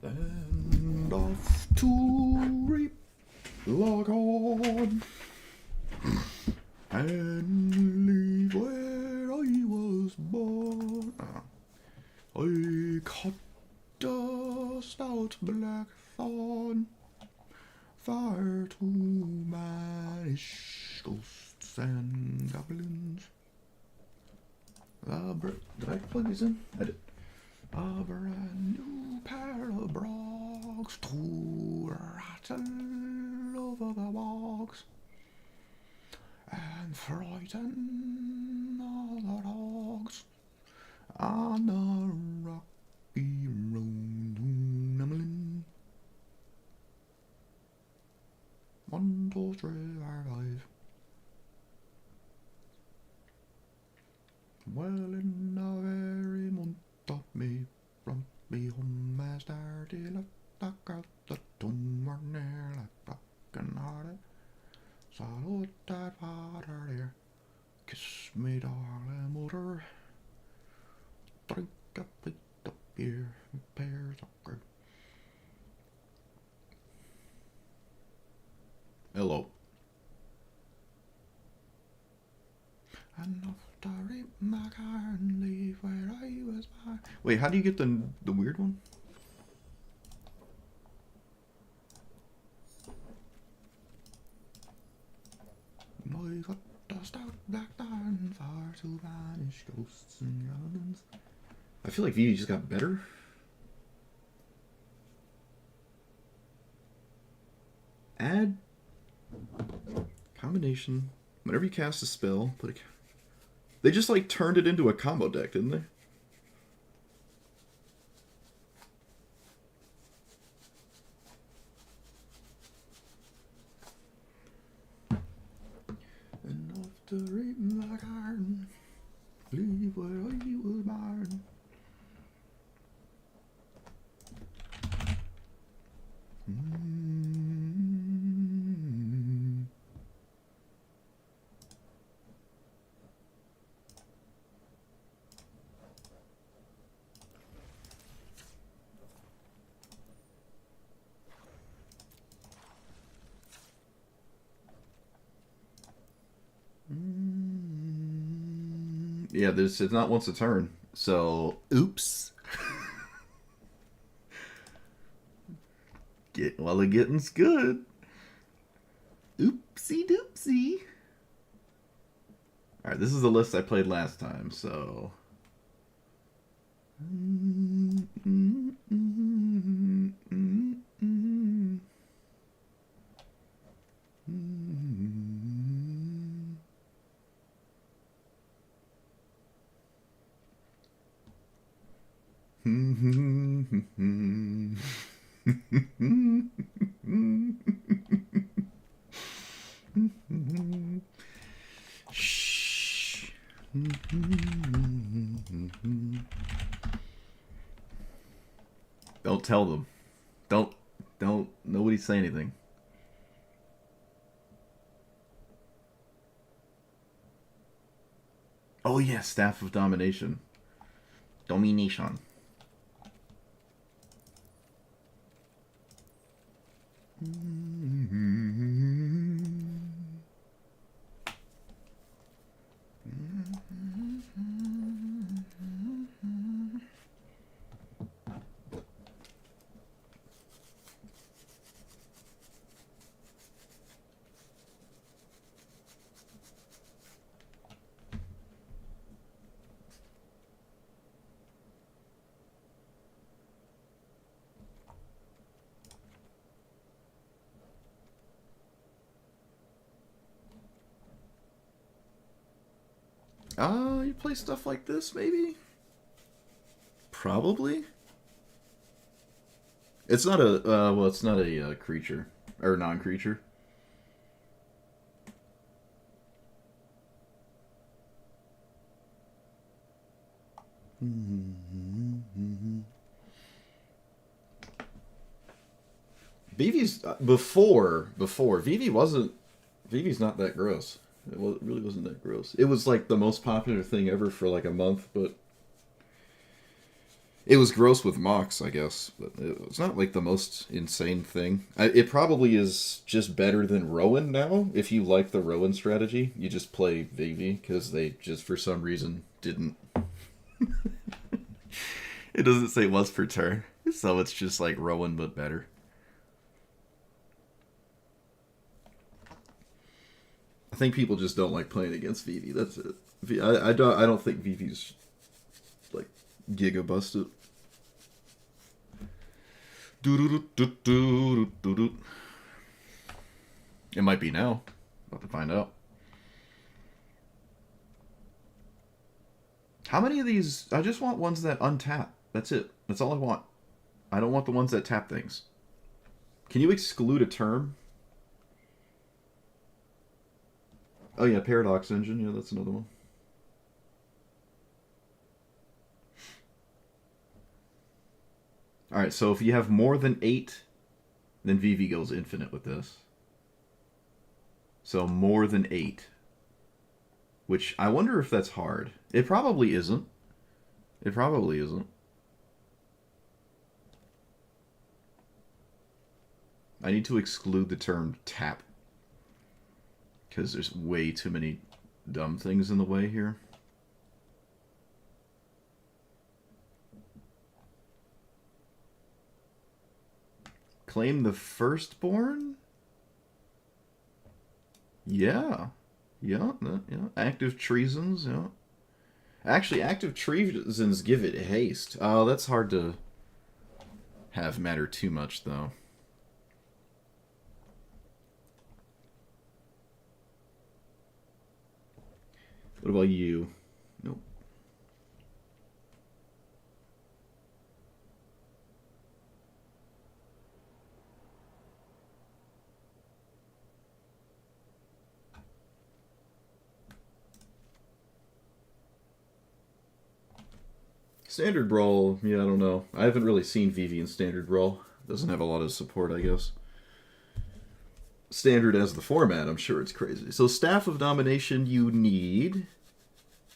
And off to reap, log on, and leave where I was born. I cut a stout blackthorn, fire to banish ghosts and goblins. Did I plug these in? I did. A brand new pair of brogues to rattle over the bogs and frighten all the dogs on the rocky road to Namelin. 1, 2, 3, 4, 5. Well, in the very month of May, from me home I started up, stuck out the tomb, were near like broken hearted. Swallowed that water there, kiss me, darling mother. Drink a bit of beer, pears of grape. Hello. Enough to reap my car and leave where I was born. Wait, how do you get the weird one? I got a stout black iron fire to banish ghosts and goblins. I feel like Vivi just got better. Add combination. Whenever you cast a spell, put a. They just like turned it into a combo deck, didn't they? Enough to reap my garden, leave where I was born. Yeah, it's not once a turn. So, oops. While the getting's good. Oopsie doopsie. Alright, this is the list I played last time, so. Shh. Don't tell them. Don't. Nobody say anything. Oh yeah, Staff of Domination. Domination. You play stuff like this, maybe? Probably. It's not a, well, it's not a creature. Or non-creature. Vivi's, before, Vivi's not that gross. It really wasn't that gross. It was like the most popular thing ever for like a month, but It was gross with Mox, I guess. But it's not like the most insane thing. It probably is just better than Rowan now. If you like the Rowan strategy, you just play Vivi because they just for some reason didn't. It doesn't say once per turn, so it's just like Rowan but better. I think people just don't like playing against Vivi. That's it. I don't think Vivi's like giga busted. It might be now. About to find out. How many of these? I just want ones that untap. That's it. That's all I want. I don't want the ones that tap things. Can you exclude a term? Oh yeah, Paradox Engine. Yeah, that's another one. Alright, so if you have more than 8, then Vivi goes infinite with this. So more than 8. Which, I wonder if that's hard. It probably isn't. It probably isn't. I need to exclude the term tap. Because there's way too many dumb things in the way here. Claim the firstborn? Yeah. Yeah. Active treasons, yeah. Actually, active treasons give it haste. Oh, that's hard to have matter too much, though. What about you? Nope. Standard Brawl, yeah, I don't know. I haven't really seen Vivi in Standard Brawl. Doesn't have a lot of support, I guess. Standard as the format, I'm sure it's crazy. So Staff of Domination, you need...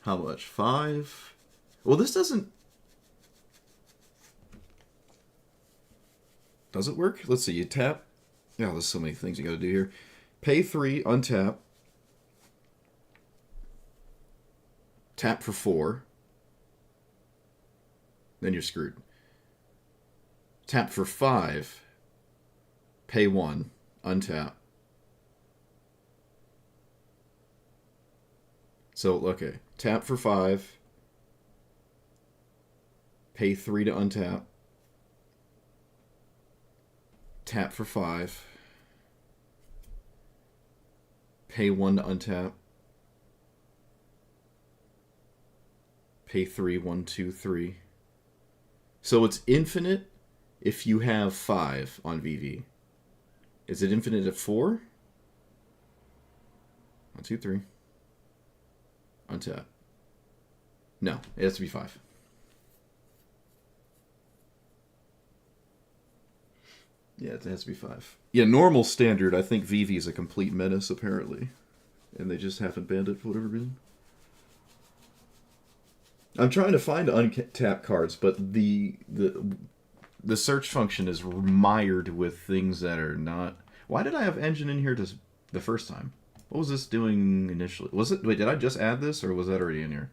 How much? 5? Well, this doesn't... Does it work? Let's see, you tap. Yeah, there's so many things you gotta do here. Pay 3, untap. Tap for 4. Then you're screwed. Tap for 5. Pay 1. Untap. So, okay. Tap for 5. Pay 3 to untap. Tap for 5. Pay 1 to untap. Pay 3, 1, 2, 3. So it's infinite if you have 5 on VV. Is it infinite at 4? 1, 2, 3. Untap. No, it has to be 5. Yeah, it has to be 5. Yeah, normal standard, I think VV is a complete menace, apparently. And they just haven't banned it for whatever reason. I'm trying to find untap cards, but the search function is mired with things that are not... Why did I have engine in here the first time? What was this doing initially? Was it... Wait, did I just add this, or was that already in here?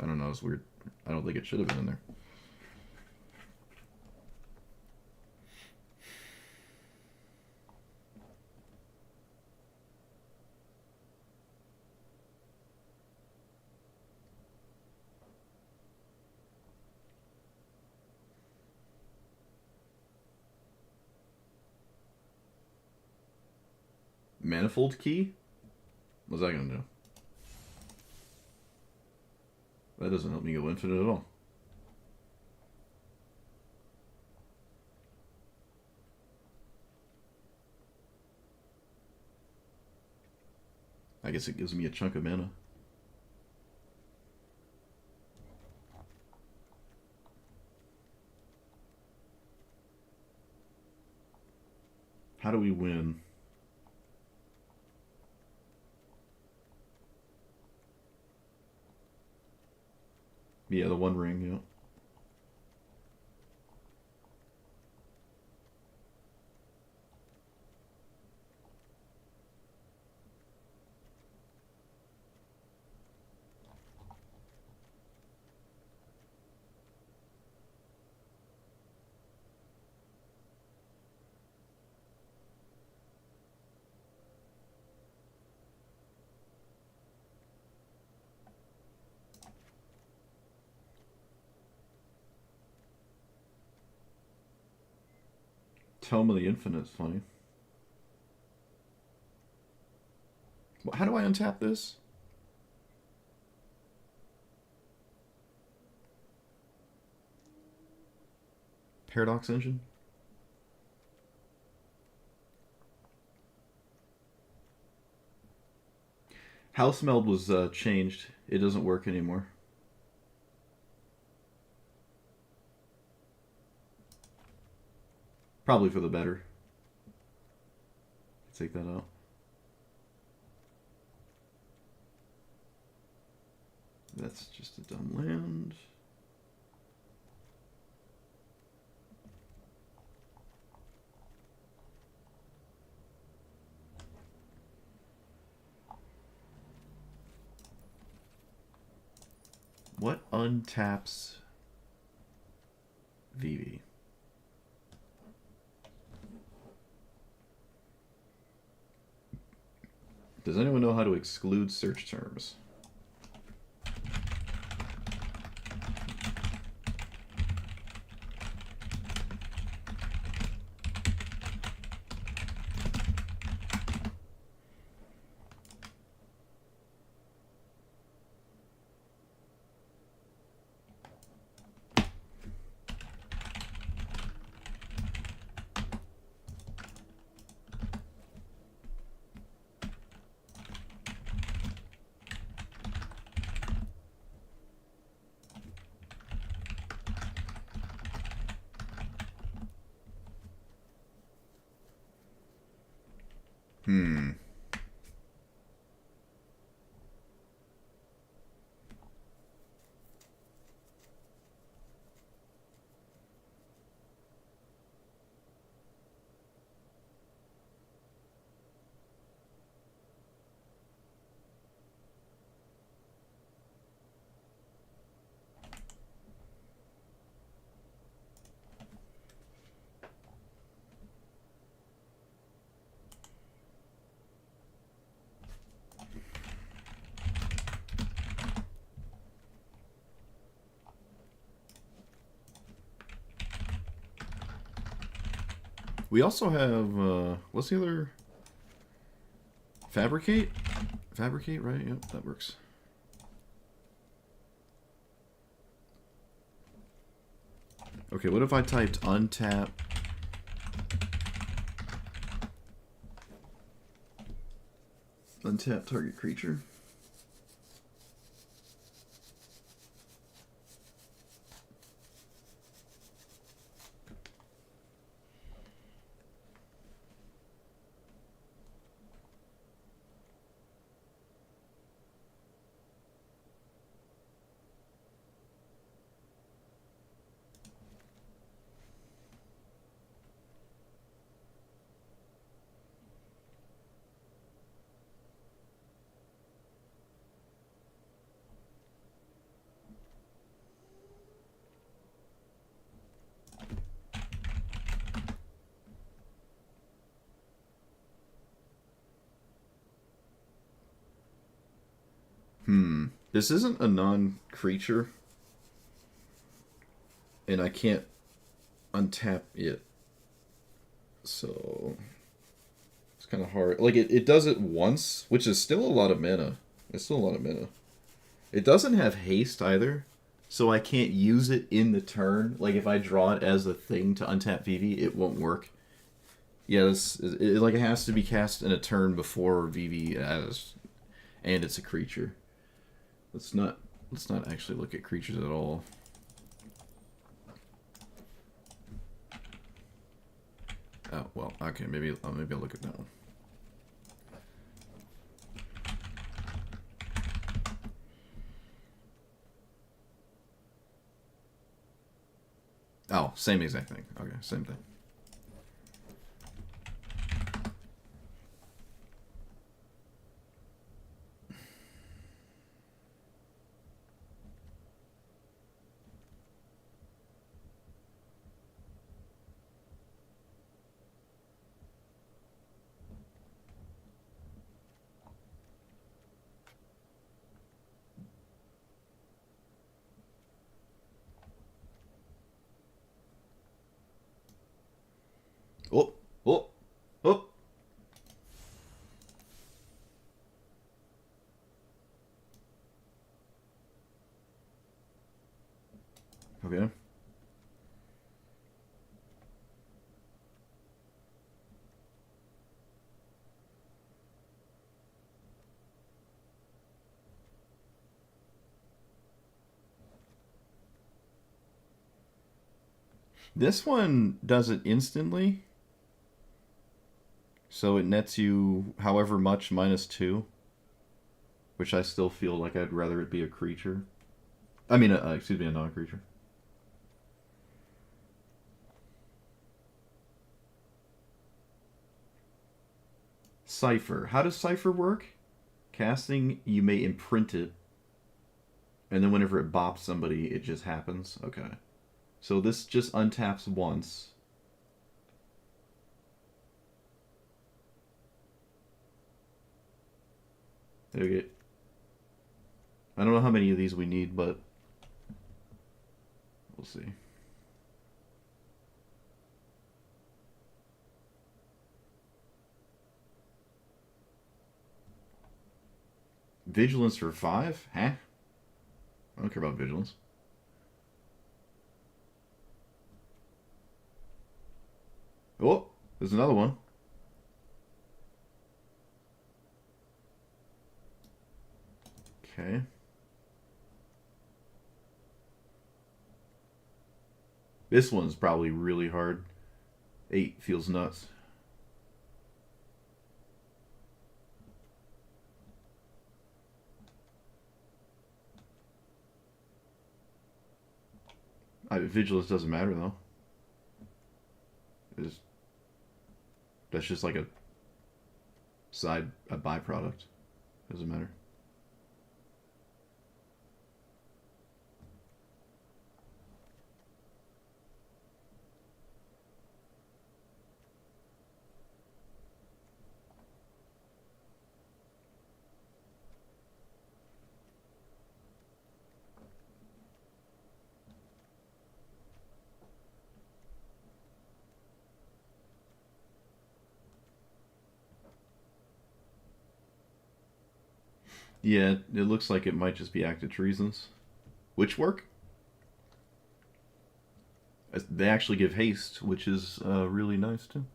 I don't know, it's weird. I don't think it should have been in there. Manifold key? What's that gonna do? That doesn't help me go infinite at all. I guess it gives me a chunk of mana. How do we win? Yeah, the one ring, yeah. Tome of the Infinite's funny. How do I untap this? Paradox Engine? House Meld was changed. It doesn't work anymore. Probably for the better. Take that out. That's just a dumb land. What untaps Vivi? Does anyone know how to exclude search terms? Hmm. We also have, what's the other? Fabricate? Fabricate, right? Yep, that works. Okay, what if I typed untap? Untap target creature? This isn't a non-creature, and I can't untap it. So it's kind of hard. Like, it does it once, which is still a lot of mana. It's still a lot of mana. It doesn't have haste either, so I can't use it in the turn. Like, if I draw it as a thing to untap Vivi, it won't work. Yeah, like, it has to be cast in a turn before Vivi as, and it's a creature. Let's not actually look at creatures at all. Oh well, okay, maybe I'll look at that one. Oh, same exact thing. Okay, same thing. Oh, oh, oh. Okay. This one does it instantly, so it nets you however much -2, which I still feel like I'd rather it be a creature. I mean, excuse me, a non-creature. Cipher. How does Cipher work? Casting, you may imprint it, and then whenever it bops somebody, it just happens. Okay. So this just untaps once. There we go. I don't know how many of these we need, but we'll see. Vigilance for 5? Huh? I don't care about vigilance. Oh, there's another one. Okay. This one's probably really hard. 8 feels nuts. Vigilance doesn't matter though. It's, that's just like a byproduct. Doesn't matter. Yeah, it looks like it might just be active treasons. Which work? They actually give haste, which is really nice too.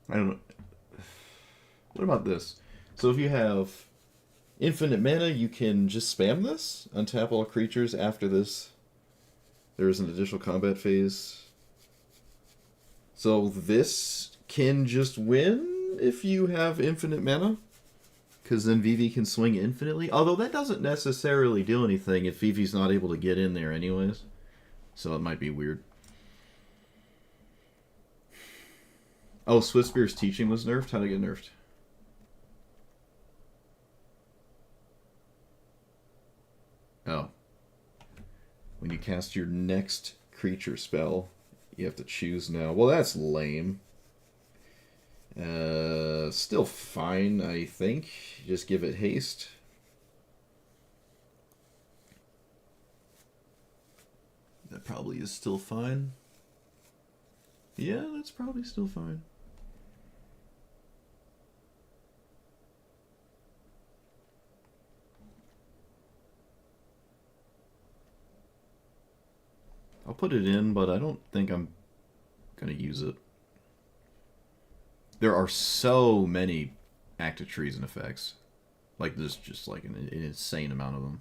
I don't know. What about this? So if you have infinite mana, you can just spam this, untap all creatures after this. There is an additional combat phase. So this can just win if you have infinite mana, because then Vivi can swing infinitely. Although that doesn't necessarily do anything if Vivi's not able to get in there anyways. So it might be weird. Oh, Swiftspear's teaching was nerfed? How'd it get nerfed? Oh. When you cast your next creature spell, you have to choose now. Well, that's lame. Still fine, I think. Just give it haste. That probably is still fine. Yeah, that's probably still fine. I'll put it in, but I don't think I'm going to use it. There are so many active treason effects. Like, there's just like an insane amount of them.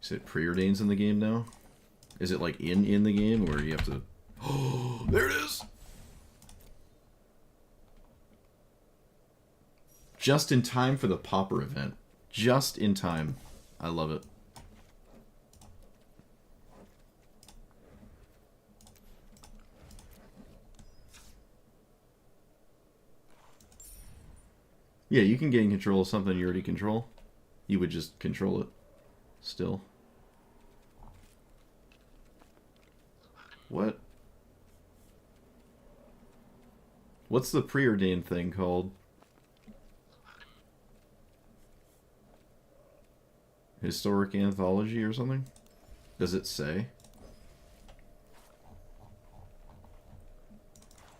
Is it preordains in the game now? Is it like in the game, or you have to... Oh, there it is! Just in time for the Pauper event. Just in time. I love it. Yeah, you can gain control of something you already control. You would just control it. Still. What? What's the preordained thing called? Historic anthology or something? Does it say?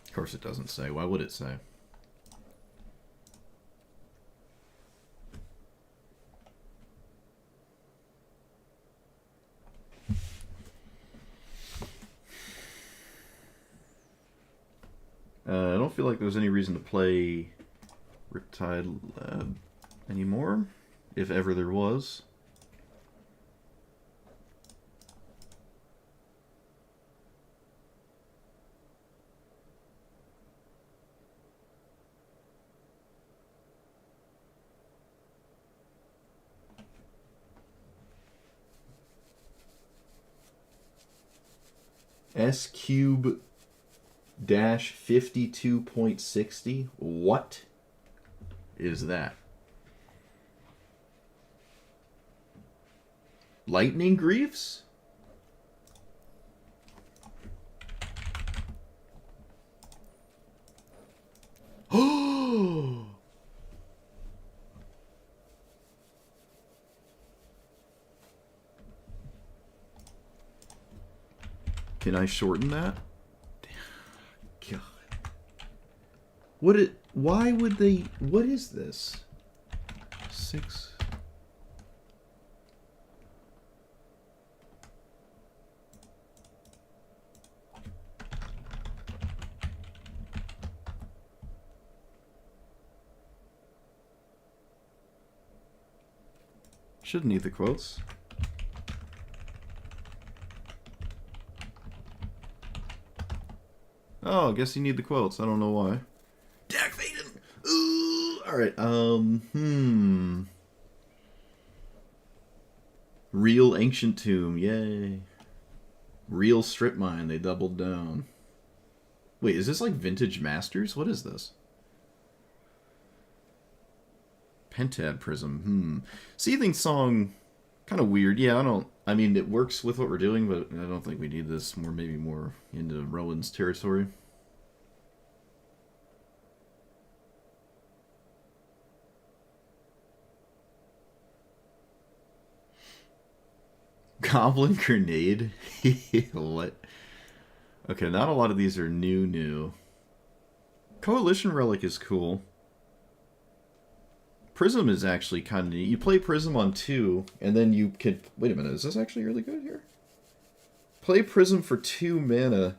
Of course it doesn't say. Why would it say? I don't feel like there's any reason to play Riptide Lab anymore, if ever there was. S cube dash 52.60. What is that? Lightning Griefs? Oh! Can I shorten that? God. Why would they... What is this? 6... Shouldn't need the quotes. Oh, I guess you need the quotes. I don't know why. Dak Vaden! Ooh! Alright, Real Ancient Tomb, yay. Real Strip Mine, they doubled down. Wait, is this like Vintage Masters? What is this? Pentad Prism, Seething Song, kind of weird. Yeah, I mean, it works with what we're doing, but I don't think we need this. Maybe more into Rowan's territory. Goblin Grenade? What? Okay, not a lot of these are new. Coalition Relic is cool. Prism is actually kind of neat. You play Prism on 2, and then you can... Wait a minute, is this actually really good here? Play Prism for 2 mana,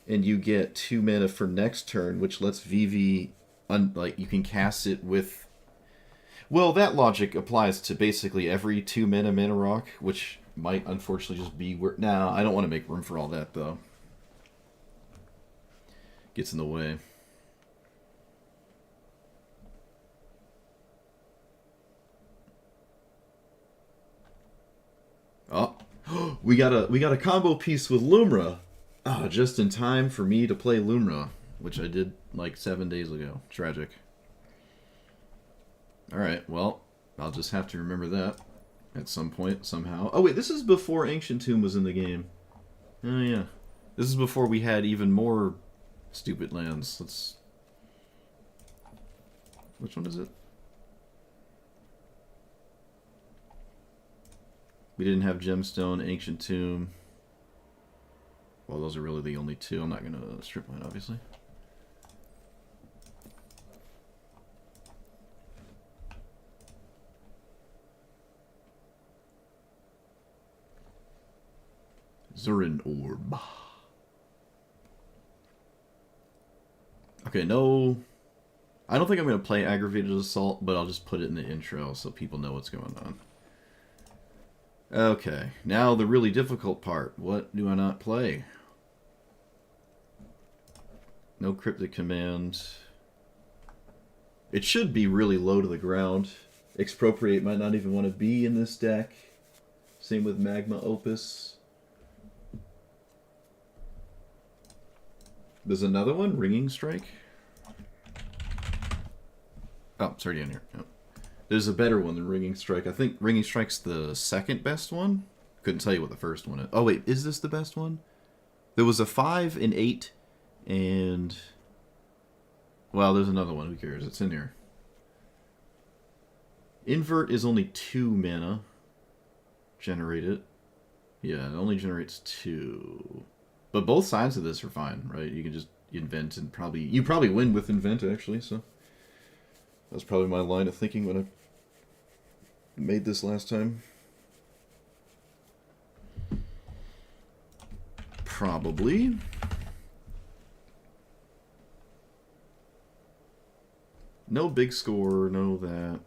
and you get 2 mana for next turn, which lets Vivi... you can cast it with... Well, that logic applies to basically every 2 mana rock, which might unfortunately just be... Nah, I don't want to make room for all that, though. Gets in the way. Oh, we got a combo piece with Lumra. Ah, just in time for me to play Lumra, which I did like 7 days ago. Tragic. Alright, well, I'll just have to remember that at some point, somehow. Oh wait, this is before Ancient Tomb was in the game. Oh yeah. This is before we had even more stupid lands. Let's... Which one is it? We didn't have Gemstone, Ancient Tomb. Well, those are really the only 2. I'm not going to strip mine, obviously. Zurin Orb. Okay, no... I don't think I'm going to play Aggravated Assault, but I'll just put it in the intro so people know what's going on. Okay, now the really difficult part. What do I not play? No Cryptic Command. It should be really low to the ground. Expropriate might not even want to be in this deck. Same with Magma Opus. There's another one, Ringing Strike. Oh, it's already in here. Yep. There's a better one than Ringing Strike. I think Ringing Strike's the second best one. Couldn't tell you what the first one is. Oh, wait, is this the best one? There was a 5 and 8 and... Well, there's another one. Who cares? It's in here. Invert is only 2 mana. Generate it. Yeah, it only generates 2. But both sides of this are fine, right? You can just invent and probably... You probably win with invent, actually, so... That's probably my line of thinking when I made this last time. Probably. No big score, no that.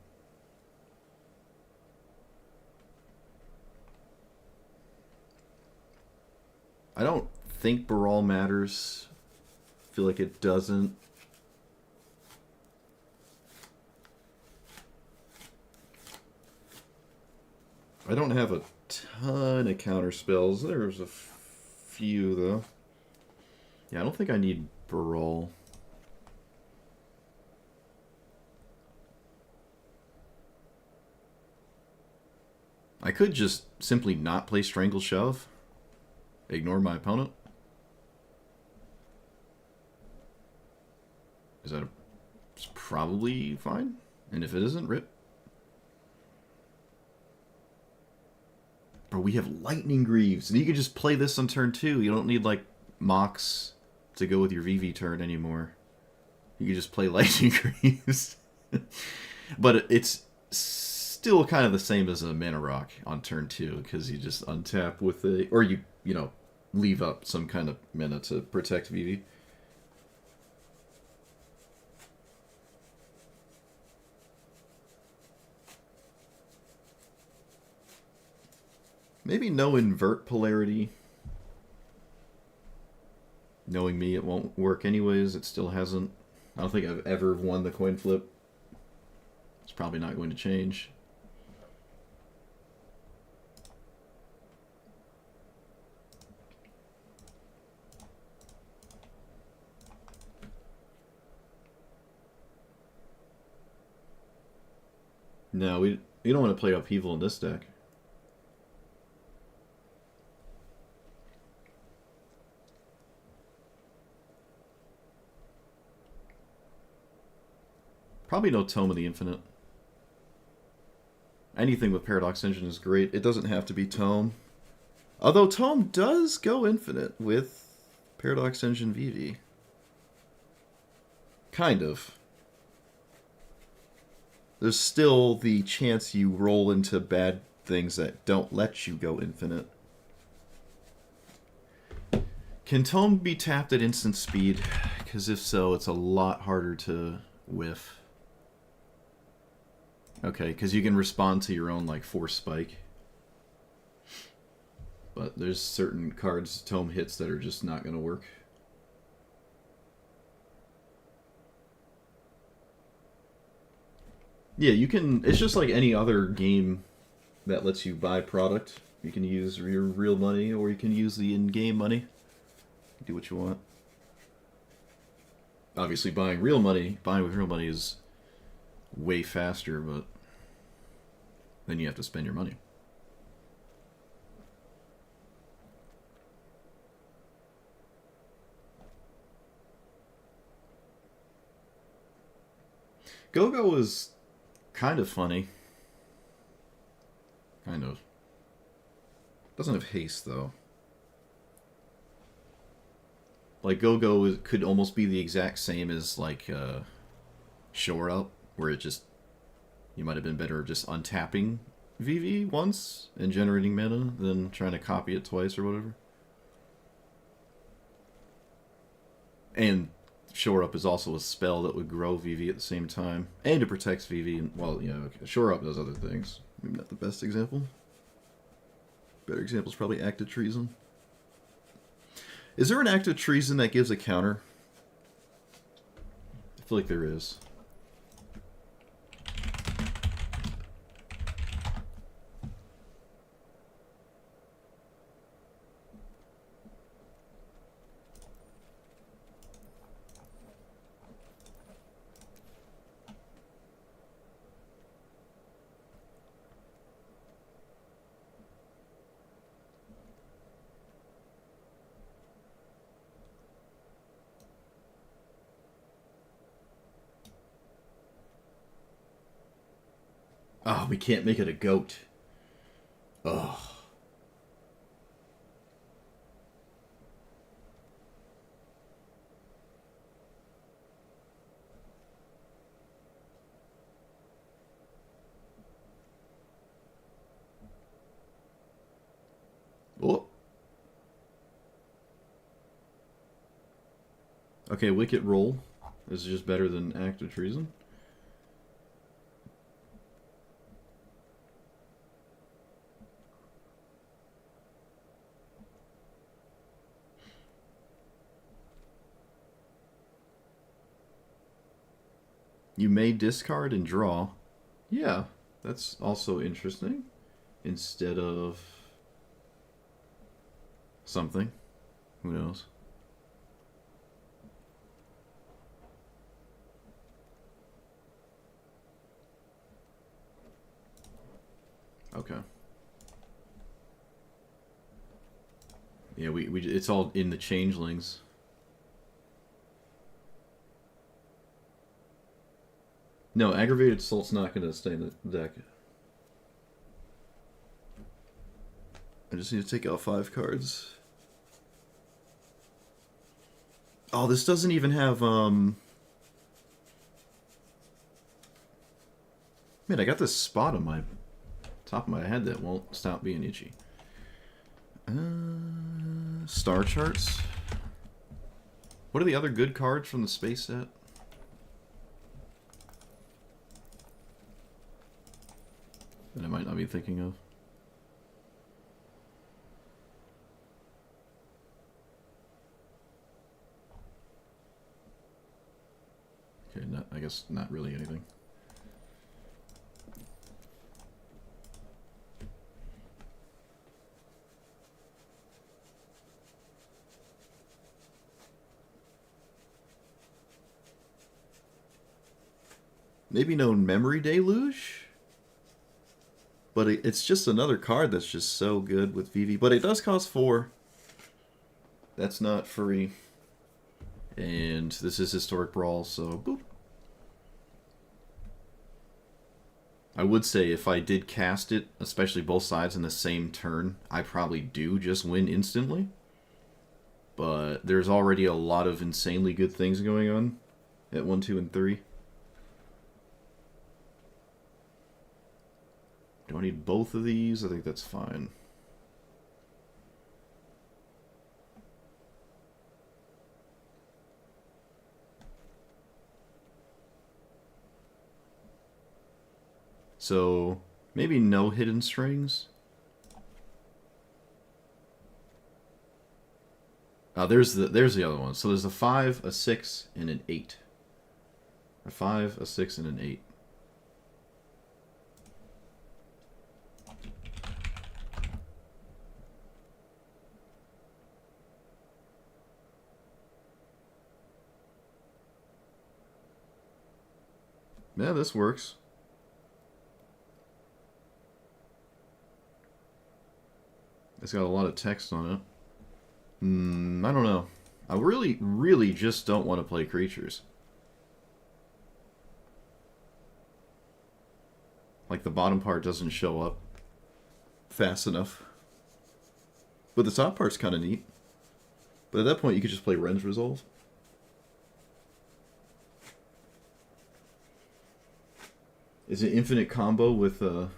I don't think Baral matters. I feel like it doesn't. I don't have a ton of counter spells. There's a few, though. Yeah, I don't think I need Baral. I could just simply not play Strangle Shove. Ignore my opponent. Is that it's probably fine? And if it isn't, rip. Bro, we have Lightning Greaves, and you can just play this on turn 2. You don't need, like, Mox to go with your Vivi turn anymore. You can just play Lightning Greaves. But it's still kind of the same as a Mana Rock on turn 2, because you just untap with a... Or you know, leave up some kind of mana to protect Vivi. Maybe no invert polarity. Knowing me, it won't work anyways. It still hasn't. I don't think I've ever won the coin flip. It's probably not going to change. No, we don't want to play Upheaval in this deck. Probably no Tome of the Infinite. Anything with Paradox Engine is great. It doesn't have to be Tome. Although Tome does go infinite with Paradox Engine Vivi. Kind of. There's still the chance you roll into bad things that don't let you go infinite. Can Tome be tapped at instant speed? Because if so, it's a lot harder to whiff. Okay, because you can respond to your own, like, Force Spike. But there's certain cards Tome hits that are just not going to work. Yeah, you can... It's just like any other game that lets you buy product. You can use your real money, or you can use the in-game money. Do what you want. Obviously, buying with real money is way faster, but then you have to spend your money. Go-Go is kind of funny. Kind of. Doesn't have haste, though. Like, Go-Go could almost be the exact same as, like, Shore Up, where it just... You might have been better just untapping Vivi once and generating mana than trying to copy it twice or whatever. And Shore Up is also a spell that would grow Vivi at the same time. And it protects Vivi. And, well, yeah, okay. Shore Up does other things. Maybe not the best example. Better example is probably Act of Treason. Is there an Act of Treason that gives a counter? I feel like there is. Oh, we can't make it a goat. Ugh. Oh. Okay, Wicked Roll is just better than Act of Treason. You may discard and draw. Yeah, that's also interesting. Instead of something. Who knows? Okay. Yeah, we it's all in the changelings. No, aggravated assault's not going to stay in the deck. I just need to take out 5 cards. Oh, this doesn't even have Man, I got this spot on my top of my head that won't stop being itchy. Star charts. What are the other good cards from the space set? That I might not be thinking of. Okay, I guess not really anything. Maybe no Memory Deluge? But it's just another card that's just so good with Vivi. But it does cost 4. That's not free. And this is Historic Brawl, so boop. I would say if I did cast it, especially both sides in the same turn, I probably do just win instantly. But there's already a lot of insanely good things going on at 1, 2, and 3. Do I need both of these? I think that's fine. So maybe no hidden strings. There's the other one. So there's a 5, a 6, and an 8. A 5, a 6, and an 8. Yeah, this works. It's got a lot of text on it. I don't know. I really, really just don't want to play creatures. Like, the bottom part doesn't show up fast enough. But the top part's kind of neat. But at that point, you could just play Ren's Resolve. Is it infinite combo with the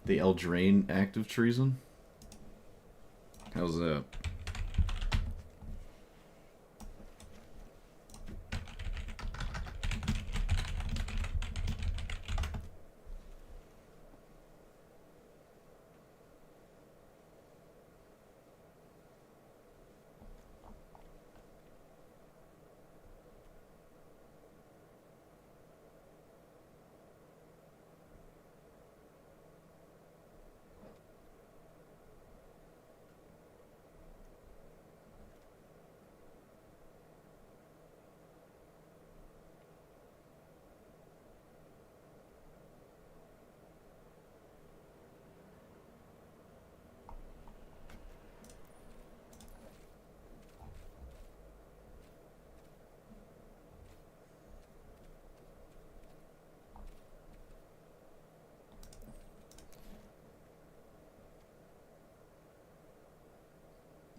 Eldraine Act of Treason? How's that?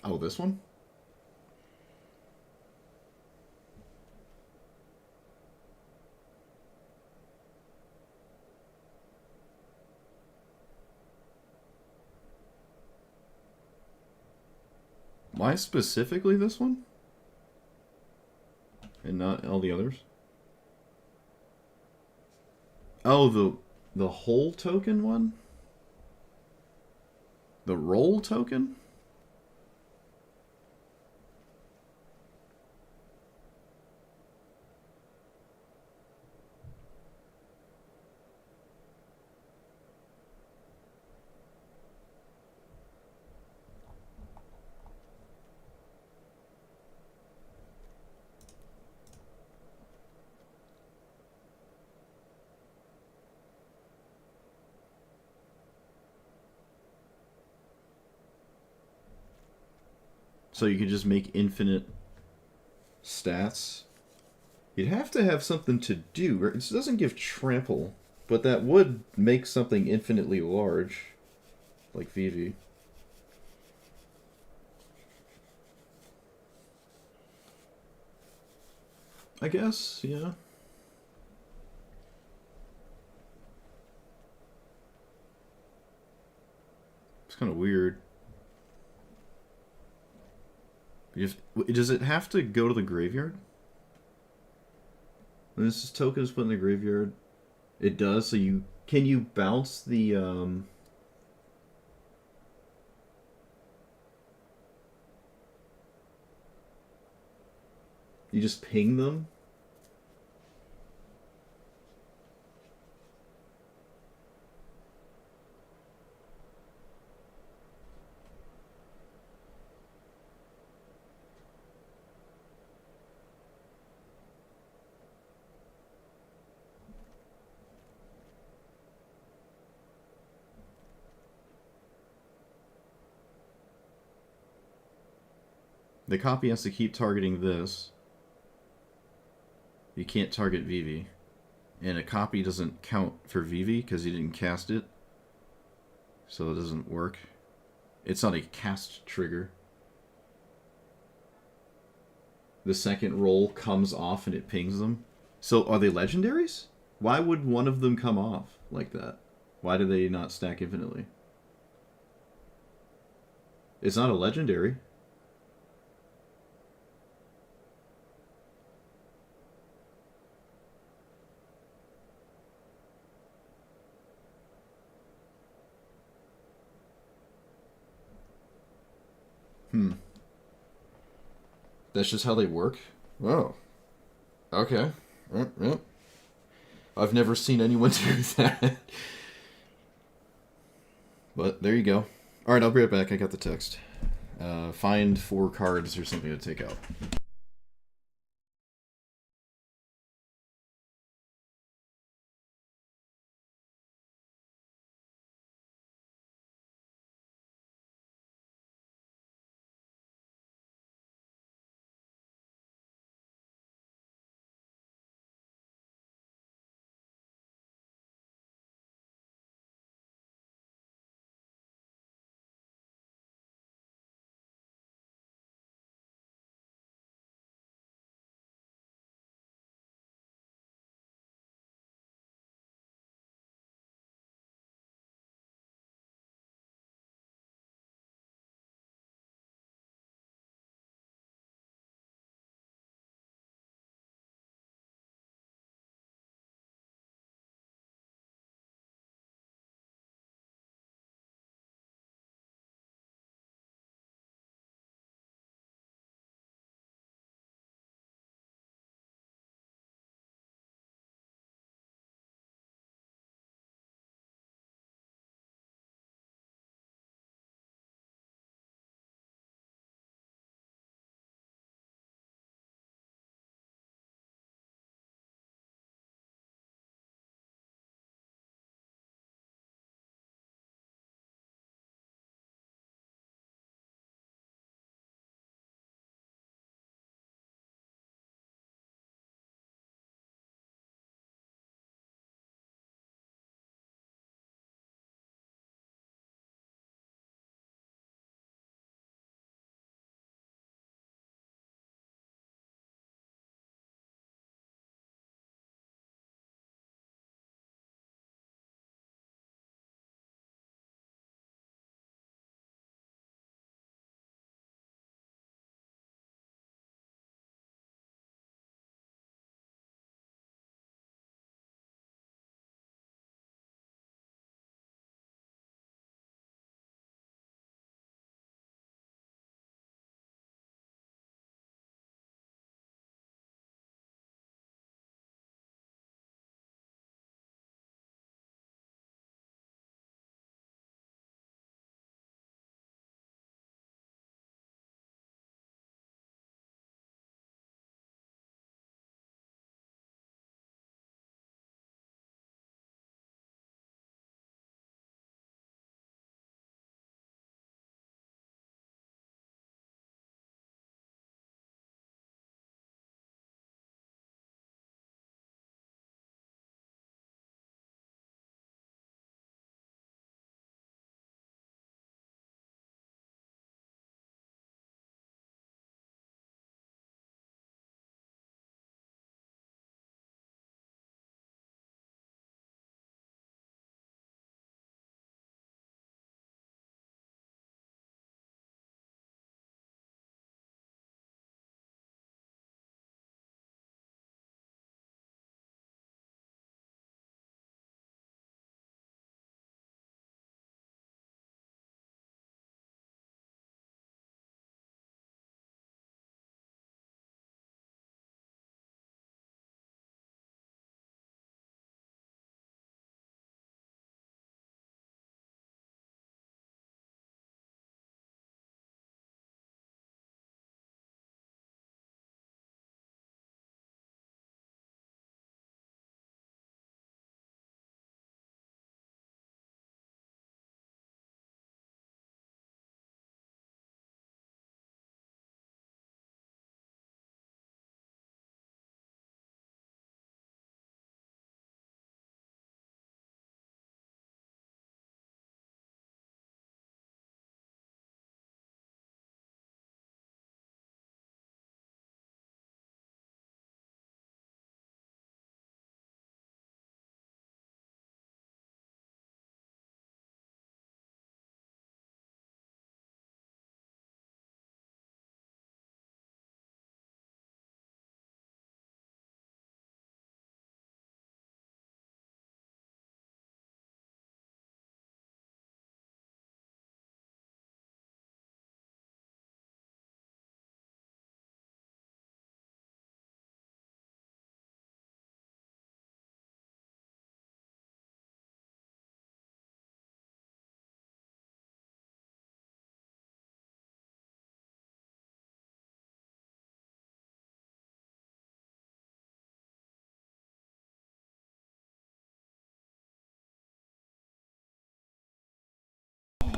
Oh, this one? Why specifically this one? And not all the others? Oh, the whole token one? The roll token? So you could just make infinite stats. You'd have to have something to do. It doesn't give trample, but that would make something infinitely large, like Vivi. I guess, yeah. It's kind of weird. Does it have to go to the graveyard? When this token is put in the graveyard, it does. So you bounce the you just ping them. The copy has to keep targeting this. You can't target Vivi. And a copy doesn't count for Vivi because you didn't cast it. So it doesn't work. It's not a cast trigger. The second roll comes off and it pings them. So are they legendaries? Why would one of them come off like that? Why do they not stack infinitely? It's not a legendary. Hmm. That's just how they work? Oh. Okay. Yep. I've never seen anyone do that. But there you go. Alright, I'll be right back. I got the text. Find 4 cards or something to take out.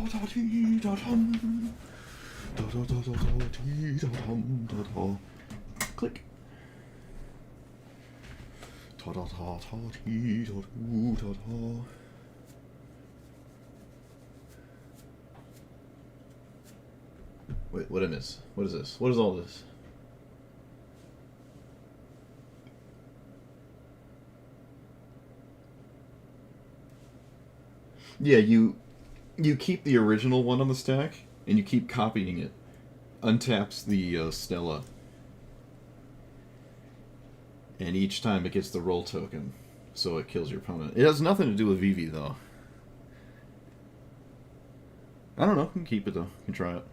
da dee da dum. Da da da da da dee da dum da da. Click. Ta da ta ta dee da doo da da. Wait, what did I miss? What is this? What is all this? Yeah, you keep the original one on the stack, and you keep copying it. Untaps the Stella, and each time it gets the roll token, so it kills your opponent. It has nothing to do with Vivi, though. I don't know. You can keep it, though. You can try it.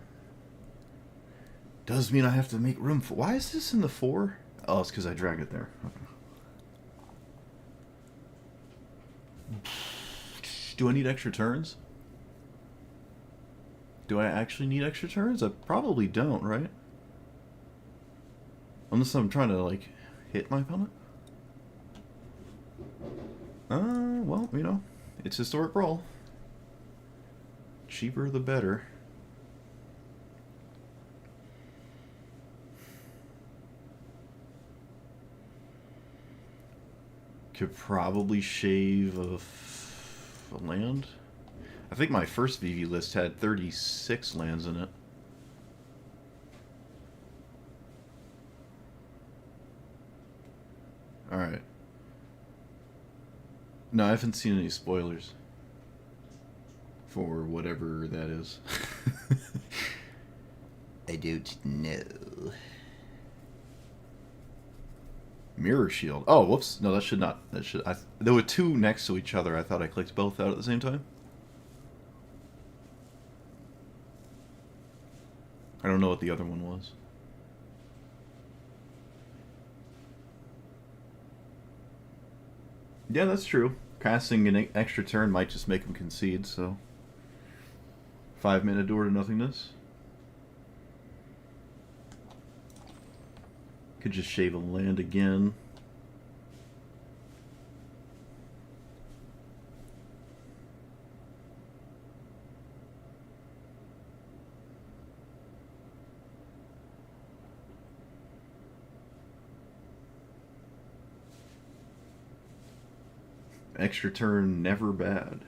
Does mean I have to make room for... Why is this in the 4? Oh, it's because I dragged it there. Okay. Do I need extra turns? Do I actually need extra turns? I probably don't, right? Unless I'm trying to, like, hit my opponent? Well, you know, it's Historic Brawl. Cheaper the better. Could probably shave a land. I think my first VV list had 36 lands in it. Alright. No, I haven't seen any spoilers for whatever that is. I don't know. Mirror Shield. Oh, whoops. No, that should not. That should. There were two next to each other. I thought I clicked both out at the same time. I don't know what the other one was. Yeah, that's true. Casting an extra turn might just make him concede, so... 5-minute door to nothingness. Could just shave a land again. Extra turn, never bad.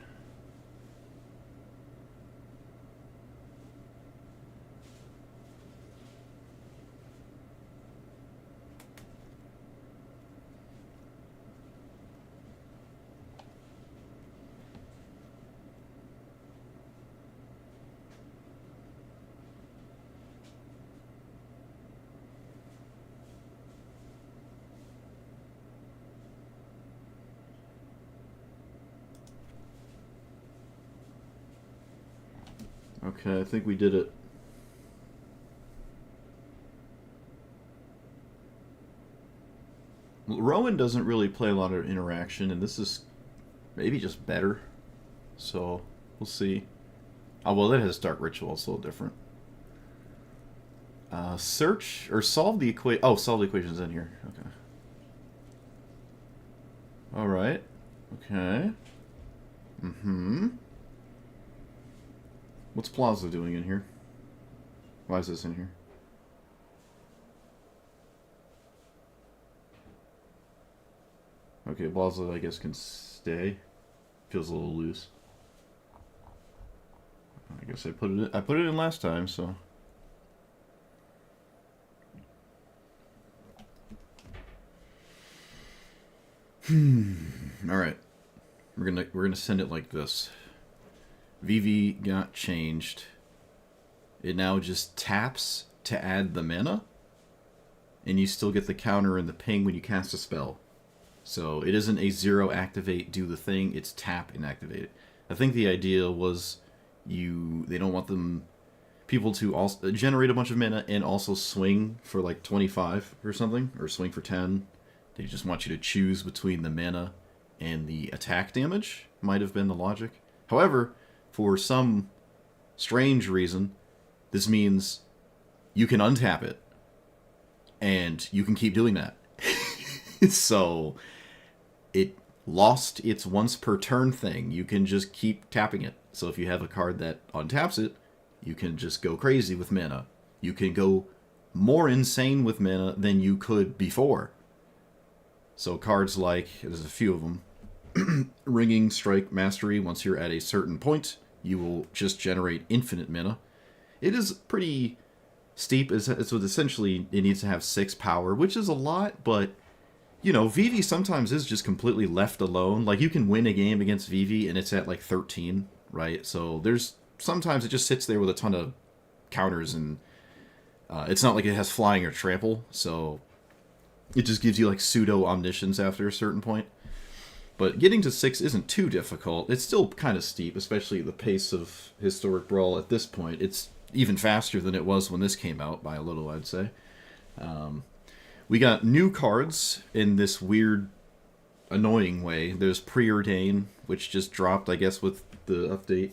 Okay, I think we did it. Rowan doesn't really play a lot of interaction, and this is maybe just better. So, we'll see. Oh, well, it has Dark Ritual, it's a little different. Search, or solve the equation. Oh, solve the equations in here. Okay. Alright. Okay. Mm-hmm. What's Plaza doing in here? Why is this in here? Okay, Plaza, I guess, can stay. Feels a little loose. I guess I put it in last time, so... Alright. We're gonna send it like this. Vivi got changed. It now just taps to add the mana, and you still get the counter and the ping when you cast a spell. So it isn't a 0 activate, do the thing, it's tap and activate it. I think the idea was they don't want people to also generate a bunch of mana and also swing for like 25 or something, or swing for 10. They just want you to choose between the mana and the attack damage, might have been the logic. However, for some strange reason, this means you can untap it, and you can keep doing that. So, lost its once per turn thing. You can just keep tapping it. So if you have a card that untaps it, you can just go crazy with mana. You can go more insane with mana than you could before. So cards like, there's a few of them, Ringing Strike Mastery, once you're at a certain point, you will just generate infinite mana. It is pretty steep. So essentially, it needs to have 6 power, which is a lot, but, you know, Vivi sometimes is just completely left alone. Like, you can win a game against Vivi, and it's at, like, 13, right? So there's, sometimes it just sits there with a ton of counters, and it's not like it has flying or trample, so it just gives you, like, pseudo-omniscience after a certain point. But getting to 6 isn't too difficult. It's still kind of steep, especially the pace of Historic Brawl at this point. It's even faster than it was when this came out, by a little, I'd say. We got new cards in this weird, annoying way. There's Preordain, which just dropped, I guess, with the update.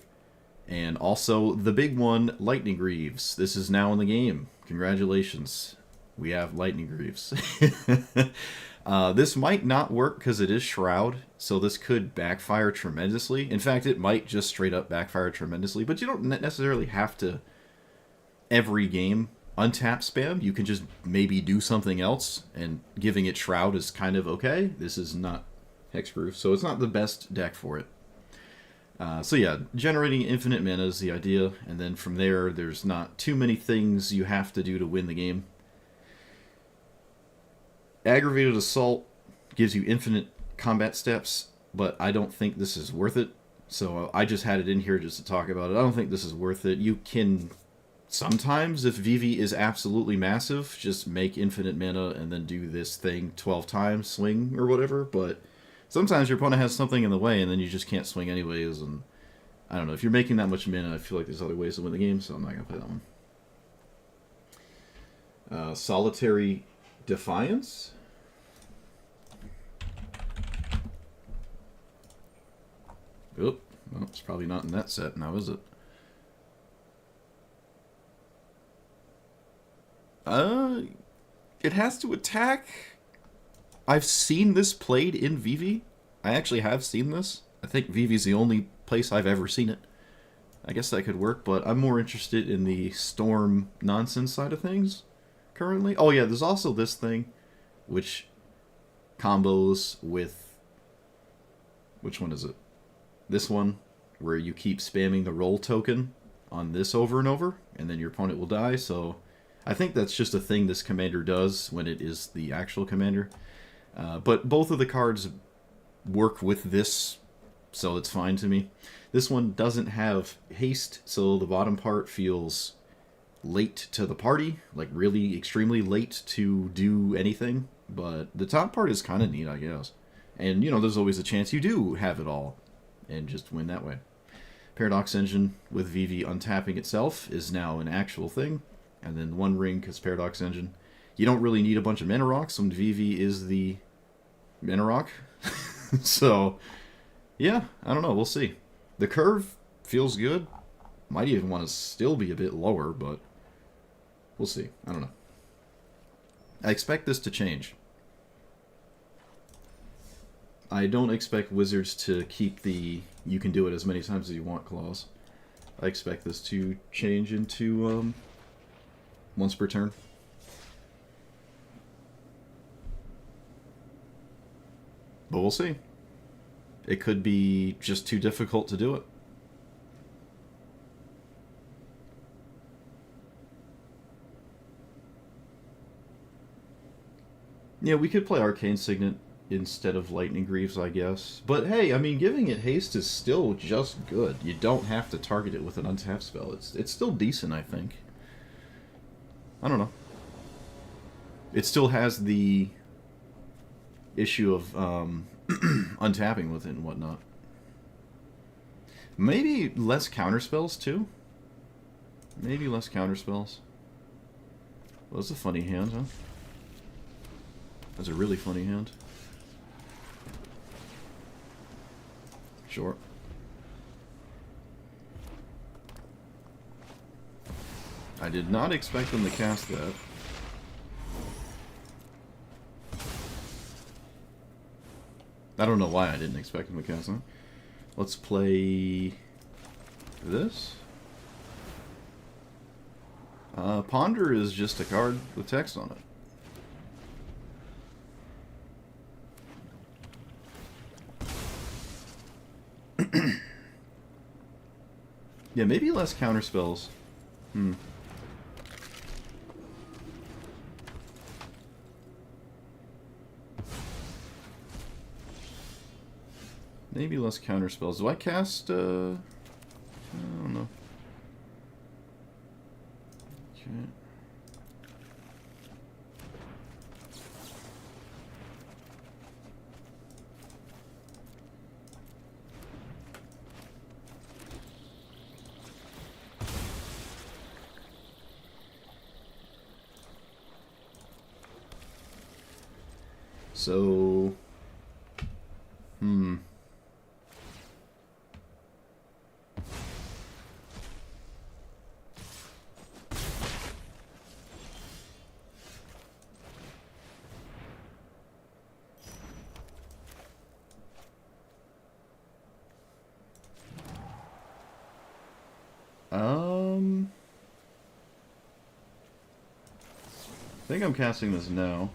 And also, the big one, Lightning Greaves. This is now in the game. Congratulations. We have Lightning Greaves. This might not work because it is Shroud, so this could backfire tremendously. In fact, it might just straight up backfire tremendously, but you don't necessarily have to every game untap spam. You can just maybe do something else, and giving it Shroud is kind of okay. This is not hexproof, so it's not the best deck for it. So yeah, generating infinite mana is the idea, and then from there, there's not too many things you have to do to win the game. Aggravated Assault gives you infinite combat steps, but I don't think this is worth it. So I just had it in here just to talk about it. I don't think this is worth it. You can sometimes, if Vivi is absolutely massive, just make infinite mana and then do this thing 12 times, swing or whatever, but sometimes your opponent has something in the way and then you just can't swing anyways, and I don't know. If you're making that much mana, I feel like there's other ways to win the game, so I'm not going to play that one. Solitary Defiance. Oop, well, it's probably not in that set now, is it? It has to attack. I've seen this played in Vivi. I actually have seen this. I think Vivi's the only place I've ever seen it. I guess that could work, but I'm more interested in the Storm nonsense side of things currently. Oh yeah, there's also this thing, which combos with... Which one is it? This one, where you keep spamming the roll token on this over and over, and then your opponent will die, so... I think that's just a thing this commander does when it is the actual commander. But both of the cards work with this, so it's fine to me. This one doesn't have haste, so the bottom part feels late to the party, like really extremely late to do anything. But the top part is kind of neat, I guess. And, you know, there's always a chance you do have it all and just win that way. Paradox Engine with Vivi untapping itself is now an actual thing. And then one ring because Paradox Engine. You don't really need a bunch of mana rocks when Vivi is the mana rock. So, yeah, I don't know. We'll see. The curve feels good. Might even want to still be a bit lower, but we'll see. I don't know. I expect this to change. I don't expect Wizards to keep the you can do it as many times as you want clause. I expect this to change into... once per turn. But we'll see. It could be just too difficult to do it. Yeah, we could play Arcane Signet instead of Lightning Greaves, I guess. But hey, I mean, giving it haste is still just good. You don't have to target it with an untapped spell. It's still decent, I think. I don't know. It still has the issue of untapping with it and whatnot. Maybe less counterspells, too? Maybe less counterspells. Well, that's a funny hand, huh? That's a really funny hand. Sure. I did not expect them to cast that. I don't know why I didn't expect him to cast that. Let's play this. Ponder is just a card with text on it. Yeah, maybe less counter spells. Maybe less counter spells. Do I cast, I don't know. Okay. So, I think I'm casting this now.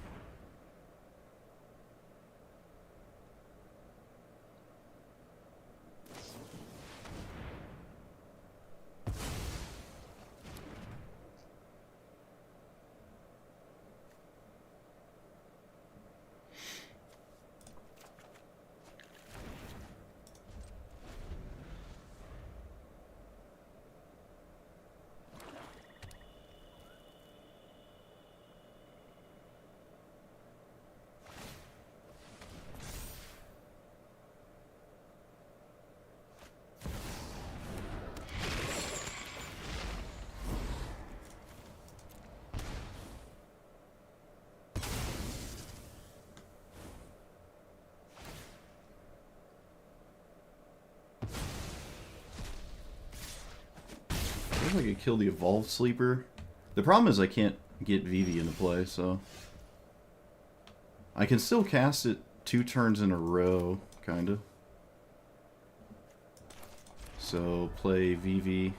I think I could kill the Evolved Sleeper. The problem is I can't get Vivi into play, so... I can still cast it 2 turns in a row, kinda. So, play Vivi.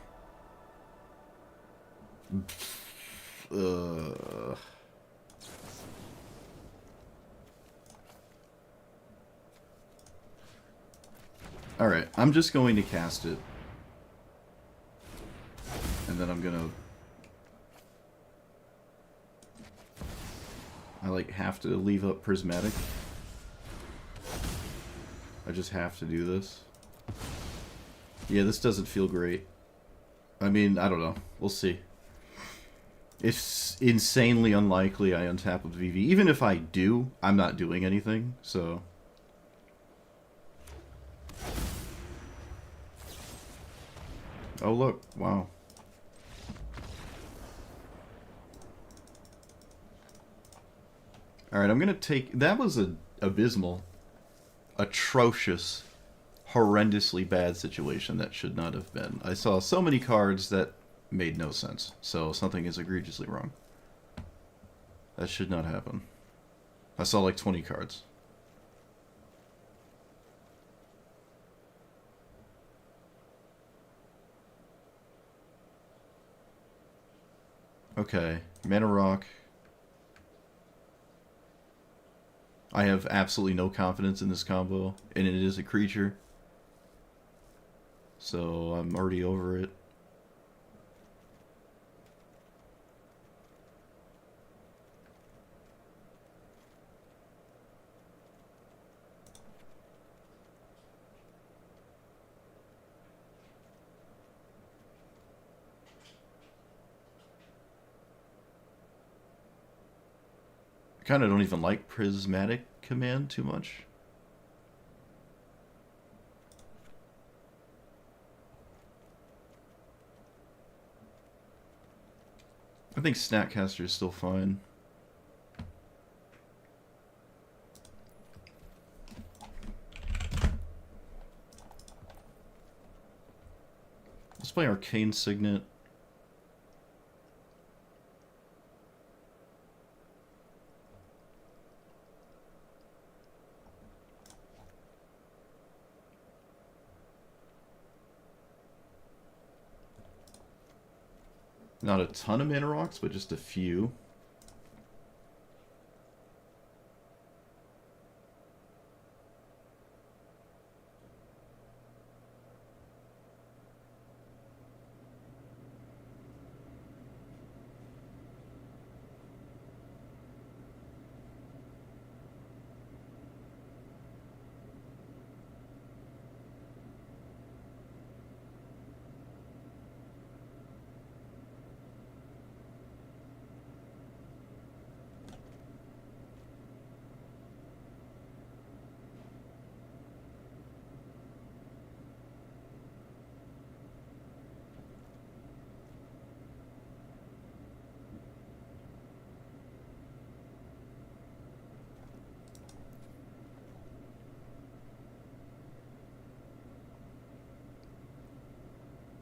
Alright, I'm just going to cast it. And then I'm gonna... I, like, have to leave up Prismatic. I just have to do this. Yeah, this doesn't feel great. I mean, I don't know. We'll see. It's insanely unlikely I untap with Vivi. Even if I do, I'm not doing anything, so... Oh, look. Wow. Alright, I'm gonna take... That was a abysmal, atrocious, horrendously bad situation that should not have been. I saw so many cards that made no sense. So something is egregiously wrong. That should not happen. I saw like 20 cards. Okay, Mana Rock. I have absolutely no confidence in this combo, and it is a creature. So I'm already over it. I kind of don't even like Prismatic Command too much. I think Snapcaster is still fine. Let's play Arcane Signet. Not a ton of mana rocks, but just a few.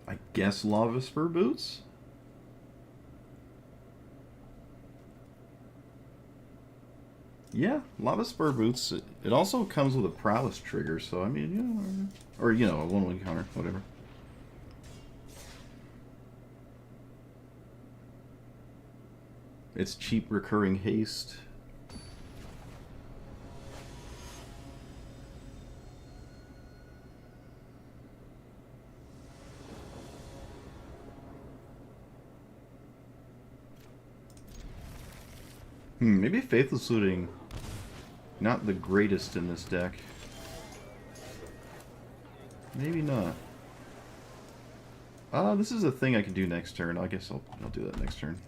I guess lava spur boots? Yeah, lava spur boots. It also comes with a prowess trigger, so I mean, yeah, or you know, a 1/1 counter, whatever. It's cheap recurring haste. Maybe Faithless Looting, not the greatest in this deck. Maybe not. This is a thing I can do next turn. I guess I'll do that next turn.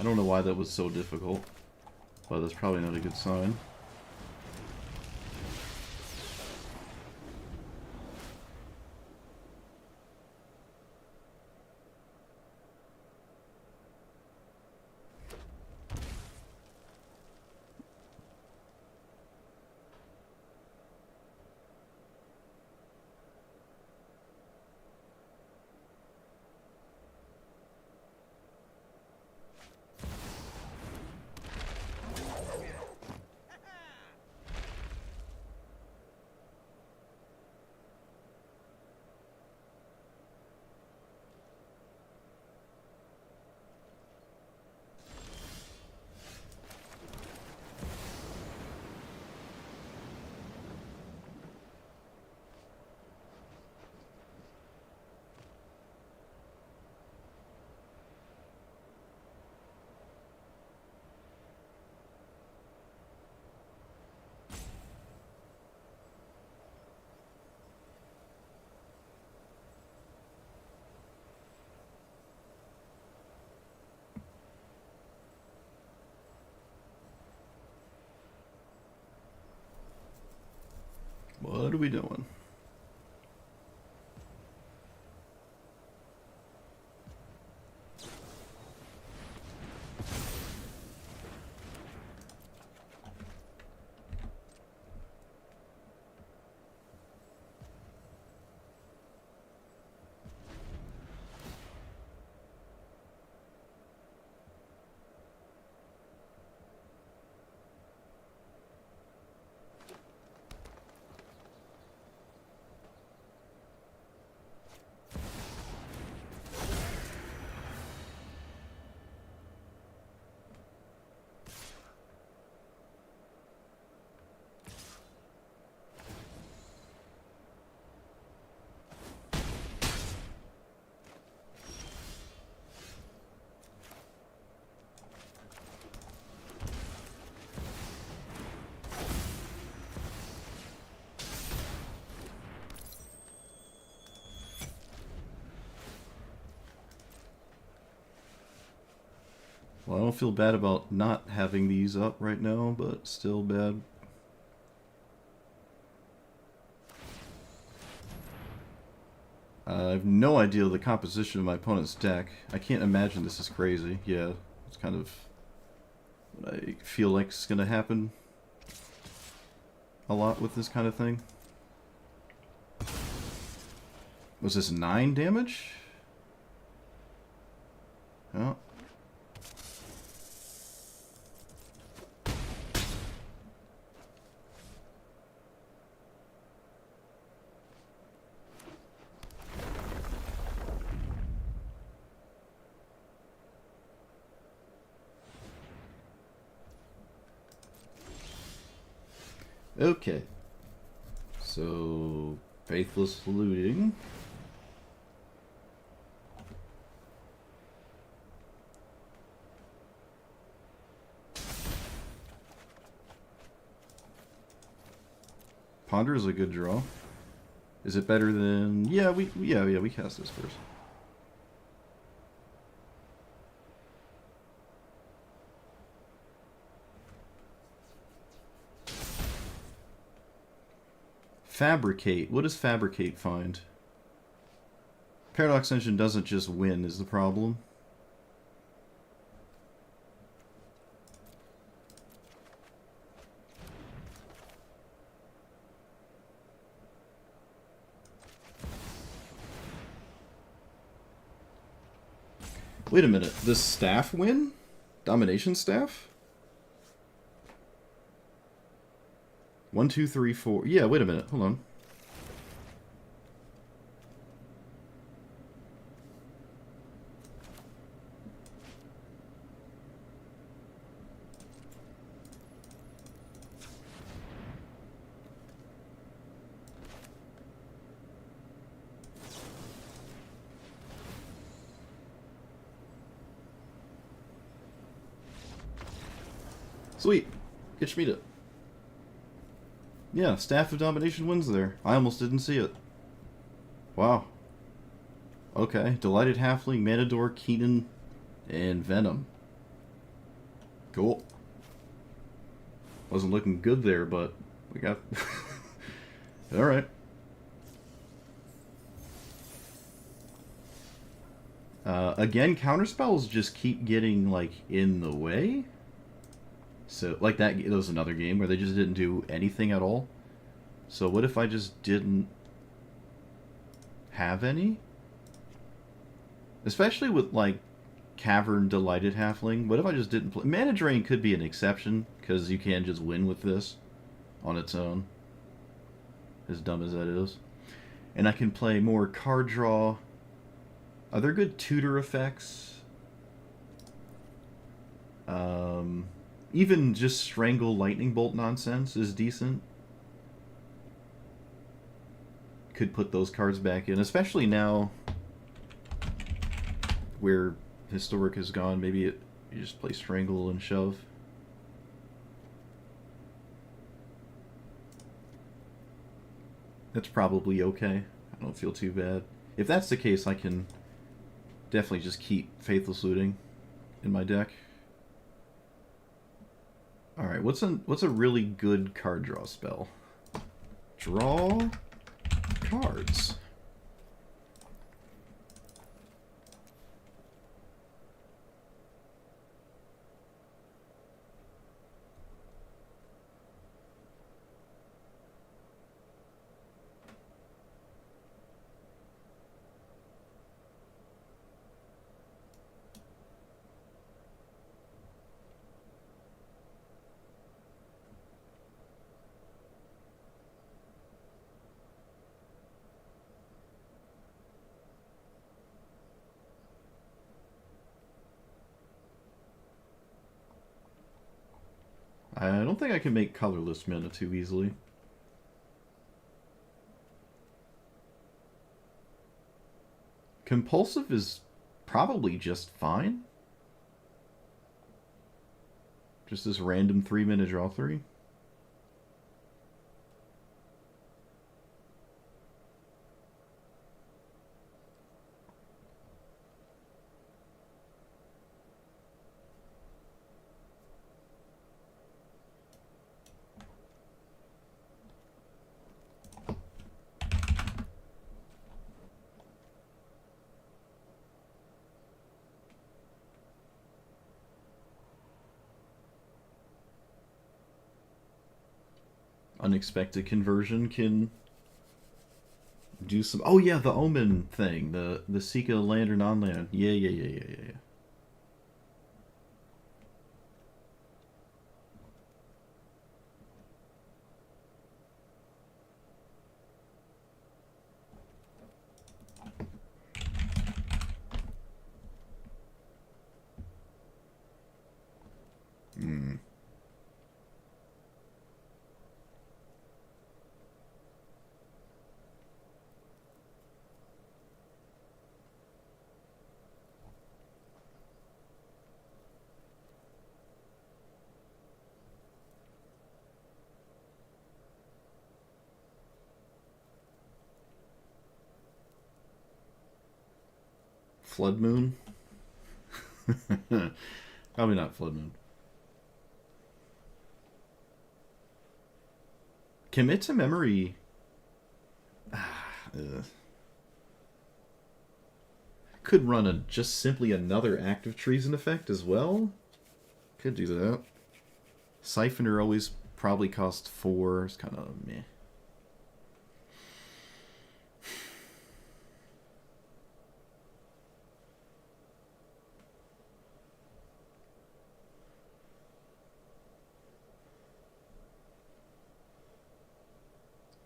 I don't know why that was so difficult, but that's probably not a good sign. What are we doing? Well, I don't feel bad about not having these up right now, but still bad. I have no idea the composition of my opponent's deck. I can't imagine this is crazy. Yeah, it's kind of what I feel like is going to happen a lot with this kind of thing. Was this 9 damage? Oh. Okay. So, faithless looting. Ponder is a good draw. Is it better than... Yeah, we cast this first. Fabricate. What does Fabricate find? Paradox Engine doesn't just win, is the problem. Wait a minute. Does staff win? Domination staff? 1, 2, 3, 4. Yeah, wait a minute. Hold on. Sweet. Get Schmieda. Yeah, Staff of Domination wins there. I almost didn't see it. Wow. Okay. Delighted Halfling, Manador, Keenan, and Venom. Cool. Wasn't looking good there, but we got... Alright. Again, counterspells just keep getting, like, in the way. So, like that was another game where they just didn't do anything at all. So what if I just didn't have any? Especially with, like, Cavern Delighted Halfling. What if I just didn't play? Mana Drain could be an exception, because you can just win with this on its own. As dumb as that is. And I can play more card draw. Are there good tutor effects? Even just Strangle Lightning Bolt nonsense is decent. Could put those cards back in, especially now where Historic has gone. Maybe you just play Strangle and shove. That's probably okay. I don't feel too bad. If that's the case, I can definitely just keep Faithless Looting in my deck. Alright, what's a really good card draw spell? Draw cards. I don't think I can make colorless mana too easily. Compulsive is probably just fine. Just this random 3-mana draw 3. unexpected conversion can do some. Oh yeah, the Omen thing, the Sika land or non-land. Yeah. Hmm. Flood Moon? Probably not Flood Moon. Commit to memory. Could run a just simply another active treason effect as well. Could do that. Siphoner always probably costs 4. It's kind of meh.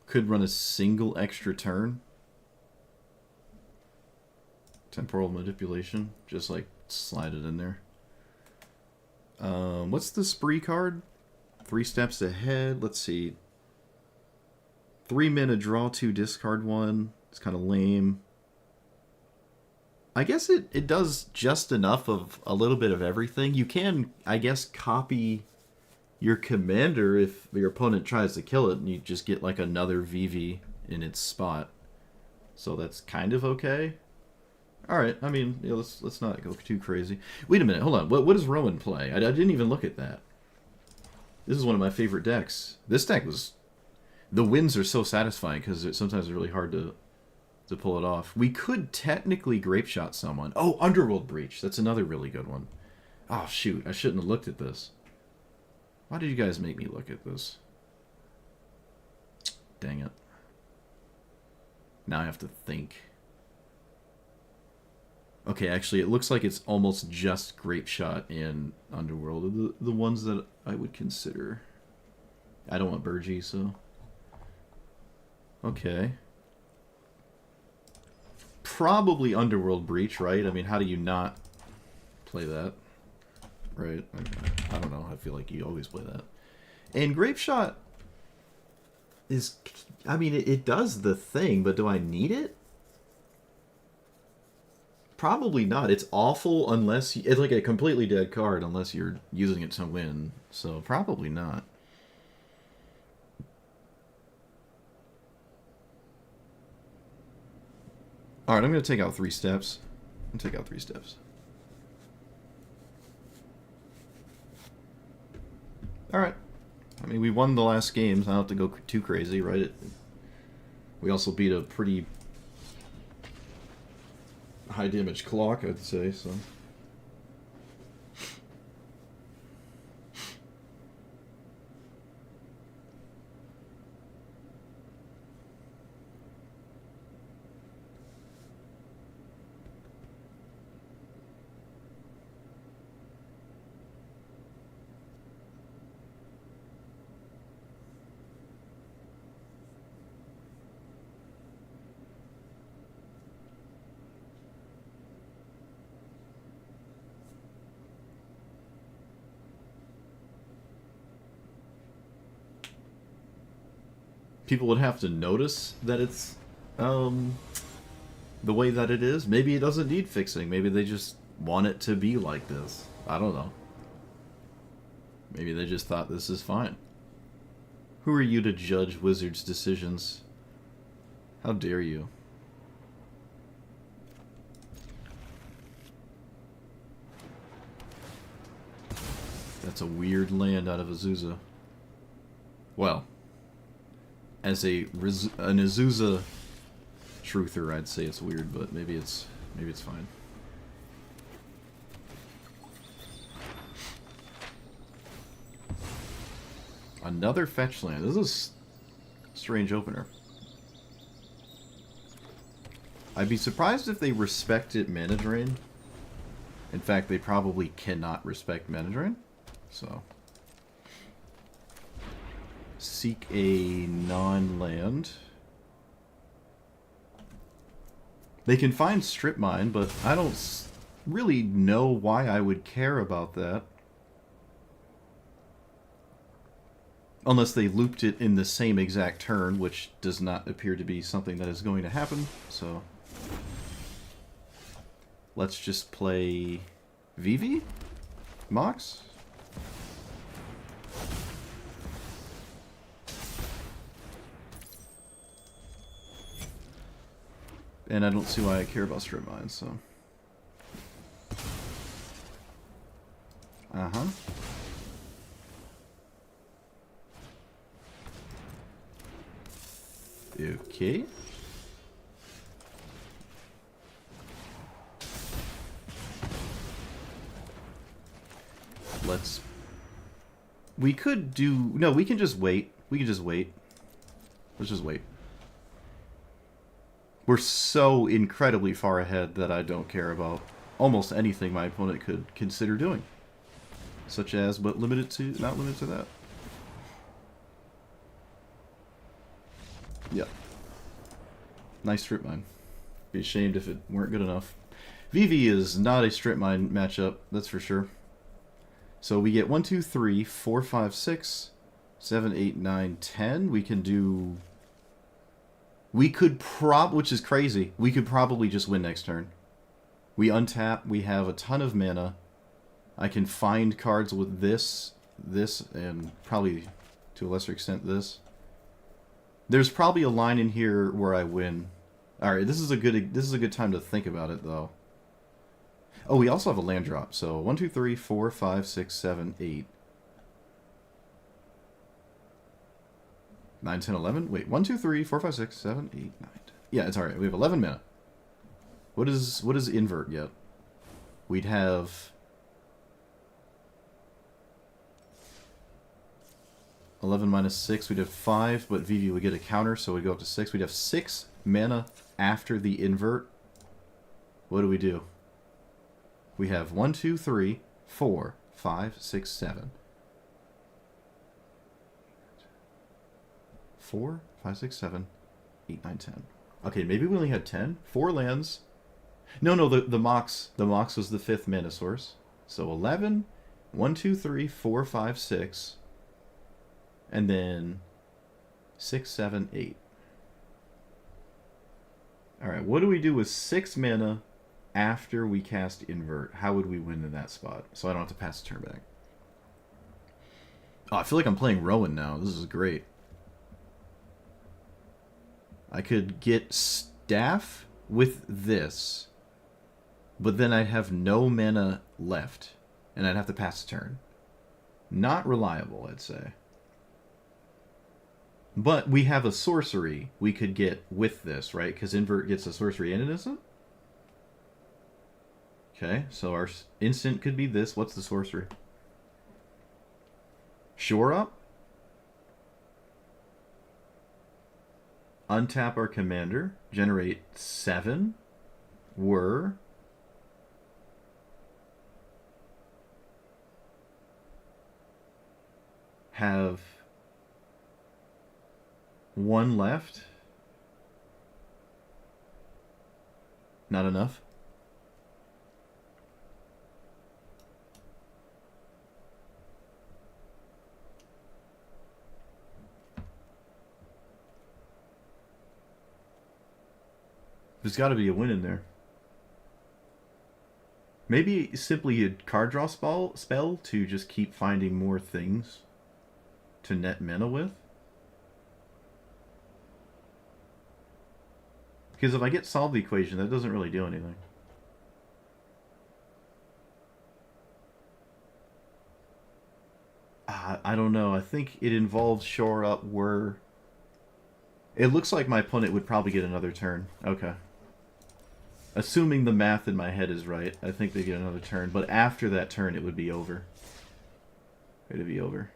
Could run a single extra turn. Temporal manipulation. Just like slide it in there. What's the spree card? 3 steps ahead. Let's see. 3 mana, draw 2, discard 1. It's kind of lame. I guess it does just enough of a little bit of everything. You can, I guess, copy your commander if your opponent tries to kill it, and you just get like another Vivi in its spot. So that's kind of okay. All right, I mean, yeah, let's not go too crazy. Wait a minute, hold on. What does Rowan play? I didn't even look at that. This is one of my favorite decks. This deck was... The wins are so satisfying because sometimes it's really hard to pull it off. We could technically Grape Shot someone. Oh, Underworld Breach. That's another really good one. Oh, shoot. I shouldn't have looked at this. Why did you guys make me look at this? Dang it. Now I have to think. Okay, actually, it looks like it's almost just Grape Shot and Underworld are the ones that I would consider. I don't want Burgee, so... Okay. Probably Underworld Breach, right? I mean, how do you not play that? Right? I don't know. I feel like you always play that. And Grape Shot is... I mean, it does the thing, but do I need it? Probably not. It's awful unless... It's like a completely dead card unless you're using it to win. So, probably not. Alright, I'm going to take out 3 steps. I'm going to take out 3 steps. Alright. I mean, we won the last games. I don't have to go too crazy, right? We also beat a pretty high damage clock, I'd say, so... People would have to notice that it's the way that it is. Maybe it doesn't need fixing. Maybe they just want it to be like this. I don't know. Maybe they just thought this is fine. Who are you to judge Wizards' decisions? How dare you? That's a weird land out of Azusa. Well, as an Azusa truther, I'd say it's weird, but maybe it's fine. Another fetch land. This is Strange opener. I'd be surprised if they respected mana drain. In fact, they probably cannot respect mana drain. So, seek a non-land. They can find strip mine, but I don't really know why I would care about that. Unless they looped it in the same exact turn, which does not appear to be something that is going to happen. So, let's just play Vivi? Mox? And I don't see why I care about strip mines, so. Uh-huh. Okay. Let's... We could do... No, we can just wait. We can just wait. Let's just wait. We're so incredibly far ahead that I don't care about almost anything my opponent could consider doing. Such as, but limited to... Not limited to that. Yeah. Nice strip mine. Be ashamed if it weren't good enough. Vivi is not a strip mine matchup, that's for sure. So we get 1, 2, 3, 4, 5, 6, 7, 8, 9, 10. We can do... We could which is crazy. We could probably just win next turn. We untap. We have a ton of mana. I can find cards with this, and probably to a lesser extent this. There's probably a line in here where I win. All right, this is a good time to think about it though. Oh, we also have a land drop. So 1, 2, 3, 4, 5, 6, 7, 8. 9, 10, 11. Wait, 1, 2, 3, 4, 5, 6, 7, 8, 9, 10. Yeah, it's alright. We have 11 mana. What does invert get? We'd have 11 minus 6. We'd have 5, but Vivi would get a counter, so we'd go up to 6. We'd have 6 mana after the invert. What do we do? We have 1, 2, 3, 4, 5, 6, 7. 4, 5, 6, 7, 8, 9, 10. Okay, maybe we only had 10? 4 lands. No, the Mox was the 5th mana source. So 11, 1, 2, 3, 4, 5, 6. And then 6, 7, 8. Alright, what do we do with 6 mana after we cast invert? How would we win in that spot? So I don't have to pass the turn back. Oh, I feel like I'm playing Rowan now. This is great. I could get Staff with this, but then I'd have no mana left, and I'd have to pass the turn. Not reliable, I'd say. But we have a sorcery we could get with this, right? Because invert gets a sorcery and an instant? Okay, so our instant could be this. What's the sorcery? Shore Up? Untap our commander. Generate 7. Whir. Have 1 left. Not enough. There's got to be a win in there. Maybe simply a card draw spell to just keep finding more things to net mana with. Because if I get solve the equation, that doesn't really do anything. I don't know. I think it involves shore up where... It looks like my opponent would probably get another turn. Okay. Assuming the math in my head is right, I think they get another turn. But after that turn, it would be over. It would be over.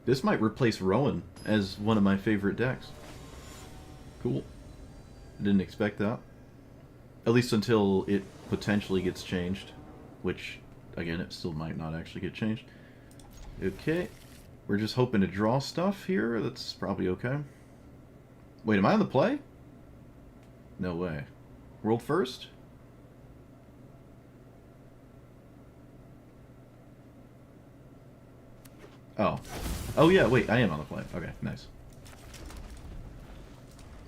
This might replace Rowan as one of my favorite decks. Cool. Didn't expect that. At least until it potentially gets changed. Which, again, it still might not actually get changed. Okay. We're just hoping to draw stuff here. That's probably okay. Wait, am I on the play? No way. World first? Oh. Oh yeah, wait, I am on the play. Okay, nice.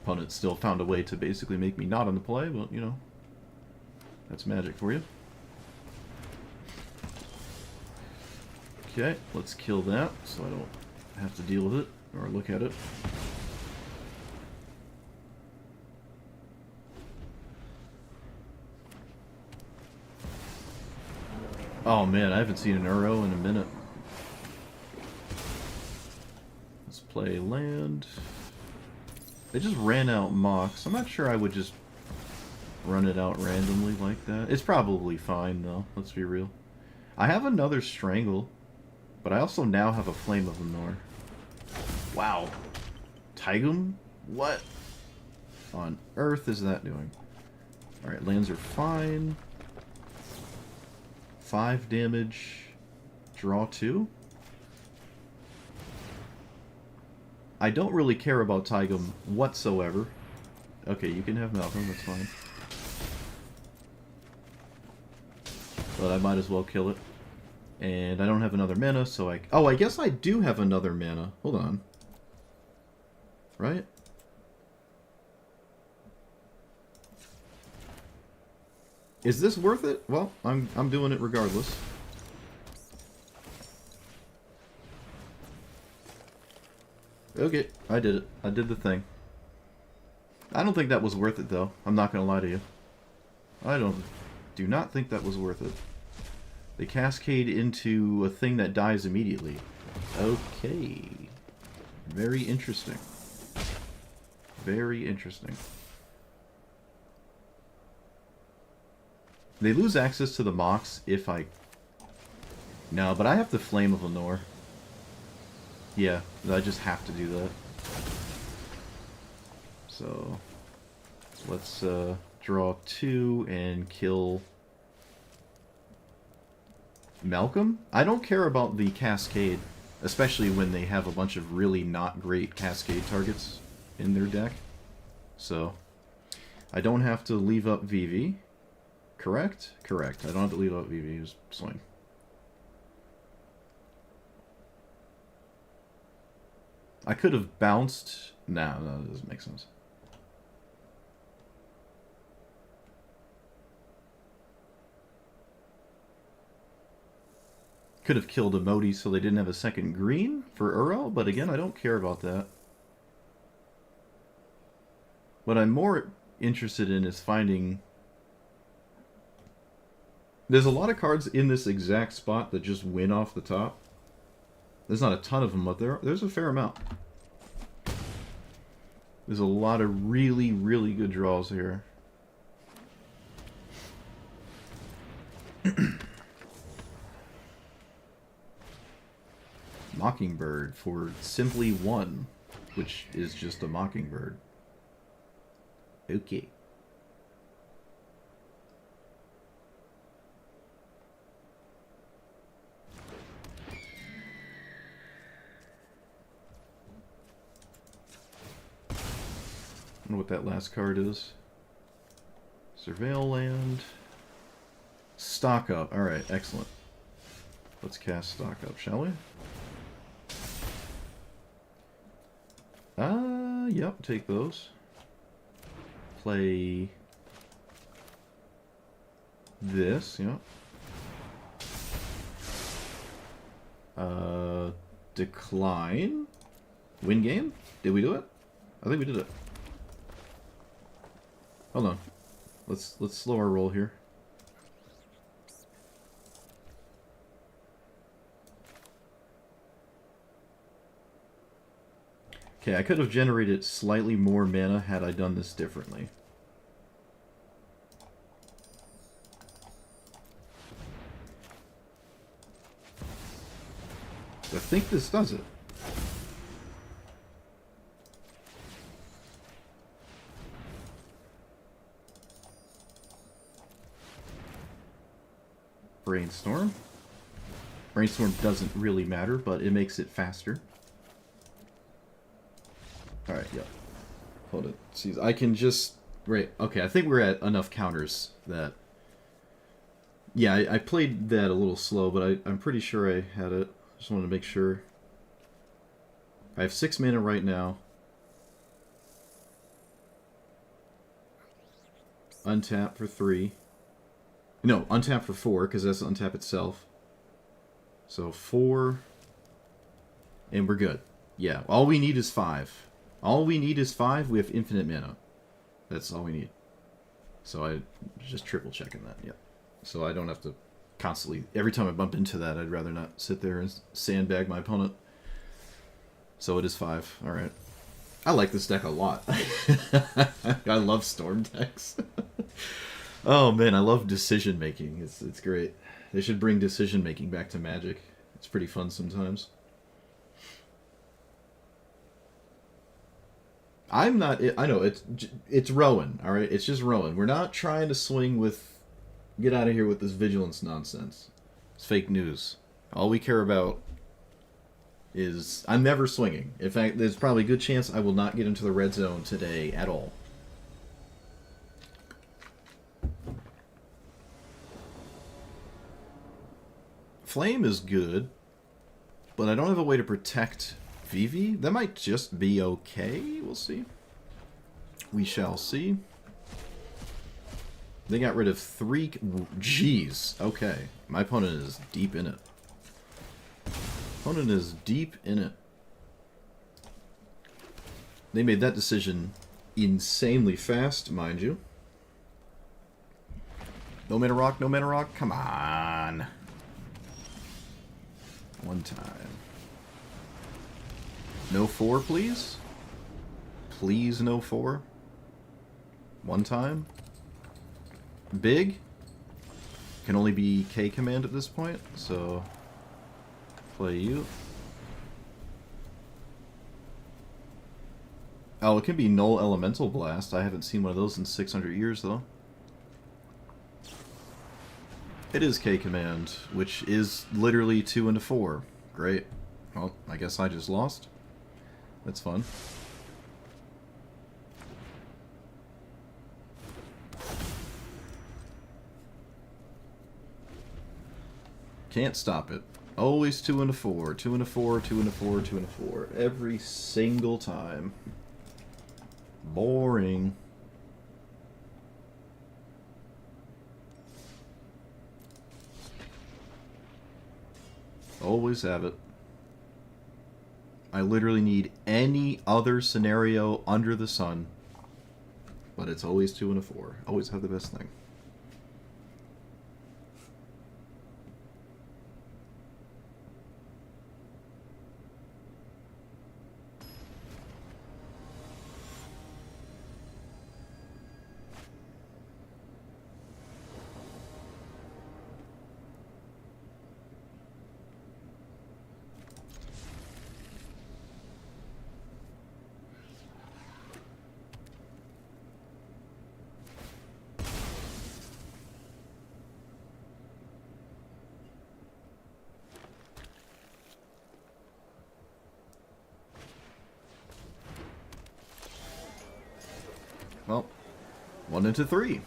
Opponent still found a way to basically make me not on the play, but, you know, that's magic for you. Okay, let's kill that so I don't have to deal with it or look at it. Oh man, I haven't seen an Uro in a minute. Let's play land. They just ran out Mox. I'm not sure I would just run it out randomly like that. It's probably fine though, let's be real. I have another Strangle, but I also now have a Flame of Lenore. Wow. Taigum? What on earth is that doing? Alright, lands are fine. 5 damage. Draw 2? I don't really care about Taigum whatsoever. Okay, you can have Malcolm, that's fine. But I might as well kill it. And I don't have another mana, so I... Oh, I guess I do have another mana. Hold on. Right? Is this worth it? Well, I'm doing it regardless. Okay, I did it. I did the thing. I don't think that was worth it, though. I'm not gonna lie to you. I do not think that was worth it. They cascade into a thing that dies immediately. Okay. Very interesting. Very interesting. They lose access to the Mox if I... No, but I have the Flame of Lenore. Yeah, I just have to do that. So, let's draw 2 and kill Malcolm. I don't care about the Cascade, especially when they have a bunch of really not great Cascade targets in their deck. So, I don't have to leave up Vivi. Correct? Correct. I don't have to leave up Vivi. Just swing. I could have bounced... Nah, no, that doesn't make sense. Could have killed Emoti so they didn't have a second green for Uro, but again, I don't care about that. What I'm more interested in is finding... There's a lot of cards in this exact spot that just win off the top. There's not a ton of them, but there's a fair amount. There's a lot of really, really good draws here. Mockingbird for simply 1, which is just a Mockingbird. Okay. I don't know what that last card is. Surveil land. Stock up. Alright, excellent. Let's cast stock up, shall we? Yep, take those. Play this, yep. Decline. Win game? Did we do it? I think we did it. Hold on. Let's slow our roll here. Okay, I could have generated slightly more mana had I done this differently. I think this does it. Brainstorm. Brainstorm doesn't really matter, but it makes it faster. Alright, yeah. Hold it. See, I can just... Right, okay, I think we're at enough counters that... Yeah, I played that a little slow, but I'm pretty sure I had it. Just wanted to make sure. I have 6 mana right now. Untap for 3. No, untap for 4, because that's untap itself. So 4. And we're good. Yeah, all we need is 5. All we need is 5. We have infinite mana. That's all we need. So I just triple checking that, yeah. So I don't have to constantly... Every time I bump into that, I'd rather not sit there and sandbag my opponent. So it is 5. Alright. I like this deck a lot. I love storm decks. Oh man, I love decision making. It's great. They should bring decision making back to Magic. It's pretty fun sometimes. I'm not... I know, it's Rowan, alright? It's just Rowan. We're not trying to swing with... Get out of here with this vigilance nonsense. It's fake news. All we care about is... I'm never swinging. In fact, there's probably a good chance I will not get into the red zone today at all. Flame is good, but I don't have a way to protect Vivi. That might just be okay. We'll see. We shall see. They got rid of 3... Jeez. Okay. My opponent is deep in it. Opponent is deep in it. They made that decision insanely fast, mind you. No mana rock, no mana rock. Come on. One time. No 4, please? Please no 4. One time. Big. Can only be K command at this point, so play you. Oh, it can be Null Elemental Blast. I haven't seen one of those in 600 years, though. It is K command, which is literally 2 into 4. Great. Well, I guess I just lost. That's fun. Can't stop it. Always 2 into 4, 2 into 4, 2 into 4, 2 into 4. Every single time. Boring. Always have it. I literally need any other scenario under the sun. But it's always 2 and a 4. Always have the best thing. Well, 1 into 3.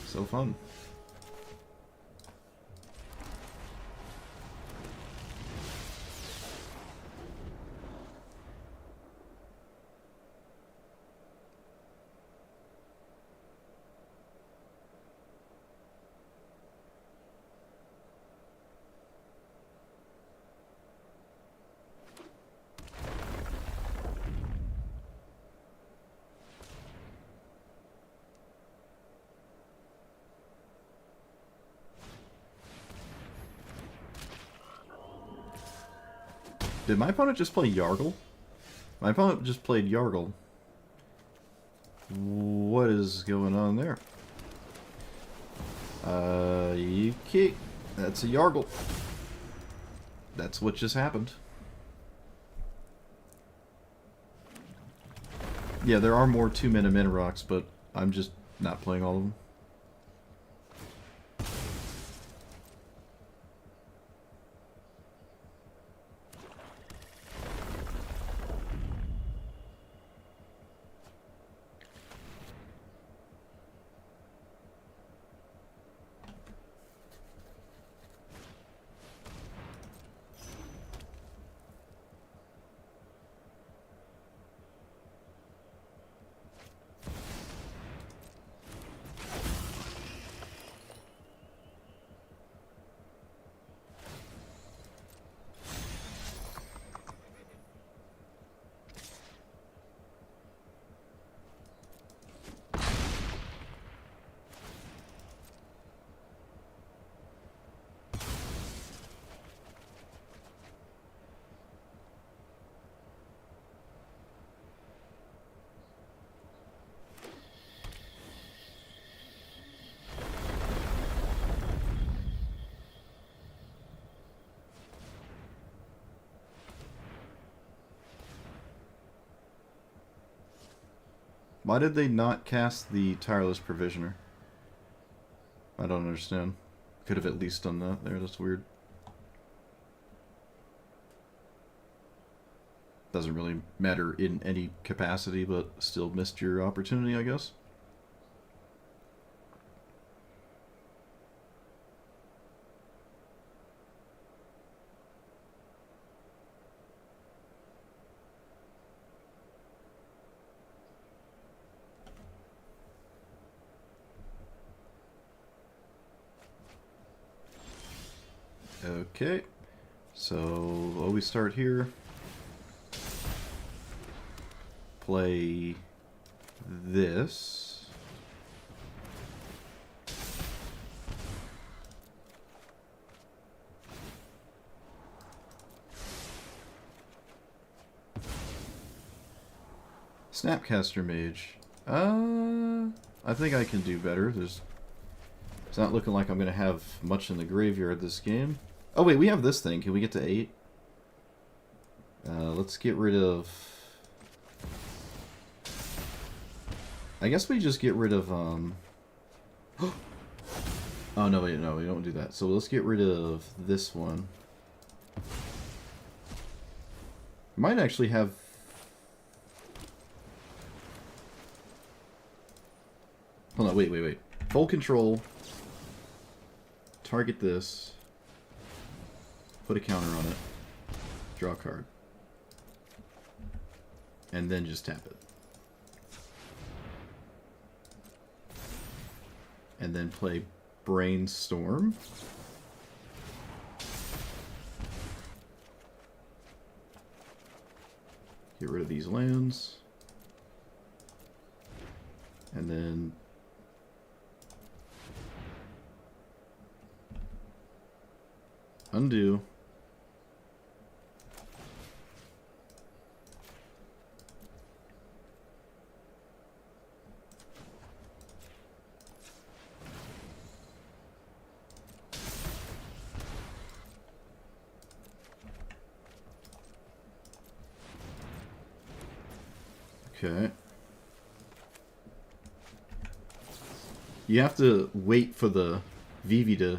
So fun. Did my opponent just play Yargle? My opponent just played Yargle. What is going on there? You kick. That's a Yargle. That's what just happened. Yeah, there are more 2-mana rocks, but I'm just not playing all of them. Why did they not cast the Tireless Provisioner? I don't understand. Could have at least done that there, that's weird. Doesn't really matter in any capacity, but still missed your opportunity, I guess. Okay, so always start here. Play this. Snapcaster Mage. I think I can do better. It's not looking like I'm going to have much in the graveyard this game. Oh wait, we have this thing. Can we get to 8? Let's get rid of... I guess we just get rid of, Oh no, wait, no, we don't do that. So let's get rid of this one. Might actually have... Hold on, wait. Full control. Target this. Put a counter on it. Draw a card. And then just tap it. And then play Brainstorm. Get rid of these lands. And then undo. Okay. You have to wait for the Vivi to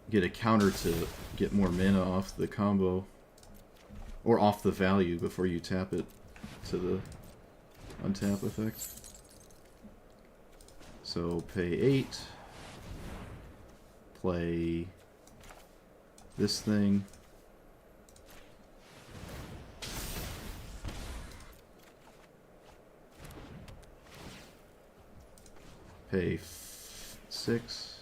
get a counter to get more mana off the combo. Or off the value before you tap it to the untap effect. So pay 8. Play this thing. Pay 6.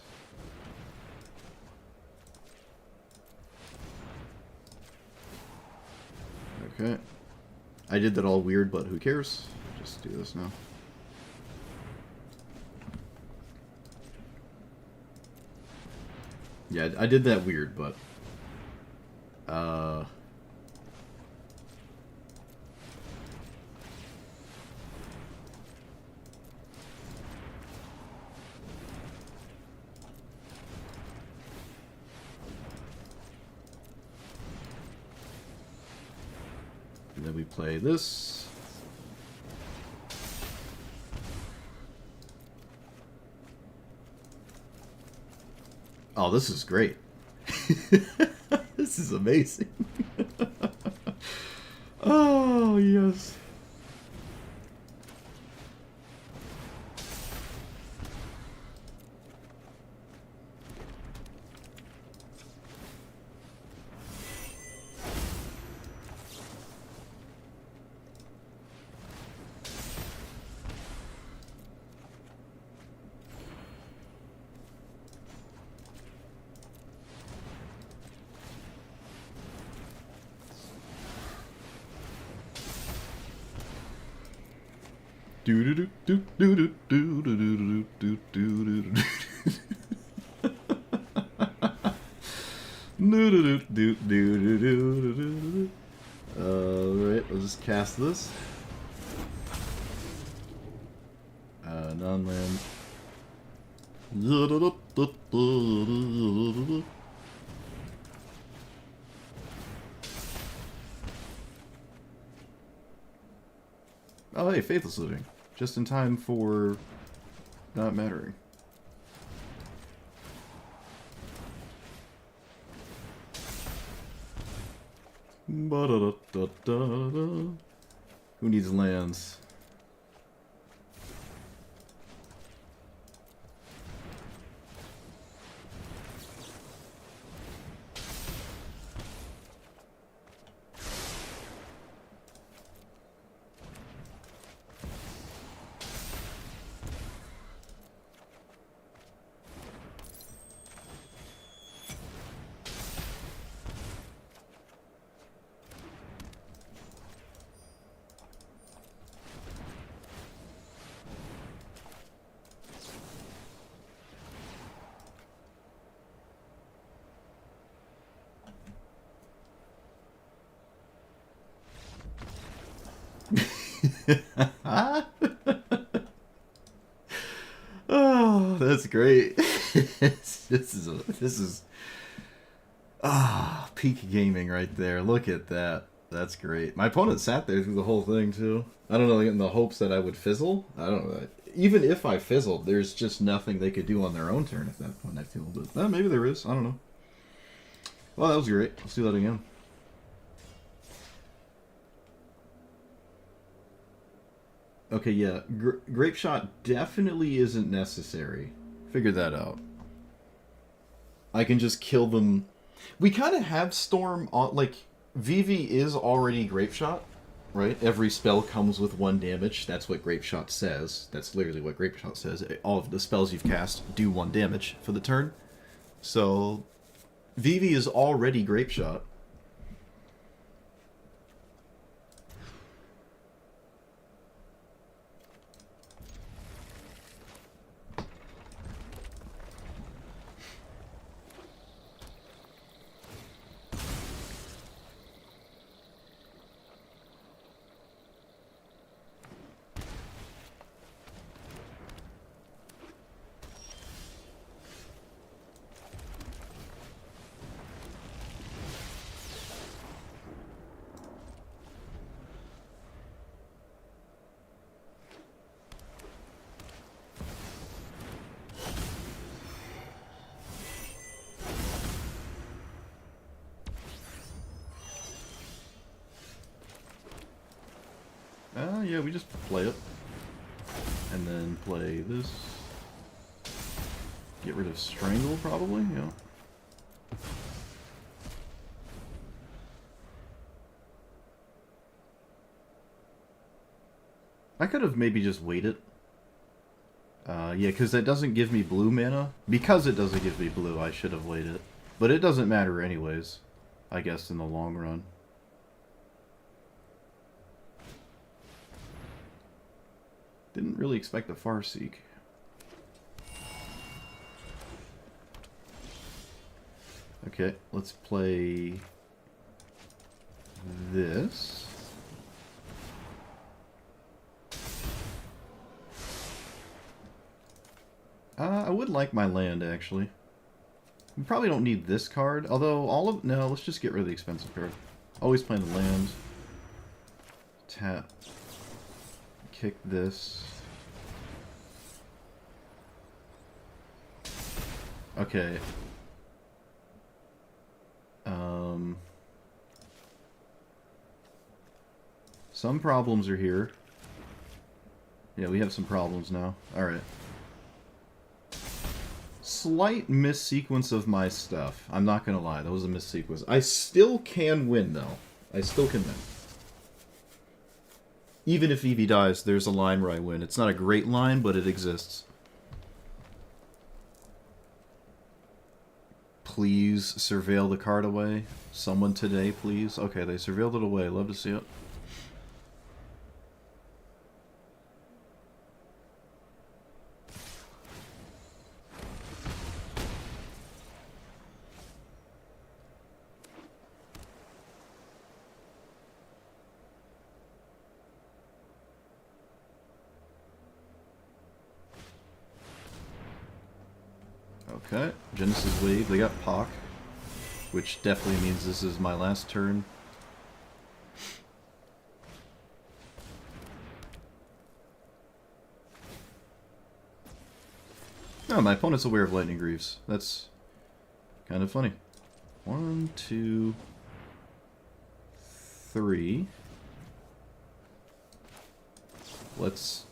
Okay. I did that all weird, but who cares? Just do this now. Yeah, I did that weird, but... And then we play this. Oh, this is great. This is amazing. Oh, yes. Alright, let's just cast this. Non-land. Oh, hey, Faithless Living. Just in time for not mattering. Who needs lands? Oh, that's great. This is peak gaming right there. Look at that. That's great. My opponent sat there through the whole thing too. I don't know, in the hopes that I would fizzle. I don't know. Even if I fizzled, there's just nothing they could do on their own turn at that point, I feel. But maybe there is. I don't know. Well, that was great. Let's do that again. Okay, yeah. Grape Shot definitely isn't necessary. Figured that out. I can just kill them. We kind of have Storm on, like, Vivi is already Grape Shot, right? Every spell comes with 1 damage. That's what Grape Shot says. That's literally what Grape Shot says. All of the spells you've cast do 1 damage for the turn. So, Vivi is already Grape Shot. Yeah, we just play it. And then play this. Get rid of Strangle, probably, yeah. I could have maybe just waited. Yeah, because that doesn't give me blue mana. Because it doesn't give me blue, I should have waited. But it doesn't matter anyways, I guess, in the long run. Didn't really expect a Farseek. Okay, let's play this. I would like my land, actually. We probably don't need this card, although no, let's just get rid of the expensive card. Always playing the land. Tap. Kick this. Okay. Some problems are here. Yeah, we have some problems now. Alright. Slight missequence of my stuff. I'm not gonna lie, that was a missequence. I still can win, though. I still can win. Even if Vivi dies, there's a line where I win. It's not a great line, but it exists. Please surveil the card away. Someone today, please. Okay, they surveilled it away. Love to see it. Okay, Genesis Wave. They got Pock, which definitely means this is my last turn. Oh, my opponent's aware of Lightning Greaves. That's kind of funny. 1, 2, 3. Let's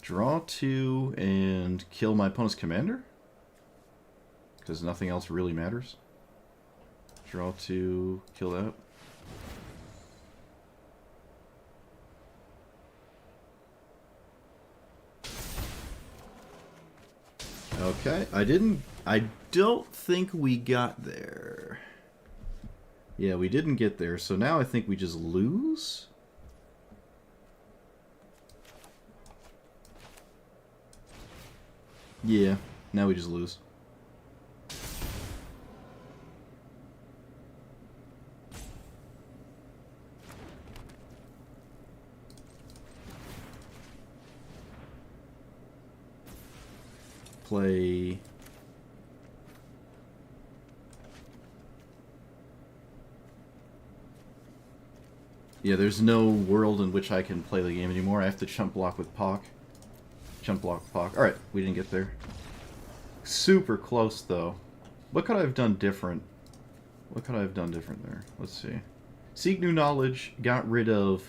draw 2 and kill my opponent's commander? Because nothing else really matters. Draw 2, kill that. Okay, I don't think we got there. Yeah, we didn't get there, so now I think we just lose? Yeah, now we just lose. Play... Yeah, there's no world in which I can play the game anymore. I have to chump block with Pock. Chump block with Pock. Alright, we didn't get there. Super close, though. What could I have done different? What could I have done different there? Let's see. Seek New Knowledge got rid of...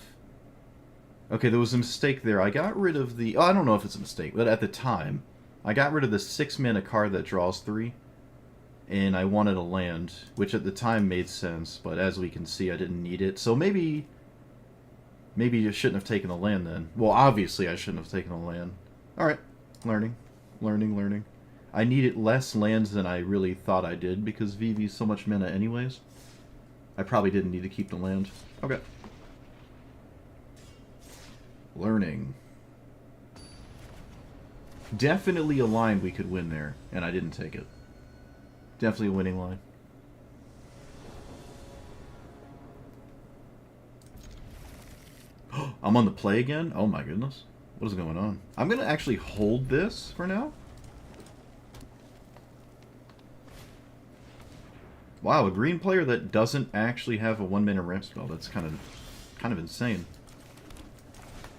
Okay, there was a mistake there. I got rid of the... Oh, I don't know if it's a mistake, but at the time, I got rid of the 6-mana card that draws 3, and I wanted a land, which at the time made sense, but as we can see, I didn't need it. So maybe you shouldn't have taken the land then. Well, obviously I shouldn't have taken the land. Alright, learning. I needed less lands than I really thought I did, because Vivi's so much mana anyways. I probably didn't need to keep the land. Okay. Learning. Definitely a line we could win there, and I didn't take it. Definitely a winning line. I'm on the play again? Oh my goodness. What is going on? I'm going to actually hold this for now. Wow, a green player that doesn't actually have a 1-mana ramp spell. That's kind of insane.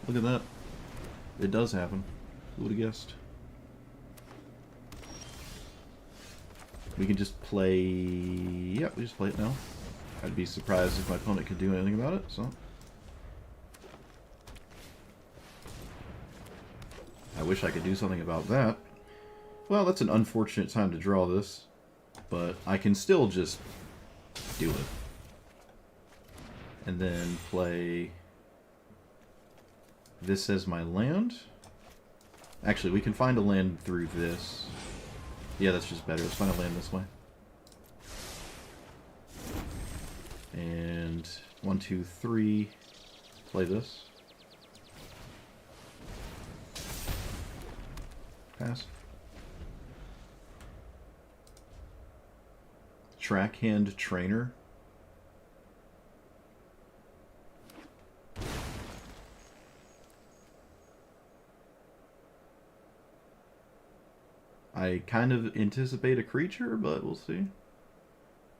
Look at that. It does happen. Who would have guessed? We can just play... Yeah, we just play it now. I'd be surprised if my opponent could do anything about it, so... I wish I could do something about that. Well, that's an unfortunate time to draw this. But I can still just do it. And then play this as my land. Actually, we can find a land through this. Yeah, that's just better. Let's find a land this way. And 1, 2, 3. Play this. Pass. Trackhand Trainer. I kind of anticipate a creature, but we'll see.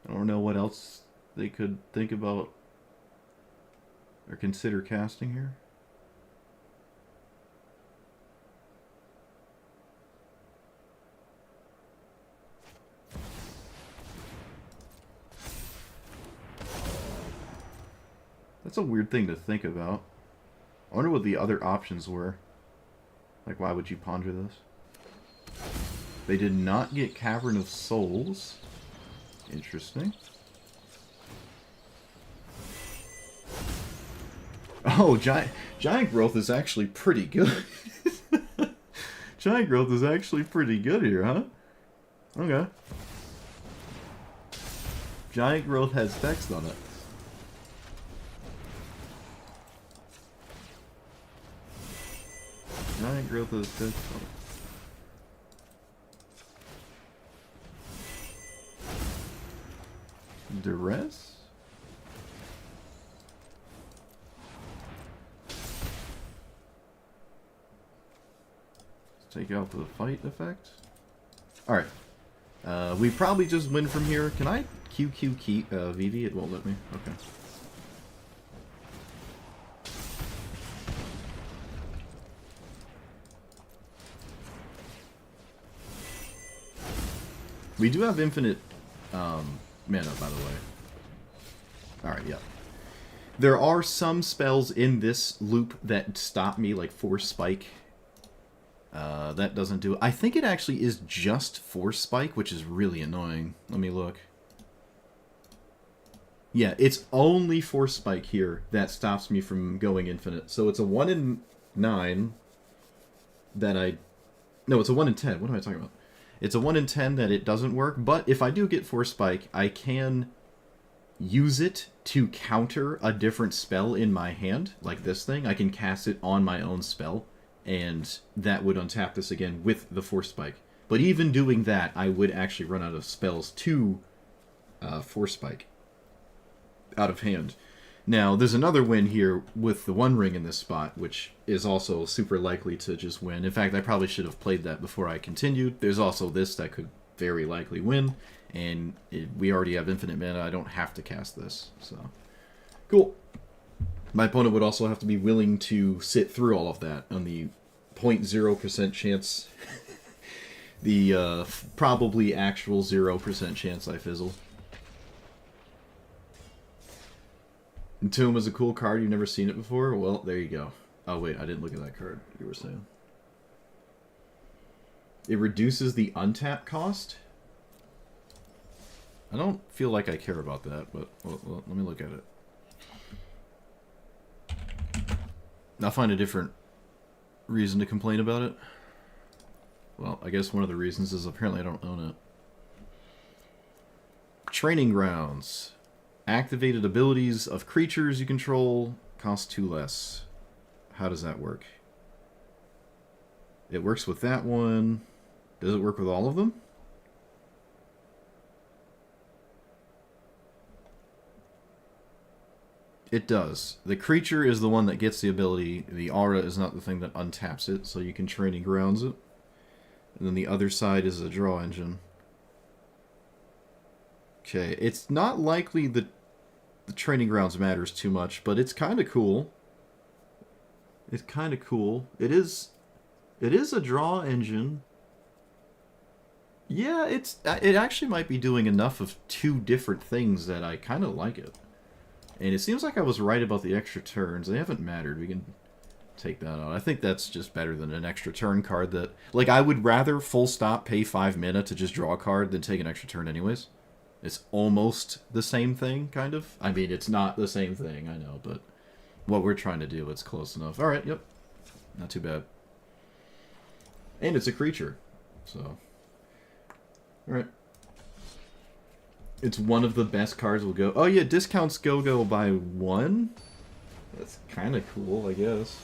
I don't know what else they could think about or consider casting here. That's a weird thing to think about. I wonder what the other options were. Like, why would you ponder this? They did not get Cavern of Souls. Interesting. Oh, giant growth is actually pretty good. Giant growth is actually pretty good here, huh? Okay. Giant growth has text on it. Giant growth has text on it. Duress? Take out the fight effect. Alright. We probably just win from here. Can I QQ key Vivi? It won't let me. Okay. We do have infinite mana, by the way. Alright, yeah. There are some spells in this loop that stop me, like Force Spike. That doesn't do it. I think it actually is just Force Spike, which is really annoying. Let me look. Yeah, it's only Force Spike here that stops me from going infinite. So it's a 1 in 9 that I... No, it's a 1 in 10. What am I talking about? It's a 1 in 10 that it doesn't work, but if I do get Force Spike, I can use it to counter a different spell in my hand, like this thing. I can cast it on my own spell, and that would untap this again with the Force Spike. But even doing that, I would actually run out of spells to Force Spike out of hand. Now, there's another win here with the One Ring in this spot, which is also super likely to just win. In fact, I probably should have played that before I continued. There's also this that could very likely win, and we already have infinite mana. I don't have to cast this, so cool. My opponent would also have to be willing to sit through all of that on the 0.0% chance, the probably actual 0% chance I fizzle. Entomb is a cool card. You've never seen it before? Well, there you go. Oh, wait. I didn't look at that card you were saying. It reduces the untap cost? I don't feel like I care about that, but well, let me look at it. I'll find a different reason to complain about it. Well, I guess one of the reasons is apparently I don't own it. Training Grounds. Activated abilities of creatures you control cost 2 less. How does that work? It works with that one. Does it work with all of them? It does. The creature is the one that gets the ability. The aura is not the thing that untaps it, so you can Training Grounds it. And then the other side is a draw engine. Okay, it's not likely that the Training Grounds matters too much, but it's kind of cool. It's kind of cool. It is a draw engine. Yeah, it actually might be doing enough of 2 different things that I kind of like it. And it seems like I was right about the extra turns. They haven't mattered. We can take that out. I think that's just better than an extra turn card that... Like, I would rather full stop pay 5 mana to just draw a card than take an extra turn anyways. It's almost the same thing, kind of. I mean, it's not the same thing, I know, but what we're trying to do, it's close enough. Alright, yep. Not too bad. And it's a creature, so... Alright. It's one of the best cards we'll go... Oh yeah, discounts go by 1? That's kind of cool, I guess.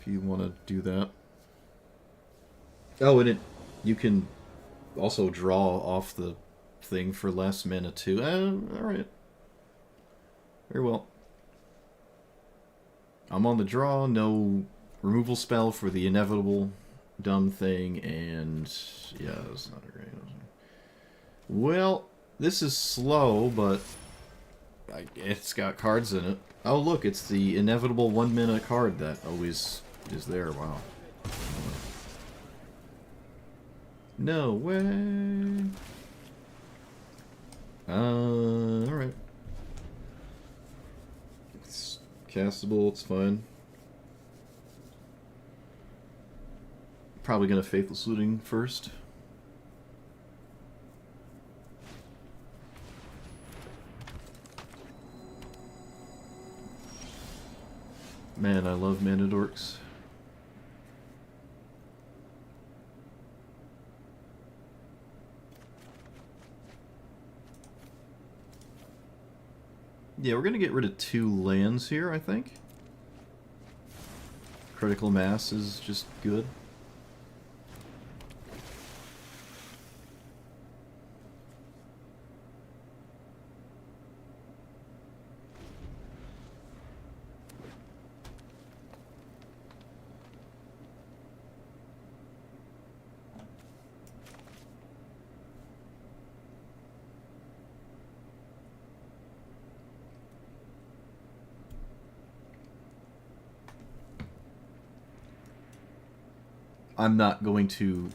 If you want to do that. Oh, and you can also draw off the thing for less mana too. Alright. Very well. I'm on the draw, no removal spell for the inevitable dumb thing, and yeah, that's not great. Well, this is slow, but it's got cards in it. Oh look, it's the inevitable 1 mana card that always is there. Wow. No way. Alright. Castable, it's fine. Probably gonna Faithless Looting first. Man, I love mana dorks. Yeah, we're gonna get rid of 2 lands here, I think. Critical Mass is just good. I'm not going to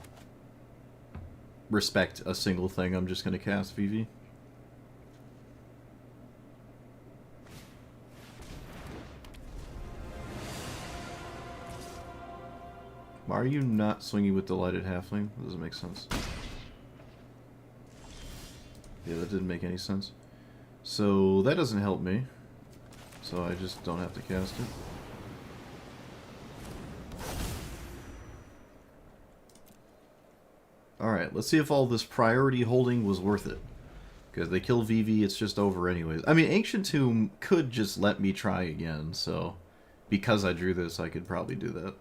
respect a single thing. I'm just going to cast Vivi. Why are you not swinging with Delighted Halfling? That doesn't make sense. Yeah, that didn't make any sense. So that doesn't help me. So I just don't have to cast it. Alright, let's see if all this priority holding was worth it. Because they kill Vivi, it's just over anyways. I mean, Ancient Tomb could just let me try again, so... Because I drew this, I could probably do that.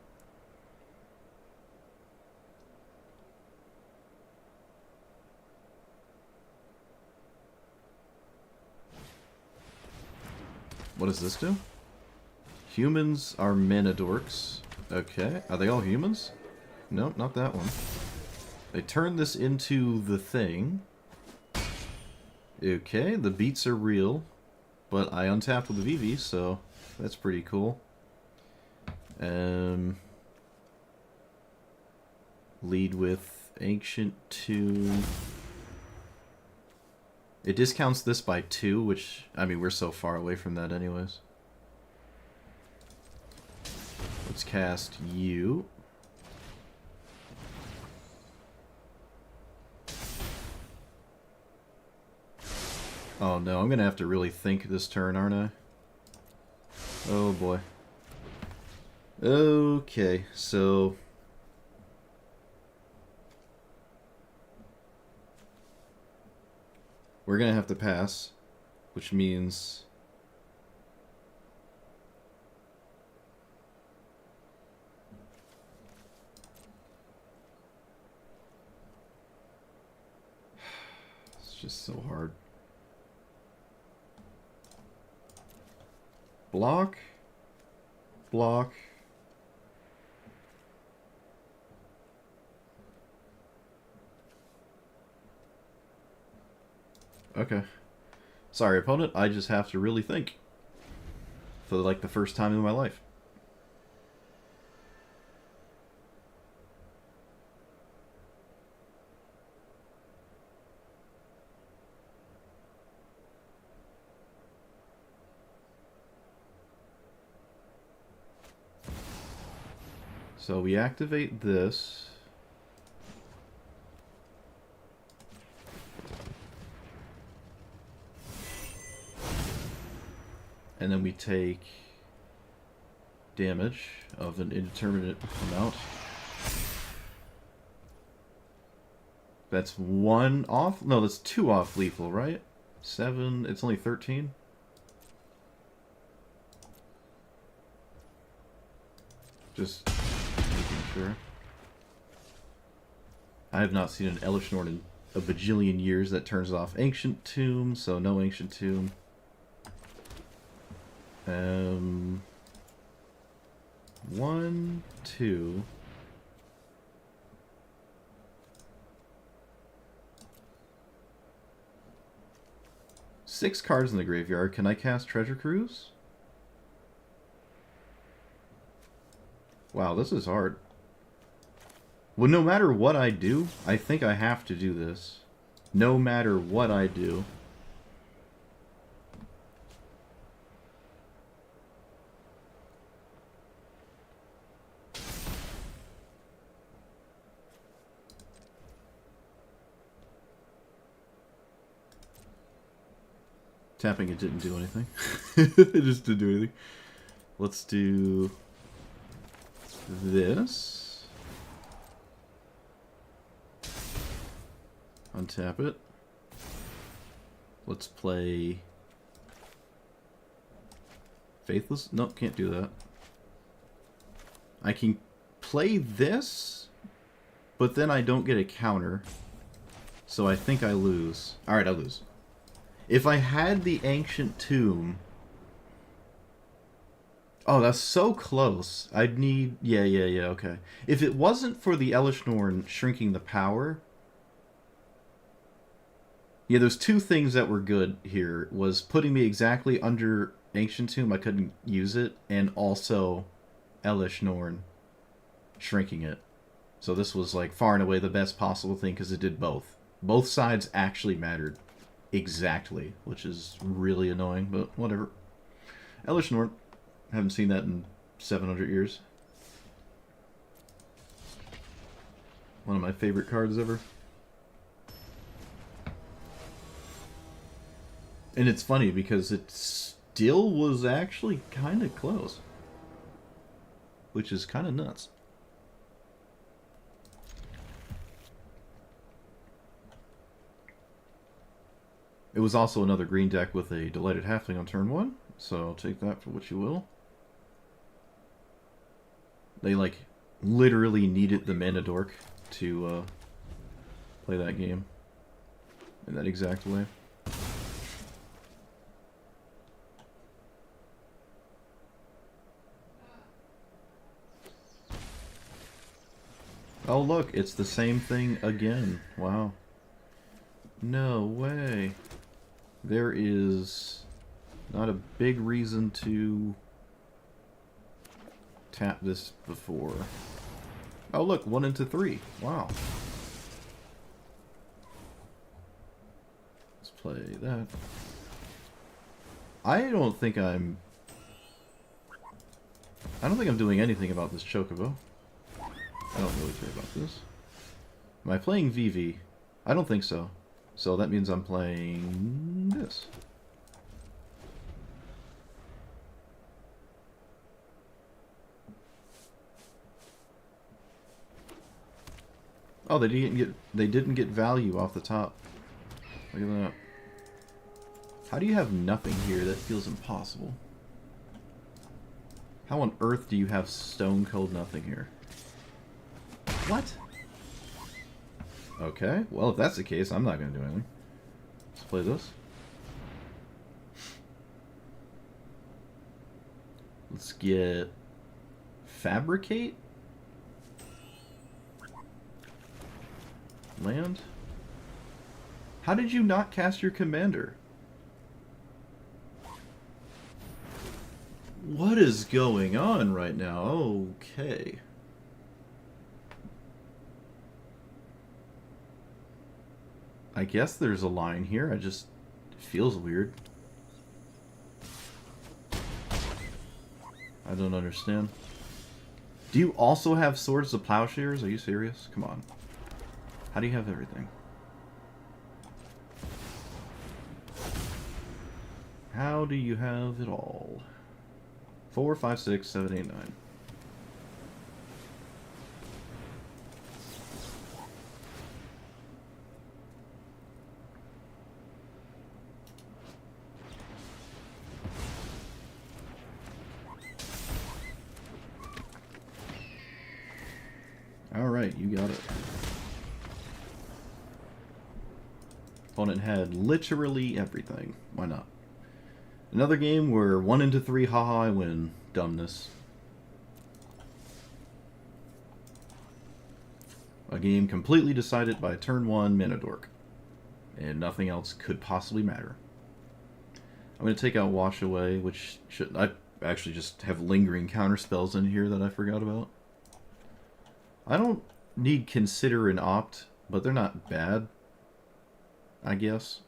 What does this do? Humans are mana dorks. Okay, are they all humans? No, not that one. I turn this into the thing. Okay, the beats are real, but I untapped with the Vivi, so that's pretty cool. Lead with Ancient Tomb. It discounts this by 2, which, I mean, we're so far away from that anyways. Let's cast you. Oh no, I'm gonna have to really think this turn, aren't I? Oh boy. Okay, so... we're gonna have to pass, which means... it's just so hard. Block. Block. Okay. Sorry, opponent. I just have to really think. For, like, the first time in my life. So we activate this. And then we take damage of an indeterminate amount. That's 1 off? No, that's 2 off lethal, right? 7, it's only 13? Just making sure. I have not seen an Elvish Norn in a bajillion years that turns off Ancient Tomb, so no Ancient Tomb. 1, 2. Six cards in the graveyard. Can I cast Treasure Cruise? Wow, this is hard. Well, no matter what I do, I think I have to do this. No matter what I do. Tapping it didn't do anything. It just didn't do anything. Let's do this. Untap it. Let's play Faithless. Nope, can't do that. I can play this, but then I don't get a counter. So I think I lose. Alright, I lose. If I had the Ancient Tomb... Oh, that's so close. I'd need... Yeah, okay. If it wasn't for the Elishnorn shrinking the power... Yeah, there's two things that were good here. Was putting me exactly under Ancient Tomb, I couldn't use it, and also Elishnorn shrinking it. So this was like far and away the best possible thing because it did both. Both sides actually mattered exactly, which is really annoying, but whatever. Elishnorn, haven't seen that in 700 years. One of my favorite cards ever. And it's funny because it still was actually kind of close. Which is kind of nuts. It was also another green deck with a Delighted Halfling on turn 1, so take that for what you will. They, like, literally needed the mana dork to play that game in that exact way. Oh look, it's the same thing again. Wow. No way. There is not a big reason to tap this before. Oh look, 1 into 3. Wow. Let's play that. I don't think I'm doing anything about this Chocobo. I don't really care about this. Am I playing Vivi? I don't think so. So that means I'm playing this. Oh, they didn't get value off the top. Look at that. How do you have nothing here? That feels impossible. How on earth do you have stone cold nothing here? What? Okay, well if that's the case, I'm not going to do anything. Let's play this. Let's get Fabricate. Land. How did you not cast your commander? What is going on right now? Okay. I guess there's a line here. It feels weird. I don't understand. Do you also have Swords of Plowshares? Are you serious? Come on. How do you have everything? How do you have it all? 4, 5, 6, 7, 8, 9. Alright, you got it. Opponent had literally everything. Why not? Another game where 1 into 3, haha, I win. Dumbness. A game completely decided by turn 1 mana dork. And nothing else could possibly matter. I'm going to take out Wash Away, which should... I actually just have lingering counter spells in here that I forgot about. I don't need Consider and Opt, but they're not bad, I guess.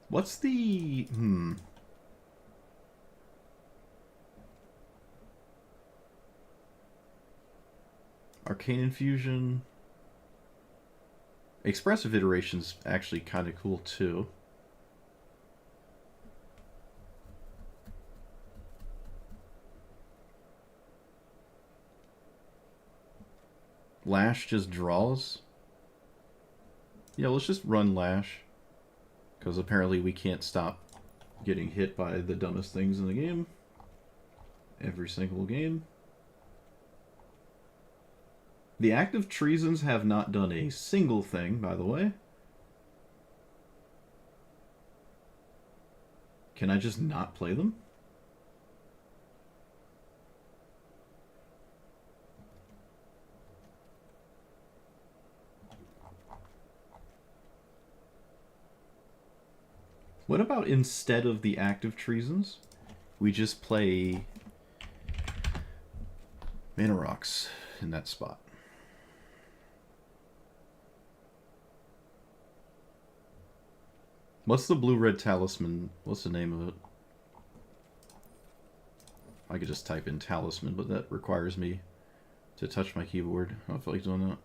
What's the... Arcane Infusion. Expressive Iteration's actually kind of cool, too. Lash just draws. Yeah, let's just run Lash. Because apparently we can't stop getting hit by the dumbest things in the game. Every single game. The active treasons have not done a single thing, by the way. Can I just not play them? What about instead of the active treasons, we just play Mana Rocks in that spot? What's the blue-red talisman? What's the name of it? I could just type in talisman, but that requires me to touch my keyboard. I don't feel like doing that.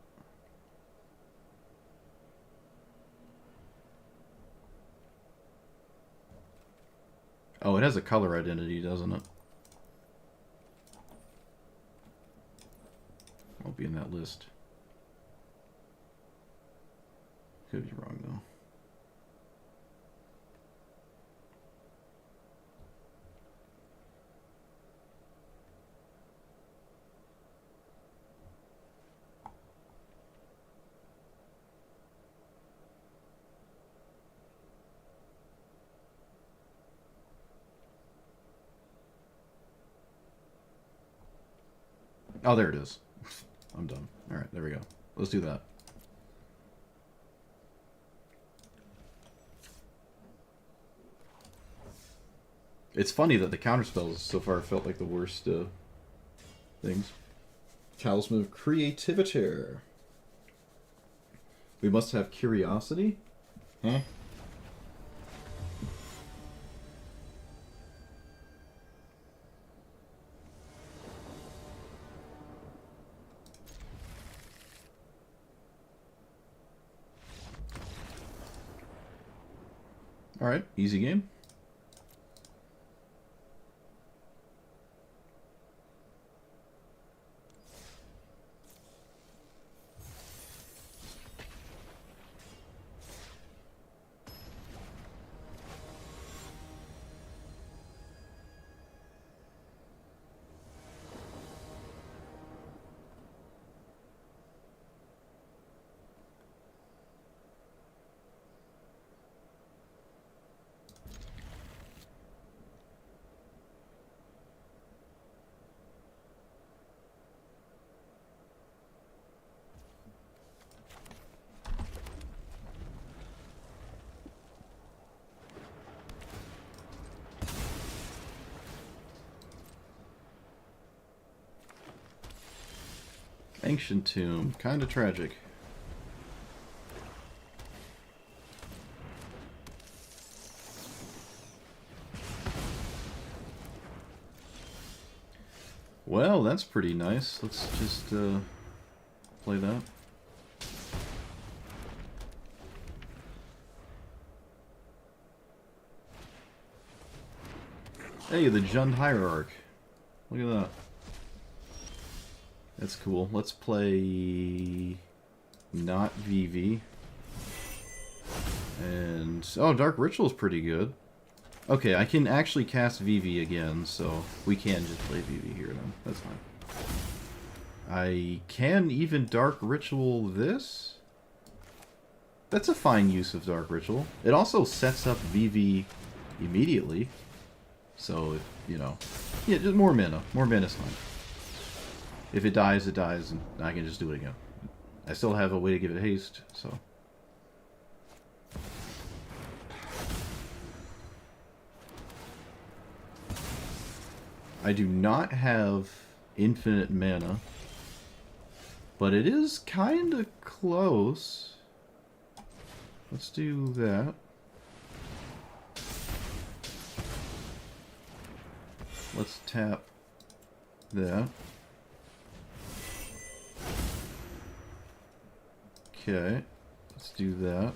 Oh, it has a color identity, doesn't it? Won't be in that list. Could be wrong, though. Oh, there it is. I'm done. Alright, there we go. Let's do that. It's funny that the counterspells so far felt like the worst things. Talisman of Creativity. We must have curiosity? Huh? Alright, easy game. Ancient Tomb. Kinda tragic. Well, that's pretty nice. Let's just play that. Hey, the Jund Hierarch. Look at that. That's cool. Let's play not Vivi. And oh, Dark Ritual's pretty good. Okay, I can actually cast Vivi again, so we can just play Vivi here then. That's fine. I can even Dark Ritual this? That's a fine use of Dark Ritual. It also sets up Vivi immediately. So, you know. Yeah, just more mana. More mana's fine. If it dies, and I can just do it again. I still have a way to give it haste, so. I do not have infinite mana, but it is kind of close. Let's do that. let's tap that. Okay, let's do that.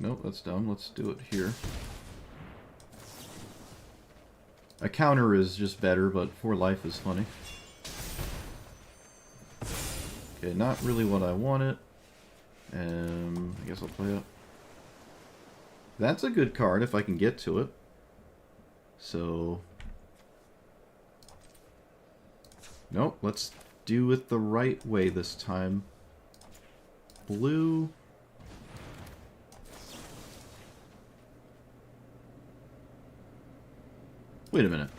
Nope, that's dumb. Let's do it here. A counter is just better, but 4 life is funny. Okay, not really what I wanted. I guess I'll play it. That's a good card if I can get to it. So... Nope, let's do it the right way this time. Blue... Wait a minute.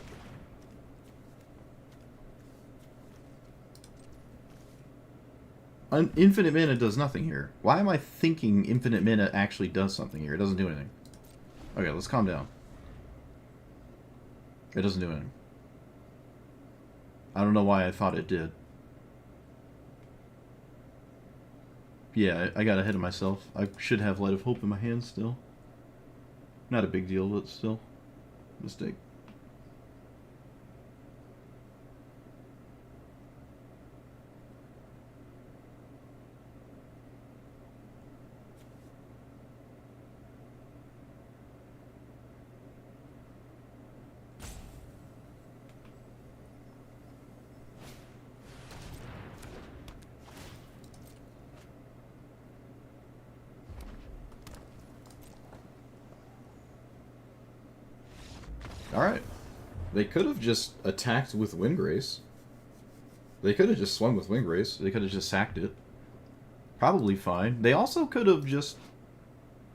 Infinite mana does nothing here. Why am I thinking infinite mana actually does something here? It doesn't do anything. Okay, let's calm down. It doesn't do anything. I don't know why I thought it did. Yeah, I got ahead of myself. I should have Light of Hope in my hand still. Not a big deal, but still. Mistake. Alright. They could have just attacked with Windgrace. They could have just swung with Windgrace. They could have just sacked it. Probably fine. They also could have just,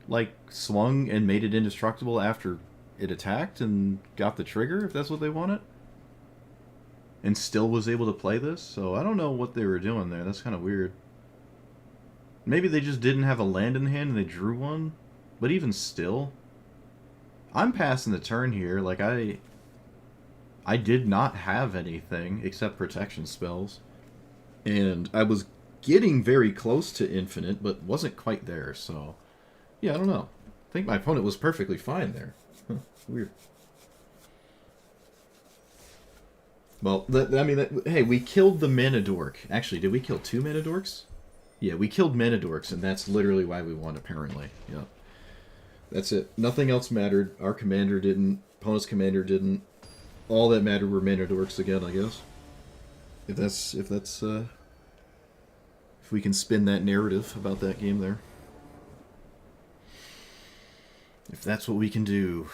like, swung and made it indestructible after it attacked and got the trigger, if that's what they wanted. And still was able to play this. So I don't know what they were doing there. That's kind of weird. Maybe they just didn't have a land in hand and they drew one. But even still... I'm passing the turn here. Like, I did not have anything except protection spells. And I was getting very close to infinite, but wasn't quite there, so... Yeah, I don't know. I think my opponent was perfectly fine there. Huh, weird. Well, hey, we killed the Mana Dork. Actually, did we kill 2 Mana Dorks? Yeah, we killed Mana Dorks, and that's literally why we won, apparently. Yeah. That's it. Nothing else mattered. Our commander didn't. Opponent's commander didn't. All that mattered were Mana Dorks again, I guess. If we can spin that narrative about that game there. If that's what we can do.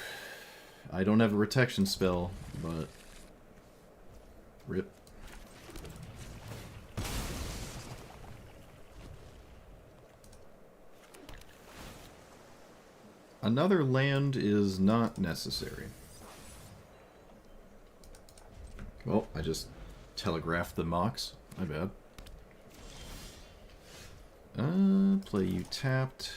I don't have a protection spell, but... Rip. Another land is not necessary. Well, I just telegraphed the Mox. My bad. Play you tapped.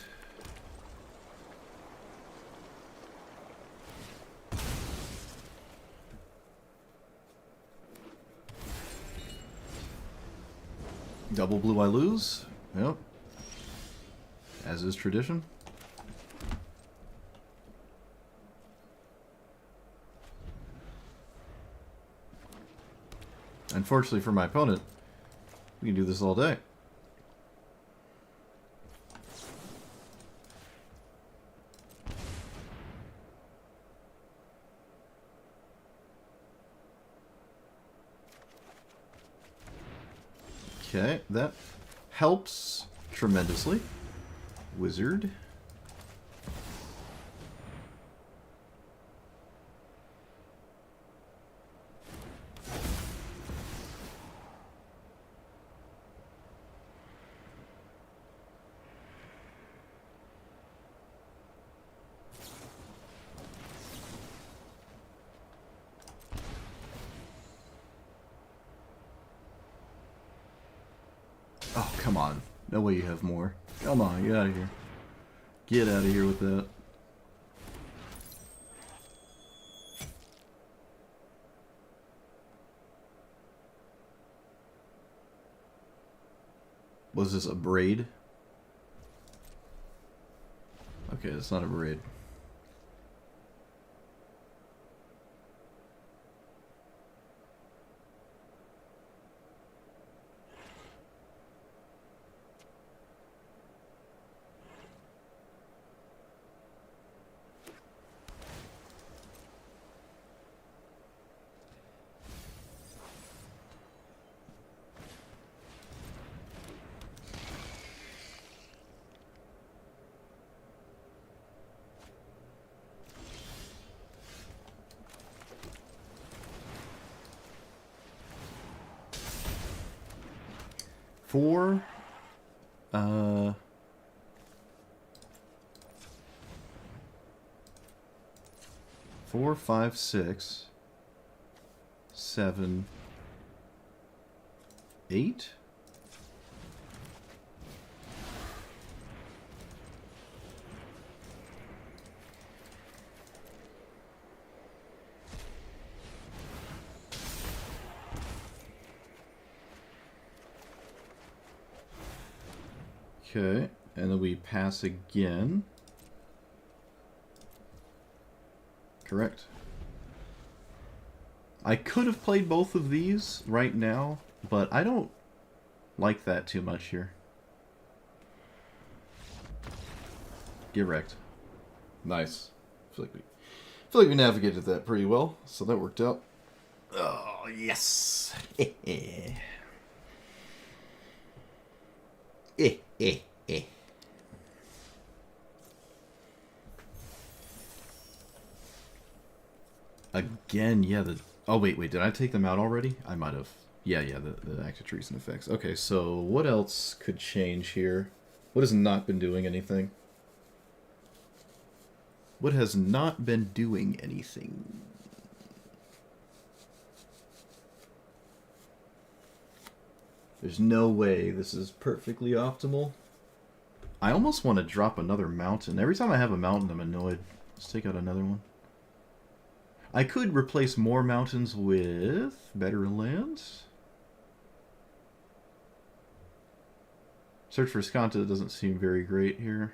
Double blue I lose. Yep. As is tradition. Unfortunately for my opponent, we can do this all day. Okay, that helps tremendously. Wizard. Oh, come on. No way you have more. Come on, get out of here. Get out of here with that. Was this a braid? Okay, it's not a braid. 4. Uh, 4, 5, 6, 7, 8. Okay, and then we pass again. Correct. I could have played both of these right now, but I don't like that too much here. Get wrecked. Nice. I feel like we navigated that pretty well, so that worked out. Oh, yes. Again, yeah, the... Oh, wait, did I take them out already? I might have. Yeah, the active trees and effects. Okay, so what else could change here? What has not been doing anything? What has not been doing anything? There's no way this is perfectly optimal. I almost want to drop another mountain. Every time I have a mountain, I'm annoyed. Let's take out another one. I could replace more mountains with better lands. Search for Skanta doesn't seem very great here.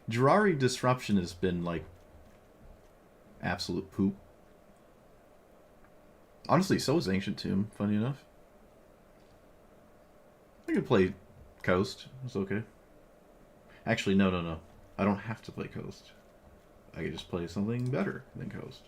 Jirari Disruption has been, like, absolute poop. Honestly, so is Ancient Tomb, funny enough. I could play Coast. It's okay. Actually, no. I don't have to play Coast. I could just play something better than Coast.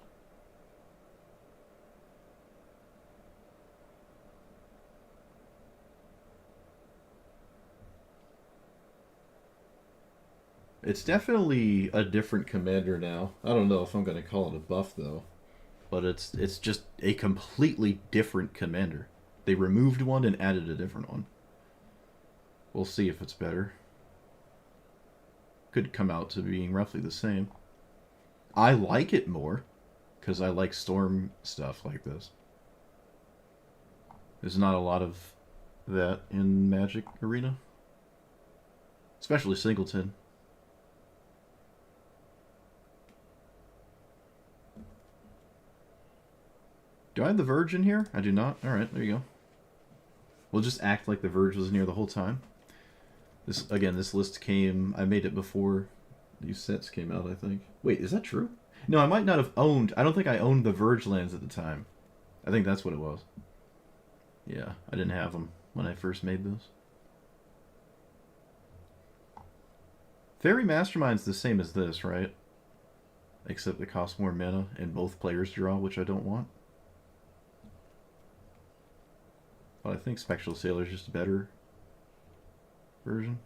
It's definitely a different commander now. I don't know if I'm going to call it a buff, though. But it's just a completely different commander. They removed one and added a different one. We'll see if it's better. Could come out to being roughly the same. I like it more, because I like storm stuff like this. There's not a lot of that in Magic Arena. Especially Singleton. Do I have the Verge in here? I do not. Alright, there you go. We'll just act like the Verge was in here the whole time. This list came... I made it before these sets came out, I think. Wait, is that true? No, I might not have owned... I don't think I owned the Verge lands at the time. I think that's what it was. Yeah, I didn't have them when I first made this. Fairy Mastermind's the same as this, right? Except it costs more mana and both players draw, which I don't want. But I think Spectral Sailor's just a better version.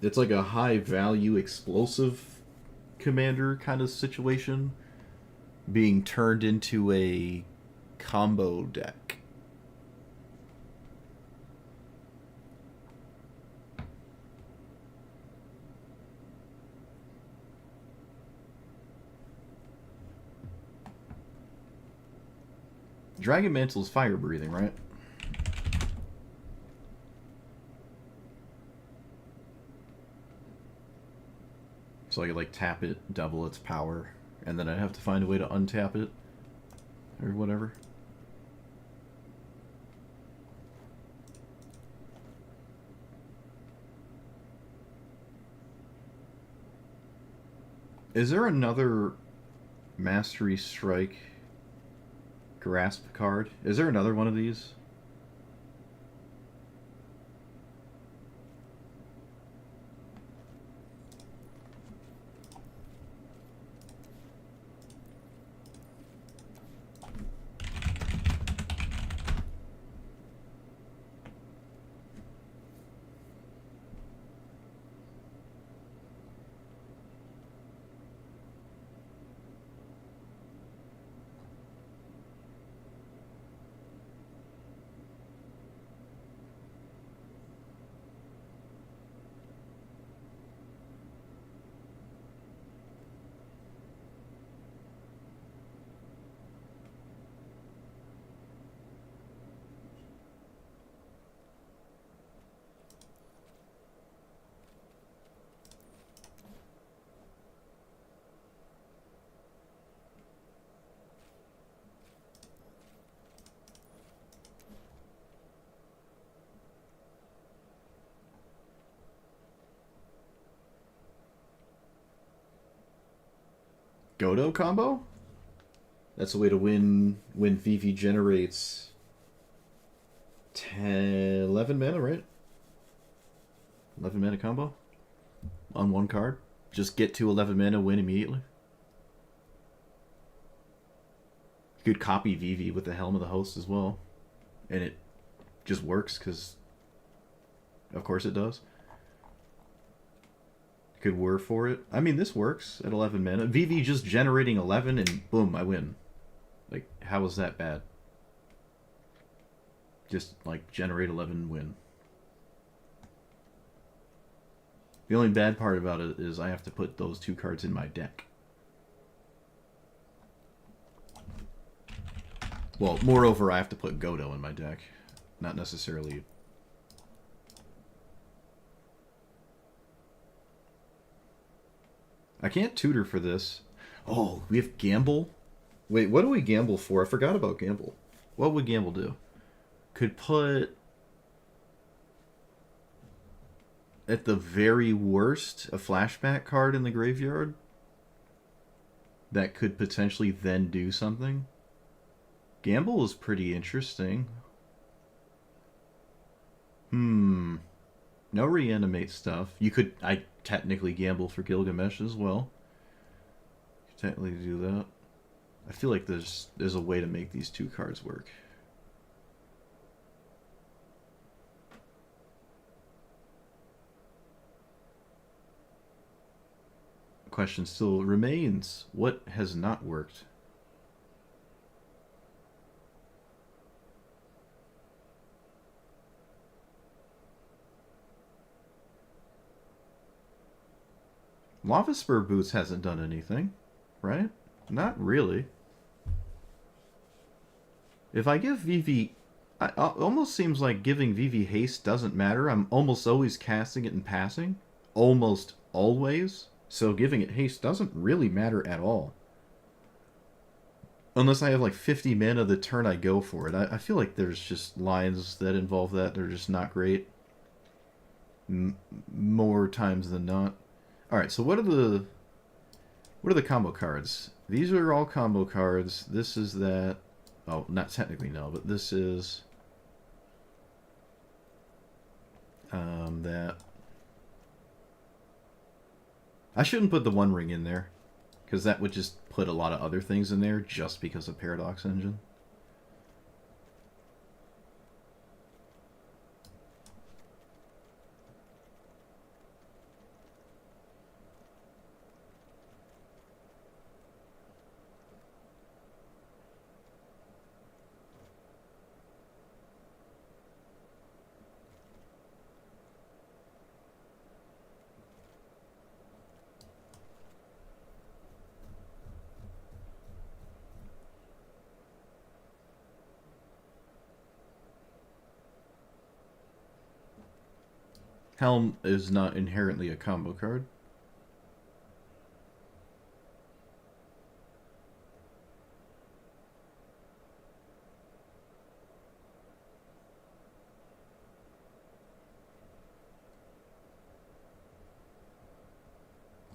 It's like a high value explosive commander kind of situation being turned into a combo deck. Dragon Mantle's fire breathing, right? So I could like tap it, double its power, and then I'd have to find a way to untap it or whatever. Is there another Mastery Strike Grasp card? Is there another one of these? Godo combo? That's a way to win when Vivi generates 11 mana, right? 11 mana combo on one card. Just get to 11 mana, win immediately. You could copy Vivi with the Helm of the Host as well. And it just works because, of course, it does. You could whir for it. I mean, this works at 11 mana. Vivi just generating 11 and boom, I win. Like, how is that bad? Just, like, generate 11, win. The only bad part about it is I have to put those 2 cards in my deck. Well, moreover, I have to put Godo in my deck. Not necessarily... I can't tutor for this. Oh, we have Gamble? Wait, what do we gamble for? I forgot about Gamble. What would Gamble do? Could put... at the very worst, a flashback card in the graveyard that could potentially then do something. Gamble is pretty interesting. No reanimate stuff. You could... I technically gamble for Gilgamesh as well. You could technically do that. I feel like there's a way to make these 2 cards work. Question still remains. What has not worked? Lava Spur Boots hasn't done anything, right? Not really. If I give Vivi... it almost seems like giving Vivi haste doesn't matter. I'm almost always casting it and passing. Almost always. So giving it haste doesn't really matter at all. Unless I have like 50 mana the turn I go for it. I feel like there's just lines that involve that. They're just not great. More times than not. Alright, so what are the combo cards? These are all combo cards. This is that. Oh, not technically no, but this is that. I shouldn't put the One Ring in there, because that would just put a lot of other things in there just because of Paradox Engine. Helm is not inherently a combo card.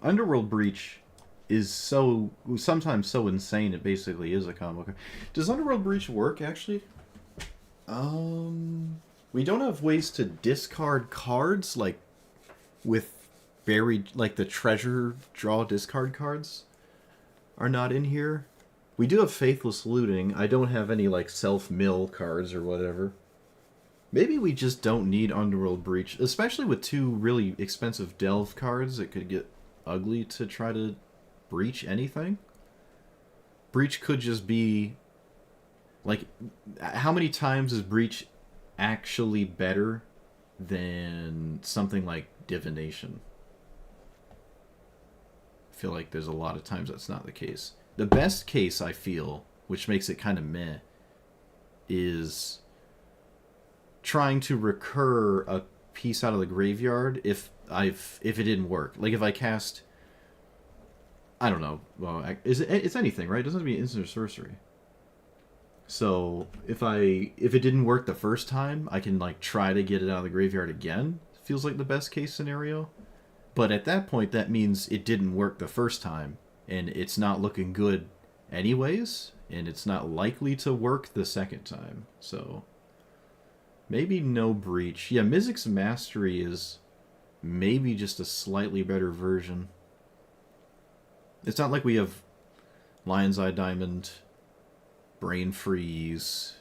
Underworld Breach is sometimes so insane it basically is a combo card. Does Underworld Breach work actually? We don't have ways to discard cards like with buried, like the treasure draw discard cards are not in here. We do have Faithless Looting. I don't have any like self-mill cards or whatever. Maybe we just don't need Underworld Breach, especially with 2 really expensive Delve cards. It could get ugly to try to breach anything. Breach could just be like, how many times is Breach actually better than something like Divination? I feel like there's a lot of times that's not the case. The best case, I feel, which makes it kind of meh, is trying to recur a piece out of the graveyard if it didn't work. Like if I cast, I don't know, well, it's anything, right? It doesn't have to be instant or sorcery. So if it didn't work the first time, I can like try to get it out of the graveyard again. Feels like the best case scenario. But at that point, that means it didn't work the first time, and it's not looking good anyways, and it's not likely to work the second time. So maybe no breach. Yeah, Mizik's Mastery is maybe just a slightly better version. It's not like we have Lion's Eye Diamond, Brain Freeze.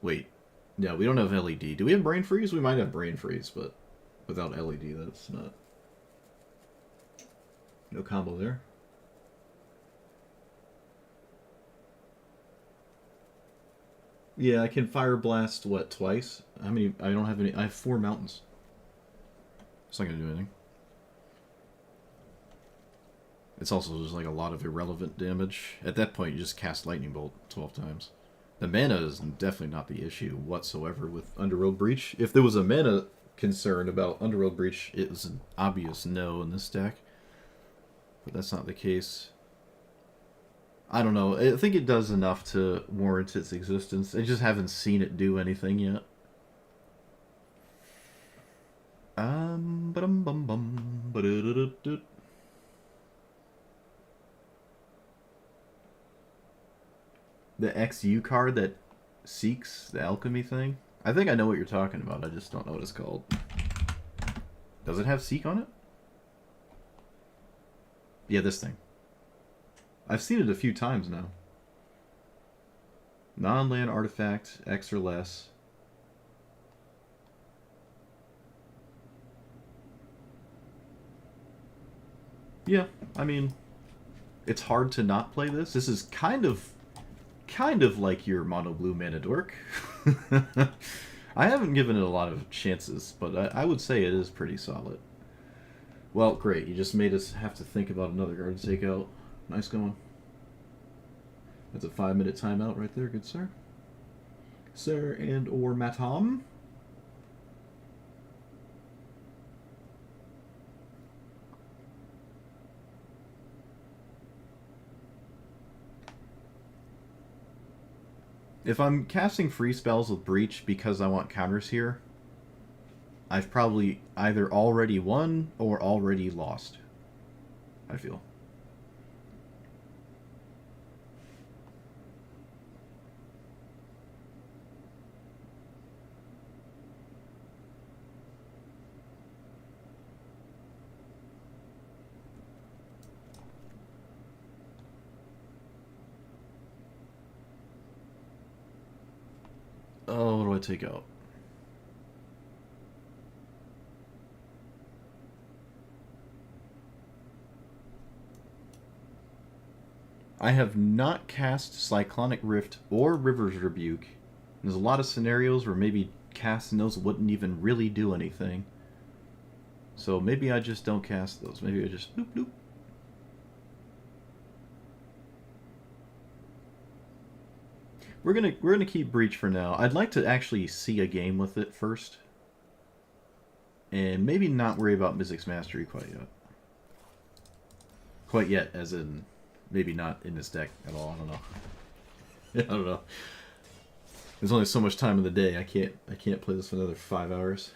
Wait, no, we don't have LED. Do we have Brain Freeze? We might have Brain Freeze, but without LED, that's not... No combo there. Yeah, I can Fire Blast, what, twice? How many? I don't have any. I have 4 mountains. It's not going to do anything. It's also just like a lot of irrelevant damage. At that point, you just cast Lightning Bolt 12 times. The mana is definitely not the issue whatsoever with Underworld Breach. If there was a mana concern about Underworld Breach, it was an obvious no in this deck. But that's not the case. I don't know. I think it does enough to warrant its existence. I just haven't seen it do anything yet. Ba-dum bum bum ba-da-da-da-da. The XU card that seeks the alchemy thing? I think I know what you're talking about. I just don't know what it's called. Does it have Seek on it? Yeah, this thing. I've seen it a few times now. Non-land artifact, X or less. Yeah, I mean, it's hard to not play this. This is kind of like your mono blue mana dork. I haven't given it a lot of chances, but I would say it is pretty solid. Well, great. You just made us have to think about another card to take out. Nice going. That's a 5-minute timeout right there, good sir. Sir and or Matam. If I'm casting free spells with Breach because I want counters here, I've probably either already won or already lost, I feel. Oh, what do I take out? I have not cast Cyclonic Rift or River's Rebuke. There's a lot of scenarios where maybe casting those wouldn't even really do anything. So maybe I just don't cast those. Maybe I just bloop bloop. We're gonna keep Breach for now. I'd like to actually see a game with it first. And maybe not worry about Mizik's Mastery quite yet. Quite yet, as in maybe not in this deck at all. I don't know. I don't know. There's only so much time in the day. I can't play this for another 5 hours.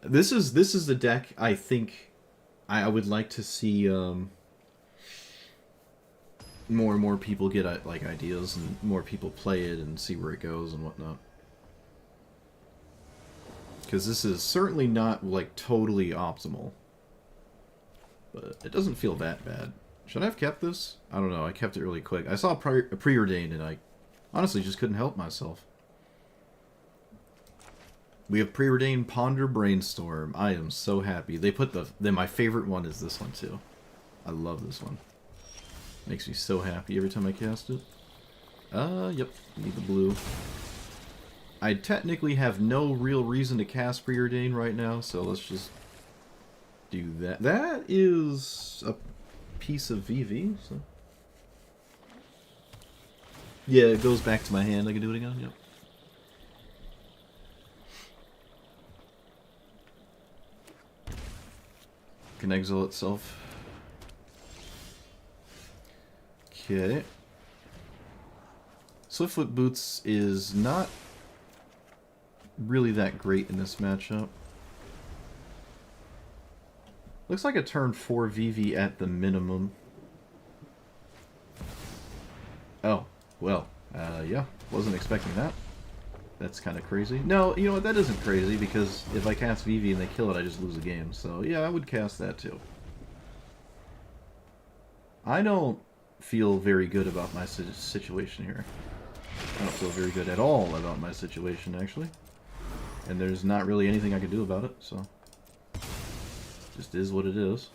This is the deck I think I would like to see more and more people get like ideas and more people play it and see where it goes and whatnot. Because this is certainly not like totally optimal, but it doesn't feel that bad. Should I have kept this? I don't know. I kept it really quick. I saw preordained and I honestly just couldn't help myself. We have preordained Ponder Brainstorm. I am so happy. They put then my favorite one is this one too. I love this one. Makes me so happy every time I cast it. Yep. Need the blue. I technically have no real reason to cast Preordain right now, so let's just do that. That is a piece of Vivi, so... Yeah, it goes back to my hand. I can do it again, yep. Can exile itself. Okay. Swiftfoot Boots is not really that great in this matchup. Looks like a turn 4 Vivi at the minimum. Oh, well, yeah, wasn't expecting that. That's kind of crazy. No, you know what, that isn't crazy, because if I cast Vivi and they kill it, I just lose the game. So, yeah, I would cast that too. I don't feel very good about my situation here. I don't feel very good at all about my situation, actually. And there's not really anything I can do about it, so... just is what it is.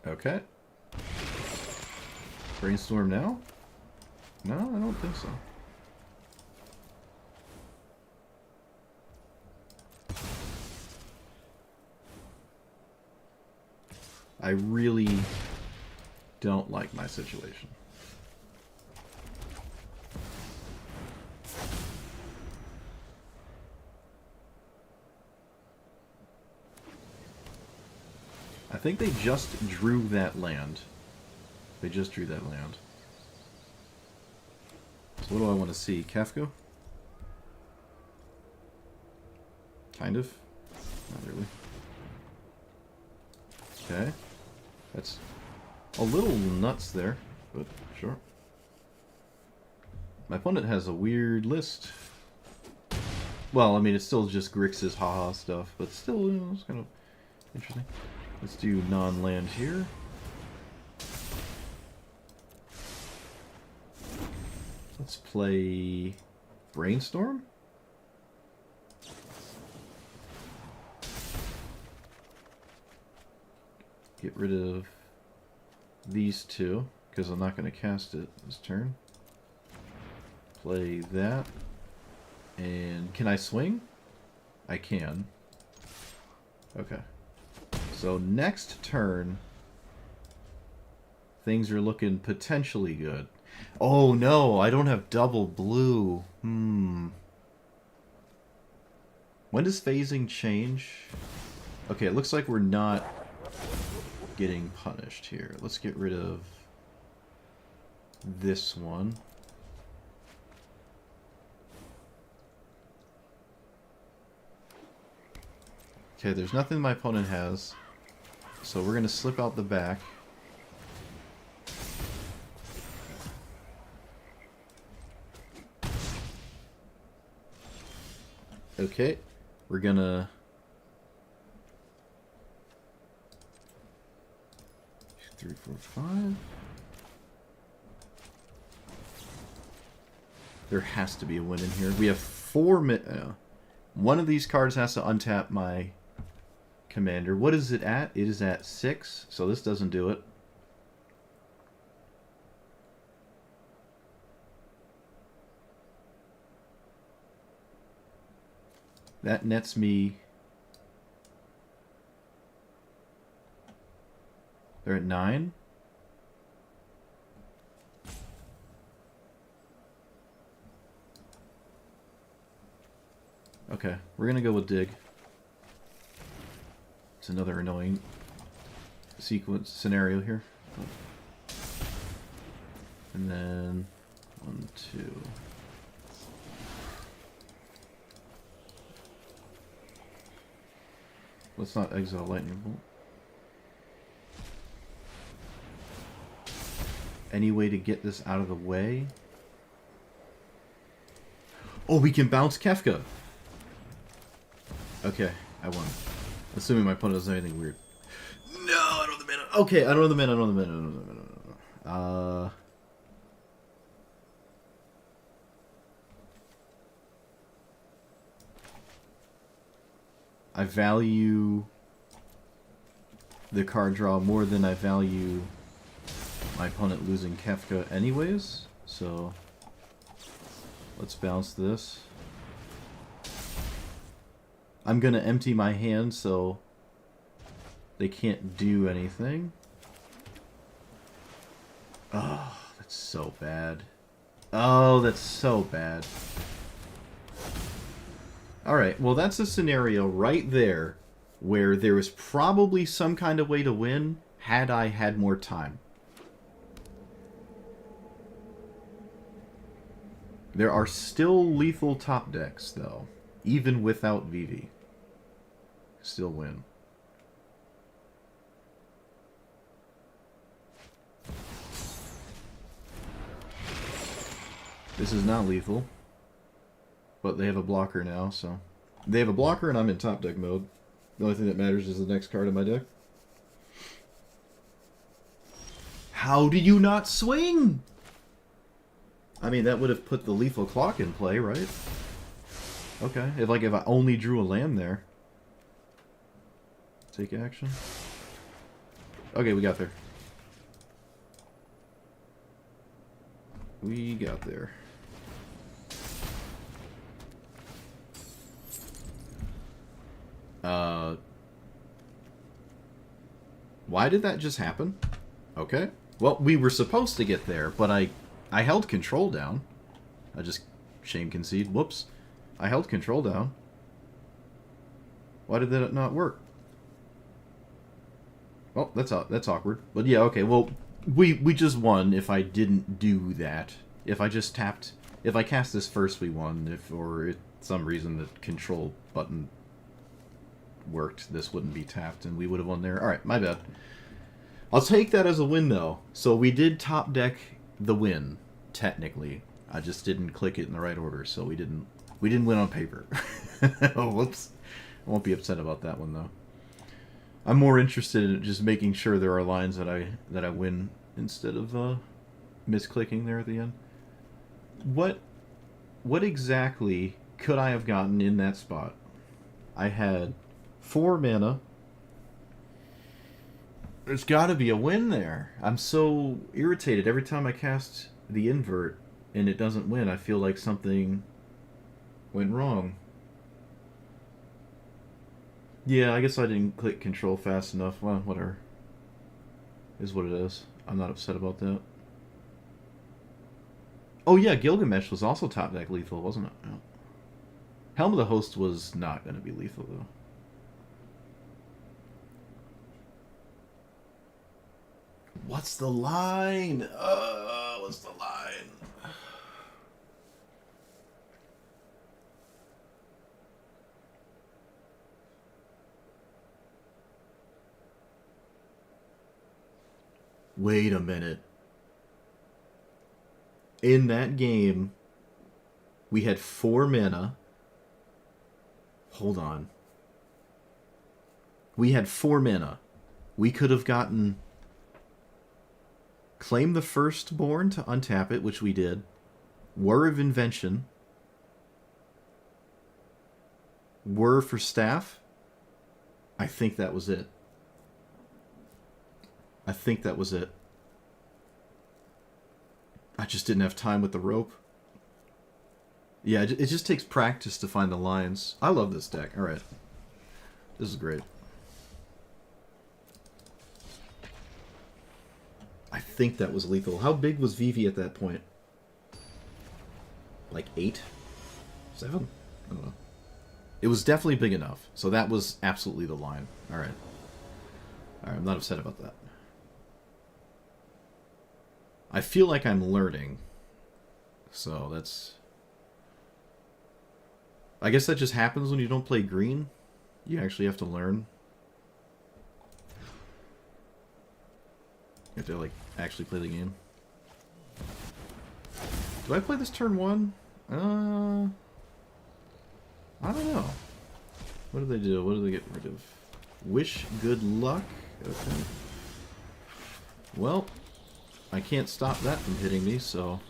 Okay. Brainstorm now? No, I don't think so. I really don't like my situation. I think they just drew that land. They just drew that land. So what do I want to see? Kefka? Kind of. Not really. Okay. That's a little nuts there, but sure. My opponent has a weird list. Well, I mean, it's still just Grixis haha stuff, but still, you know, it's kind of interesting. Let's do non-land here. Let's play Brainstorm. Get rid of these two, because I'm not going to cast it this turn. Play that. And can I swing? I can. Okay. So next turn, things are looking potentially good. Oh no, I don't have double blue. When does phasing change? Okay, it looks like we're not getting punished here. Let's get rid of this one. Okay, there's nothing my opponent has. So we're going to slip out the back. Okay, we're going to... 3, 4, 5. There has to be a win in here. We have 4 one of these cards has to untap my commander. What is it at? It is at 6, so this doesn't do it. That nets me... They're at 9. Okay, we're gonna go with dig. It's another annoying sequence scenario here. And then 1, 2. Let's not exile lightning bolt. Any way to get this out of the way? Oh, we can bounce Kefka! Okay, I won. Assuming my opponent doesn't have anything weird. No, I don't have the mana. Okay, I don't have the mana, I don't have the mana, I don't have the mana. I value the card draw more than I value my opponent losing Kefka anyways, so let's bounce this. I'm gonna empty my hand so they can't do anything. Oh, that's so bad. Oh, that's so bad. Alright, well that's a scenario right there where there was probably some kind of way to win had I had more time. There are still lethal top decks, though. Even without Vivi. Still win. This is not lethal. But they have a blocker now, so... They have a blocker and I'm in top deck mode. The only thing that matters is the next card in my deck. How do you not swing? I mean, that would have put the lethal clock in play, right? Okay, if I only drew a land there. Take action. Okay, we got there. We got there. Why did that just happen? Okay. Well, we were supposed to get there, but I held control down. I just shame concede. Whoops. I held control down. Why did that not work? Oh, that's awkward. But yeah, okay. Well, we just won if I didn't do that. If I just tapped, if I cast this first, we won. If for some reason the control button worked, this wouldn't be tapped, and we would have won there. All right, my bad. I'll take that as a win, though. So we did top deck the win, technically. I just didn't click it in the right order, so we didn't win on paper. Oh, whoops. I won't be upset about that one, though. I'm more interested in just making sure there are lines that I win instead of misclicking there at the end. What exactly could I have gotten in that spot? I had 4 mana. There's got to be a win there. I'm so irritated every time I cast the invert and it doesn't win. I feel like something went wrong. Yeah, I guess I didn't click control fast enough. Well, whatever. Is what it is. I'm not upset about that. Oh yeah, Gilgamesh was also top deck lethal, wasn't it? Yeah. Helm of the Host was not going to be lethal, though. What's the line? What's the line? Wait a minute. In that game, we had 4 mana. Hold on. We had 4 mana. We could have gotten... Claim the Firstborn to untap it, which we did. Whir of Invention. Whir for Staff. I think that was it. I think that was it. I just didn't have time with the rope. Yeah, it just takes practice to find the lines. I love this deck. Alright. This is great. I think that was lethal. How big was Vivi at that point? Like 8? 7? I don't know. It was definitely big enough. So that was absolutely the line. Alright. Alright, I'm not upset about that. I feel like I'm learning. So that's... I guess that just happens when you don't play green. You actually have to learn. You have to, like, actually play the game. Do I play this turn 1? I don't know. What do they do? What do they get rid of? Wish good luck? Okay. Well, I can't stop that from hitting me, so...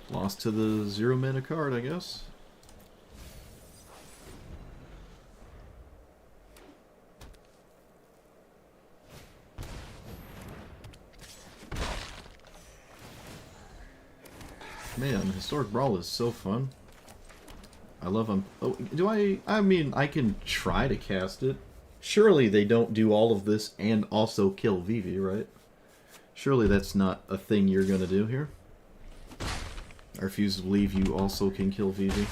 Lost to the 0 mana card, I guess. Man, Historic Brawl is so fun. I love them. Oh, do I mean, I can try to cast it. Surely they don't do all of this and also kill Vivi, right? Surely that's not a thing you're gonna do here. I refuse to believe you also can kill Vivi.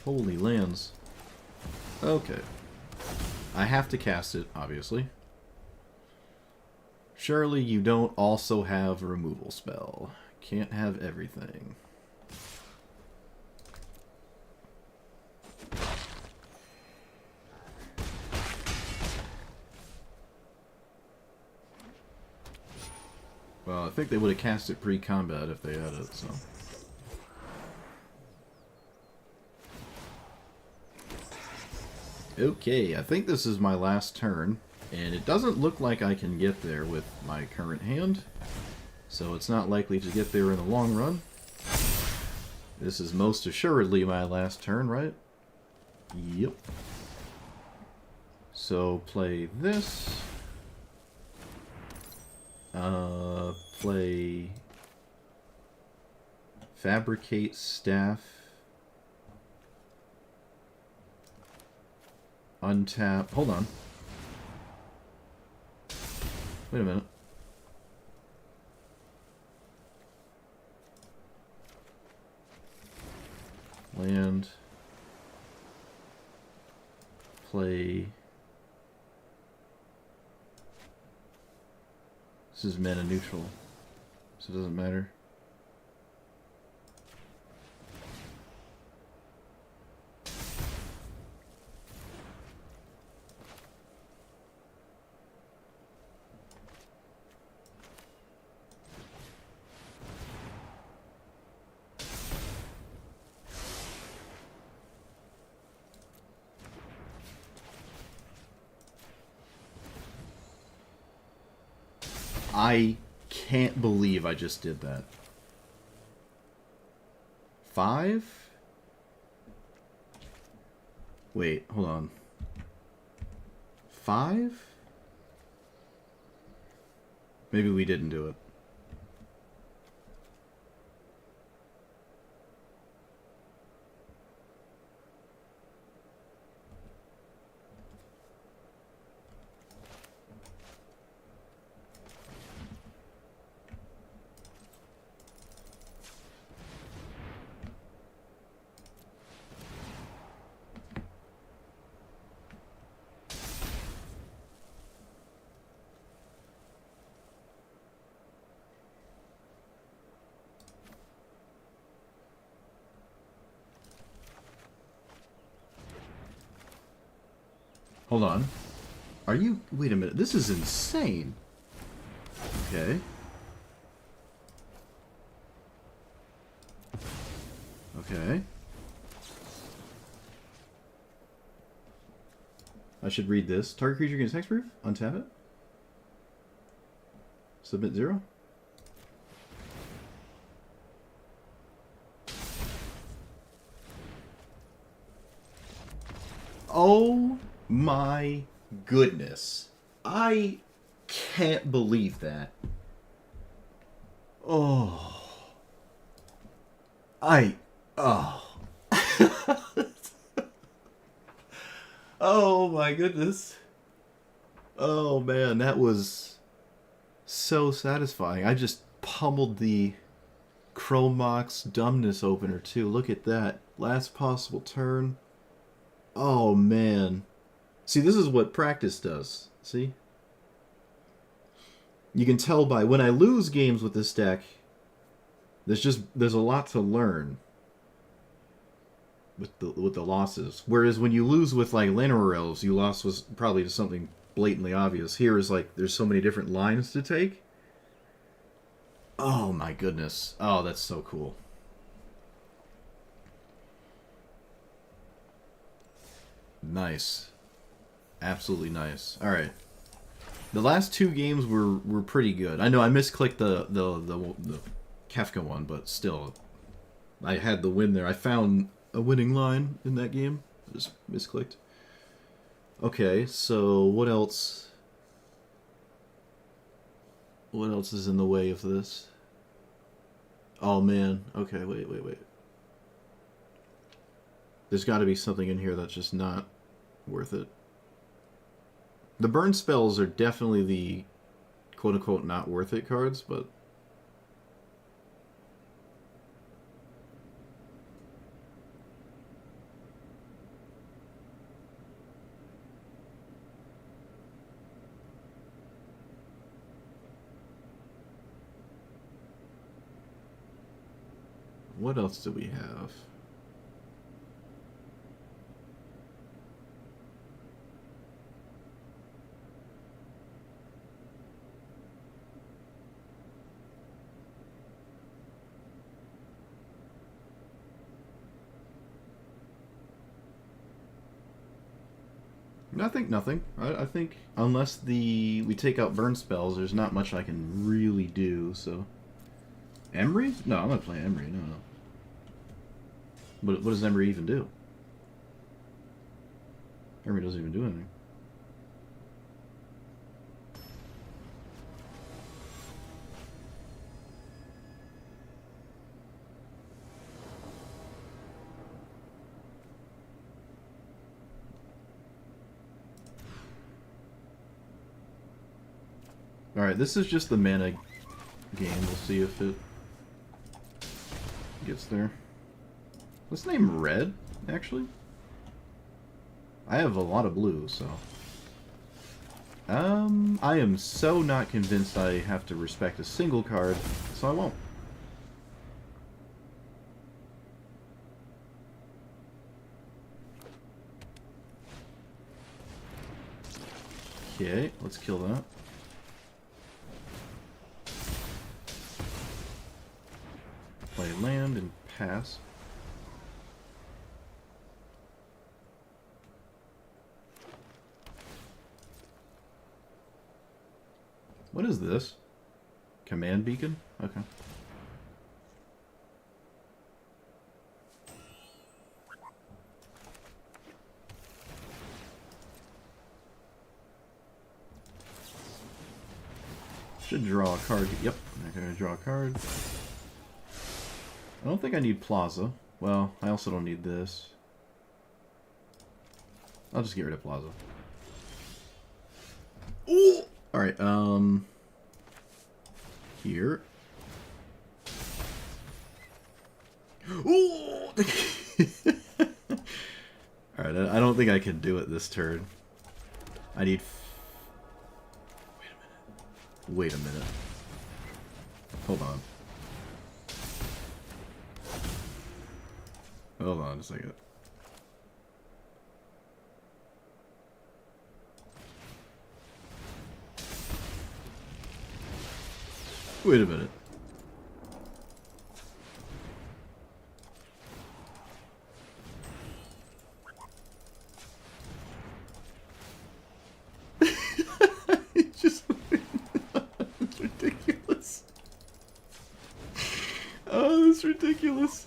Holy lands. Okay. I have to cast it, obviously. Surely you don't also have a removal spell. Can't have everything. Well, I think they would have cast it pre-combat if they had it, so... Okay, I think this is my last turn, and it doesn't look like I can get there with my current hand, so it's not likely to get there in the long run. This is most assuredly my last turn, right? Yep. So play this. Play Fabricate Staff. Untap. Hold on. Wait a minute. Land. Play. This is mana neutral, so it doesn't matter. I can't believe I just did that. 5? Wait, hold on. 5? Maybe we didn't do it. Hold on. Are you... Wait a minute. This is insane. Okay. Okay. I should read this. Target creature gains hexproof. Untap it. Submit 0. Oh my goodness. I can't believe that. Oh. Oh. Oh my goodness. Oh man, that was so satisfying. I just pummeled the Chromox Dumbness opener too. Look at that. Last possible turn. Oh man. See, this is what practice does. See? You can tell by when I lose games with this deck, there's a lot to learn with the losses. Whereas when you lose with like Llanowar Elves, you lost was probably to something blatantly obvious. Here is like there's so many different lines to take. Oh my goodness. Oh, that's so cool. Nice. Absolutely nice. All right. The last two games were pretty good. I know I misclicked the Kefka one, but still, I had the win there. I found a winning line in that game. Just misclicked. Okay, so what else? What else is in the way of this? Oh man. Okay, wait. There's got to be something in here that's just not worth it. The burn spells are definitely the quote-unquote not worth it cards, but... What else do we have? I think nothing. I think unless we take out burn spells, there's not much I can really do. So, Emery? No, I'm not playing Emery. No, no. What does Emery even do? Emery doesn't even do anything. Alright, this is just the mana game. We'll see if it gets there. What's the name? Red, actually? I have a lot of blue, so... I am so not convinced I have to respect a single card, so I won't. Okay, let's kill that. Play land and pass. What is this? Command beacon? Okay. Should draw a card. Yep, I'm gonna draw a card. I don't think I need Plaza. Well, I also don't need this. I'll just get rid of Plaza. Ooh! Alright, here. Ooh! Alright, I don't think I can do it this turn. I need... Wait a minute. Hold on. Hold on a second. Wait a minute. It's just... It's ridiculous. Oh, that's ridiculous.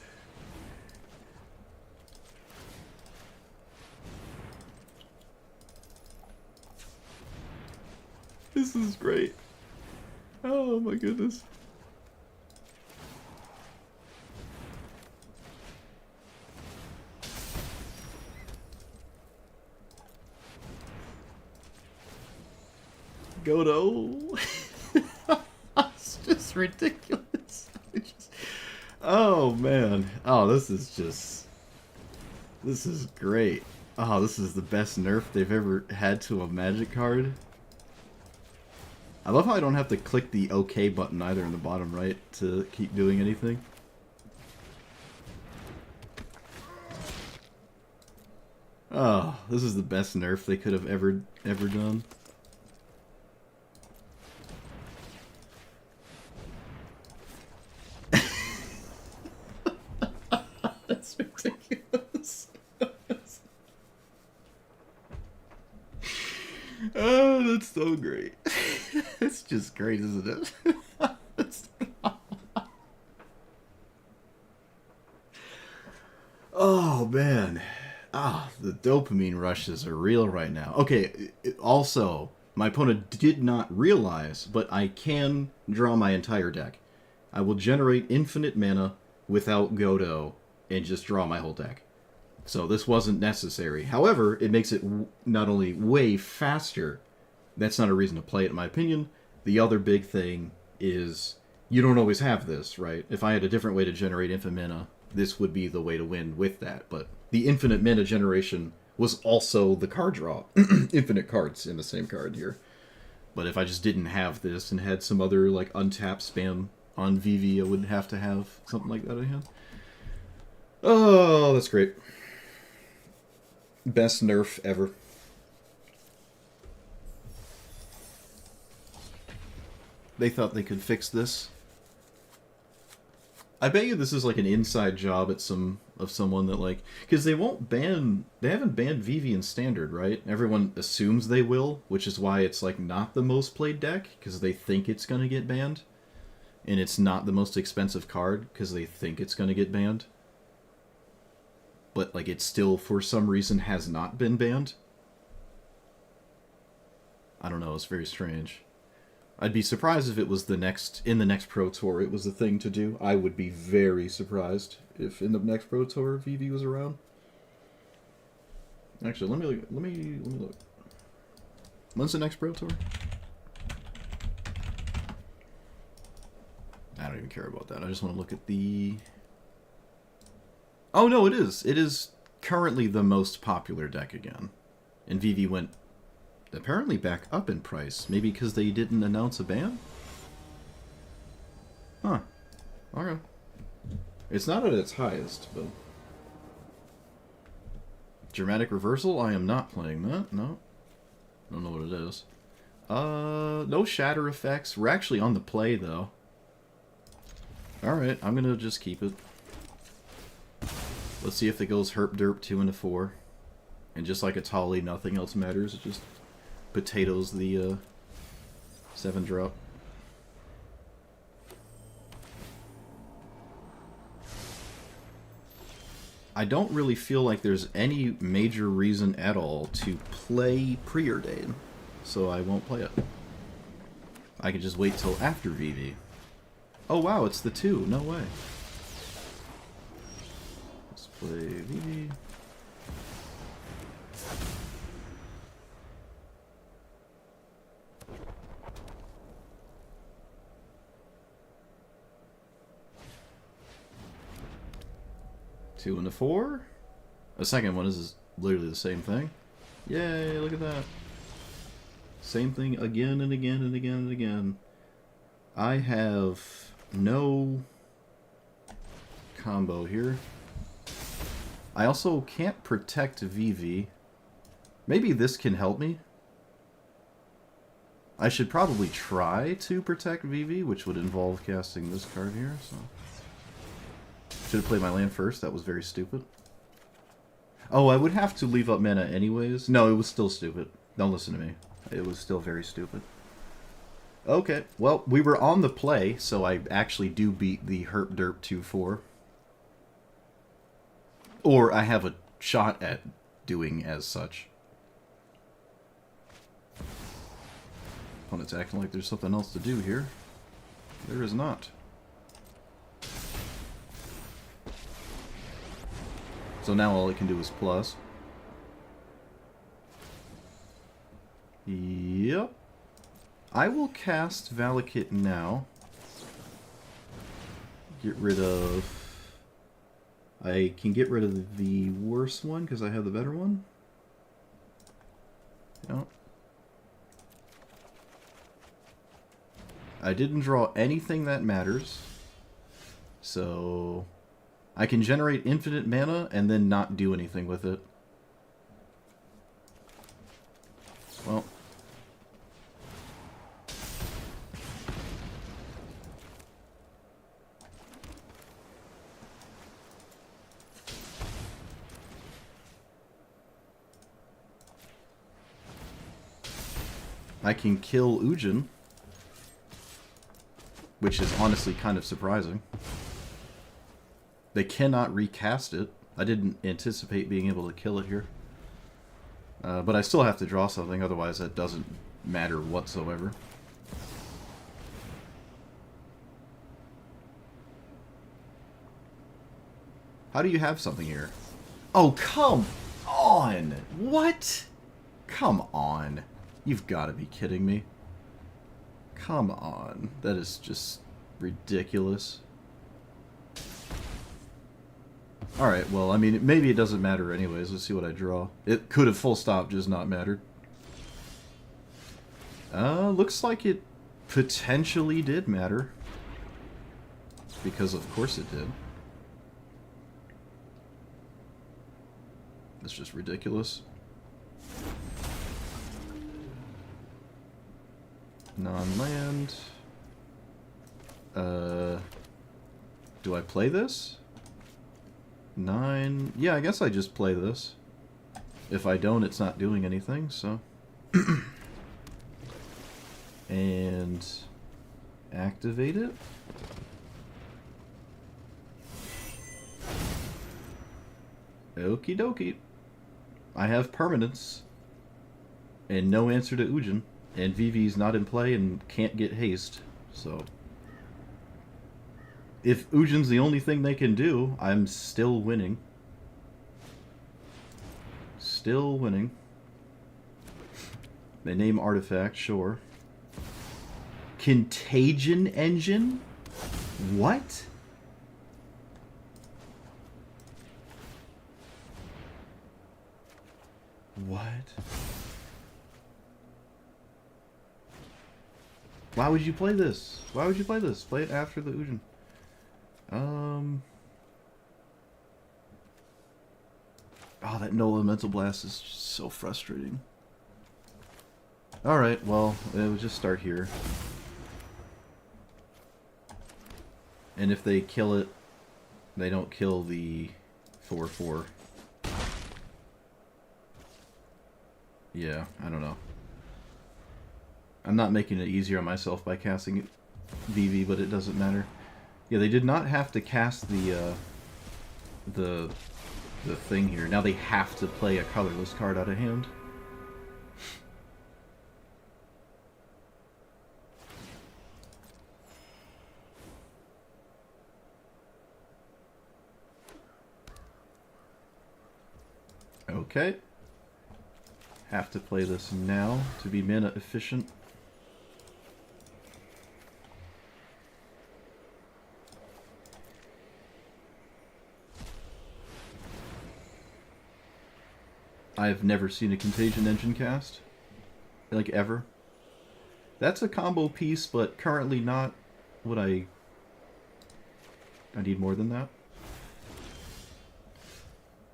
This is great. Oh my goodness. Godo. It's just ridiculous. Oh man. Oh, this is great. Oh, this is the best nerf they've ever had to a Magic card. I love how I don't have to click the OK button either in the bottom right to keep doing anything. Oh, this is the best nerf they could have ever done. That's ridiculous. Oh, that's so great. It's just great, isn't it? Oh, man. Ah, the dopamine rushes are real right now. Okay, also, my opponent did not realize, but I can draw my entire deck. I will generate infinite mana without Godo and just draw my whole deck. So this wasn't necessary. However, it makes it not only way faster, that's not a reason to play it in my opinion. The other big thing is you don't always have this, right? If I had a different way to generate infinite mana, this would be the way to win with that. But the infinite mana generation was also the card draw. Infinite cards in the same card here. But if I just didn't have this and had some other like untapped spam on Vivi, I would have to have something like that in hand. Oh, that's great. Best nerf ever. They thought they could fix this. I bet you this is like an inside job at someone that like, because they haven't banned Vivi in standard, right? Everyone assumes they will, which is why it's like not the most played deck because they think it's gonna get banned, and it's not the most expensive card because they think it's gonna get banned. But like it still for some reason has not been banned. I don't know. It's very strange. I'd be surprised if it was in the next Pro Tour it was the thing to do. I would be very surprised if in the next Pro Tour Vivi was around. Actually, let me look. When's the next Pro Tour? I don't even care about that. I just want to look at the... Oh no, it is. It is currently the most popular deck again. And Vivi went apparently back up in price. Maybe because they didn't announce a ban? Huh. Okay. It's not at its highest, but... Dramatic Reversal? I am not playing that. No. I don't know what it is. No shatter effects. We're actually on the play, though. Alright, I'm gonna just keep it. Let's see if it goes herp derp 2 into 4. And just like a Tolly, nothing else matters. It just potatoes the 7-drop. I don't really feel like there's any major reason at all to play Preordain, so I won't play it. I can just wait till after Vivi. Oh wow, it's the 2. No way. Let's play Vivi. Two and a 4. A second one is literally the same thing. Yay, look at that. Same thing again and again and again and again. I have no combo here. I also can't protect Vivi. Maybe this can help me. I should probably try to protect Vivi, which would involve casting this card here, so... Should have played my land first. That was very stupid. Oh, I would have to leave up mana anyways. No, it was still stupid. Don't listen to me. It was still very stupid. Okay, well, we were on the play, so I actually do beat the herp derp 2-4. Or I have a shot at doing as such. Opponent's acting like there's something else to do here. There is not. So now all it can do is plus. Yep. I will cast Valakut now. Get rid of... I can get rid of the worse one because I have the better one. Yep. I didn't draw anything that matters. So... I can generate infinite mana and then not do anything with it. Well. I can kill Ujin, which is honestly kind of surprising. They cannot recast it. I didn't anticipate being able to kill it here. But I still have to draw something, otherwise that doesn't matter whatsoever. How do you have something here? Oh, come on! What? Come on. You've got to be kidding me. Come on. That is just ridiculous. Alright, well, I mean, maybe it doesn't matter anyways. Let's see what I draw. It could have full stop just not mattered. Looks like it potentially did matter. Because of course it did. That's just ridiculous. Non-land. Do I play this? 9. Yeah, I guess I just play this. If I don't, it's not doing anything, so. And activate it. Okie dokie. I have permanence. And no answer to Ujin. And Vivi's not in play and can't get haste, so. If Ujin's the only thing they can do, I'm still winning. Still winning. They name artifact, sure. Contagion engine? What? What? Why would you play this? Why would you play this? Play it after the Ujin. Oh, that no elemental blast is just so frustrating. Alright, well, we'll just start here. And if they kill it, they don't kill the 4/4. Yeah, I don't know. I'm not making it easier on myself by casting Vivi, but it doesn't matter. Yeah, they did not have to cast the thing here. Now they have to play a colorless card out of hand. Okay. Have to play this now to be mana efficient. I've never seen a Contagion engine cast. Like, ever. That's a combo piece, but currently not what I need more than that.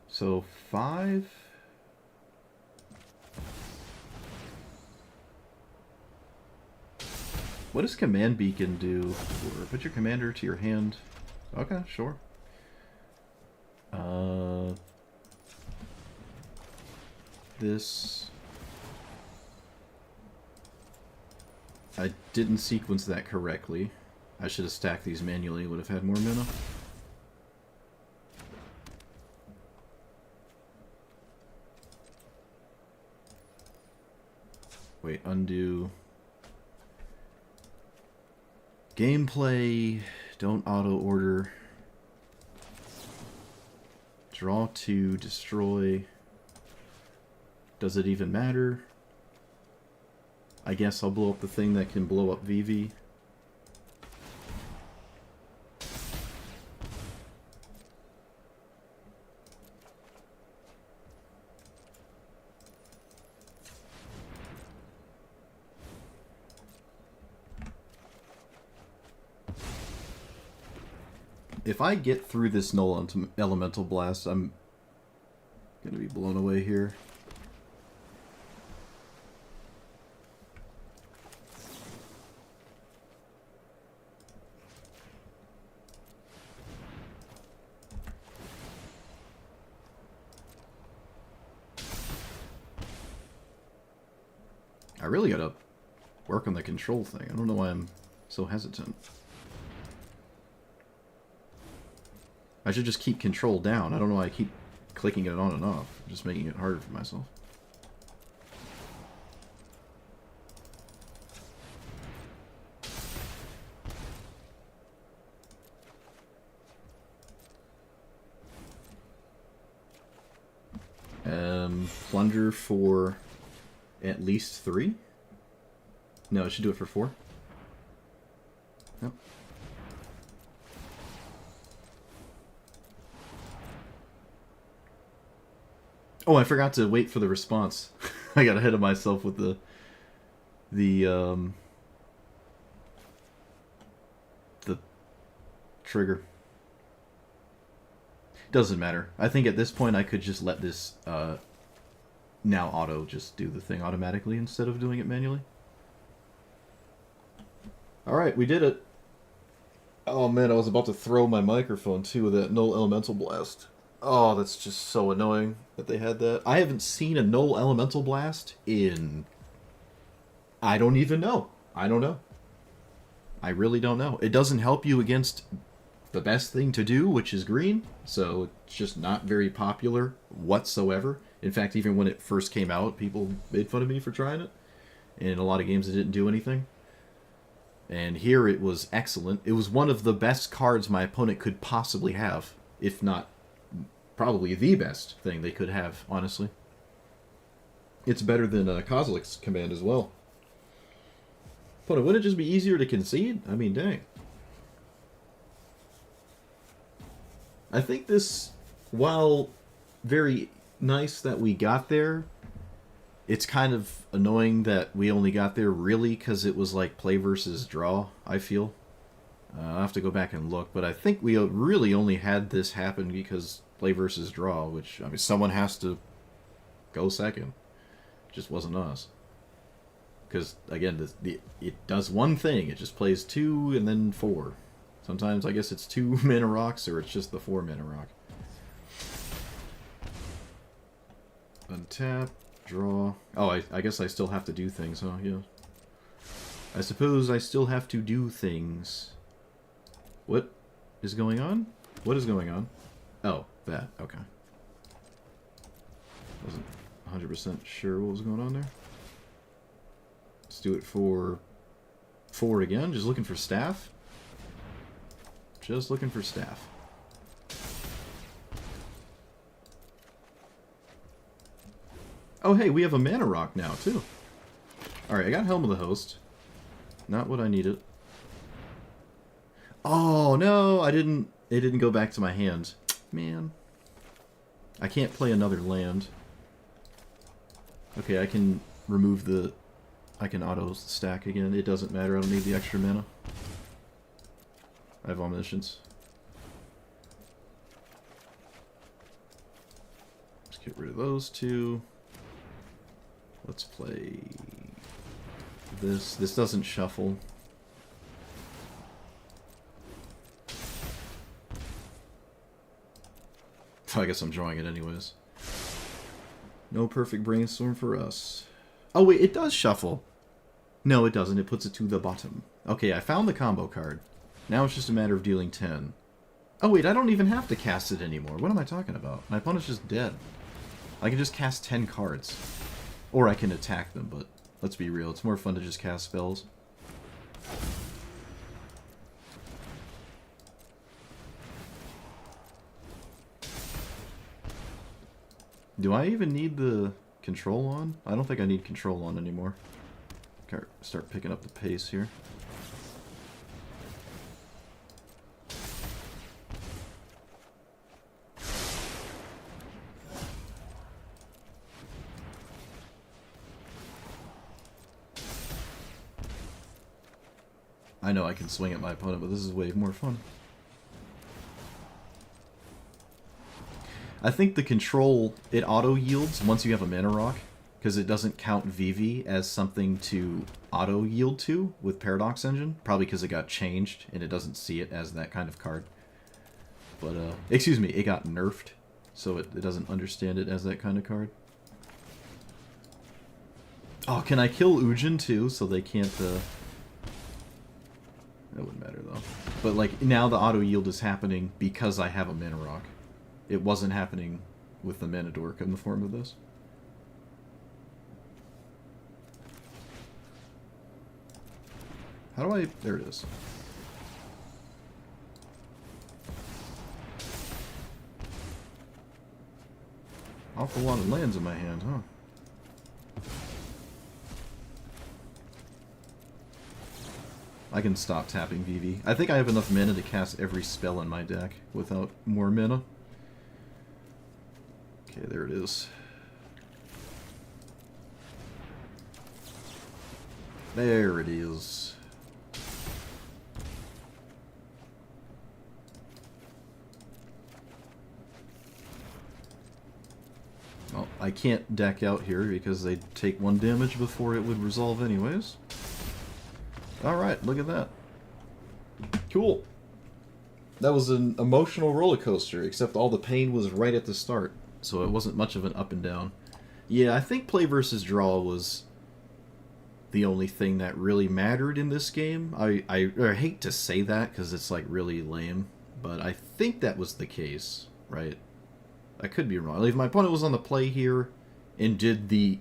So, 5... What does Command Beacon do? Put your commander to your hand. Okay, sure. This... I didn't sequence that correctly. I should have stacked these manually, would have had more mana. Wait, undo... Gameplay, don't auto-order. Draw 2, destroy. Does it even matter? I guess I'll blow up the thing that can blow up Vivi. If I get through this null elemental blast, I'm gonna be blown away here. I really gotta work on the control thing. I don't know why I'm so hesitant. I should just keep control down. I don't know why I keep clicking it on and off. I'm just making it harder for myself. Plunger for at least 3? No, I should do it for 4. Yep. Oh, I forgot to wait for the response. I got ahead of myself with the trigger. Doesn't matter. I think at this point I could just let this now auto just do the thing automatically instead of doing it manually. Alright, we did it. Oh man, I was about to throw my microphone too with that null elemental blast. Oh, that's just so annoying that they had that. I haven't seen a null elemental blast in... I don't even know. I don't know. I really don't know. It doesn't help you against the best thing to do, which is green, so it's just not very popular whatsoever. In fact, even when it first came out, people made fun of me for trying it. In a lot of games it didn't do anything. And here it was excellent. It was one of the best cards my opponent could possibly have, if not probably the best thing they could have, honestly. It's better than Kozilek's command as well. But wouldn't it just be easier to concede? I mean, dang. I think this, while very nice that we got there, it's kind of annoying that we only got there really because it was like play versus draw, I feel. I'll have to go back and look, but I think we really only had this happen because play versus draw, which, I mean, someone has to go second. It just wasn't us. Because, again, it does one thing. It just plays 2 and then 4. Sometimes I guess it's 2 mana rocks or it's just the 4 mana rock. Untap, draw. Oh, I guess I still have to do things, huh? Yeah. I suppose I still have to do things. What is going on? What is going on? Oh, that. Okay. Wasn't 100% sure what was going on there. Let's do it for forward again. Just looking for staff. Just looking for staff. Oh, hey, we have a mana rock now, too. Alright, I got Helm of the Host. Not what I needed. Oh, no, I didn't... It didn't go back to my hand. Man. I can't play another land. Okay, I can remove the... I can auto stack again. It doesn't matter. I don't need the extra mana. I have omniscience. Let's get rid of those two. Let's play this. This doesn't shuffle. I guess I'm drawing it anyways. No perfect brainstorm for us. Oh wait, it does shuffle. No, it doesn't. It puts it to the bottom. Okay, I found the combo card. Now it's just a matter of dealing 10. Oh wait, I don't even have to cast it anymore. What am I talking about? My opponent's just dead. I can just cast 10 cards. Or I can attack them, but let's be real. It's more fun to just cast spells. Do I even need the control on? I don't think I need control on anymore. Start picking up the pace here. I know I can swing at my opponent, but this is way more fun. I think the control, it auto-yields once you have a mana rock, because it doesn't count Vivi as something to auto-yield to with Paradox Engine, probably because it got changed and it doesn't see it as that kind of card. But, excuse me, it got nerfed, so it doesn't understand it as that kind of card. Oh, can I kill Ujin too, so they can't, That wouldn't matter though. But like, now the auto-yield is happening because I have a mana rock. It wasn't happening with the mana dork in the form of this. How do I... There it is. Awful lot of lands in my hand, huh? I can stop tapping Vivi. I think I have enough mana to cast every spell in my deck without more mana. Okay, there it is. There it is. I can't deck out here because they take 1 damage before it would resolve anyways. Alright, look at that. Cool. That was an emotional roller coaster, except all the pain was right at the start, so it wasn't much of an up and down. Yeah, I think play versus draw was the only thing that really mattered in this game. I hate to say that because it's like really lame, but I think that was the case, right? I could be wrong. If my opponent was on the play here and did the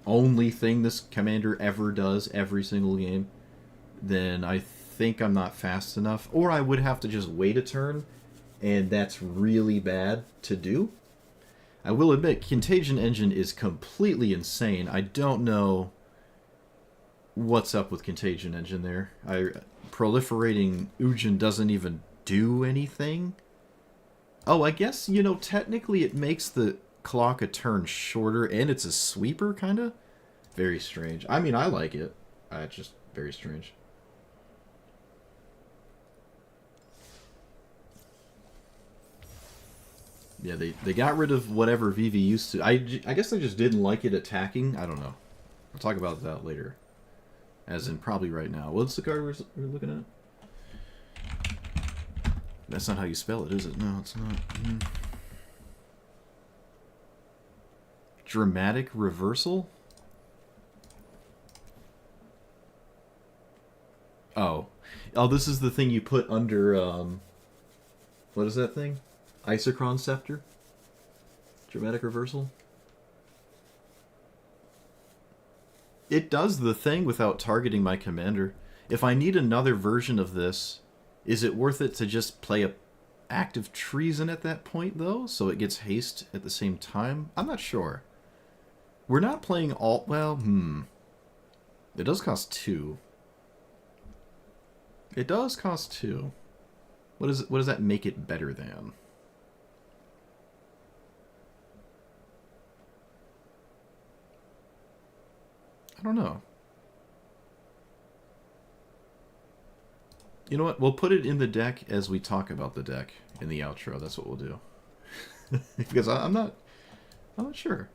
only thing this commander ever does every single game, then I think I'm not fast enough. Or I would have to just wait a turn, and that's really bad to do. I will admit, Contagion Engine is completely insane. I don't know what's up with Contagion Engine there. Proliferating Ujin doesn't even do anything. Oh, I guess, you know, technically it makes the clock a turn shorter, and it's a sweeper, kind of? Very strange. I mean, I like it. It's just very strange. Yeah, they got rid of whatever Vivi used to. I guess they just didn't like it attacking. I don't know. We'll talk about that later. As in, probably right now. What's the card we're looking at? That's not how you spell it, is it? No, it's not. Dramatic Reversal? Oh. Oh, this is the thing you put under, what is that thing? Isochron Scepter? Dramatic Reversal? It does the thing without targeting my commander. If I need another version of this, is it worth it to just play a active treason at that point, though? So it gets haste at the same time? I'm not sure. We're not playing all... Well, It does cost 2. It does cost 2. What does that make it better than? I don't know. You know what? We'll put it in the deck as we talk about the deck in the outro. That's what we'll do. Because I'm not sure.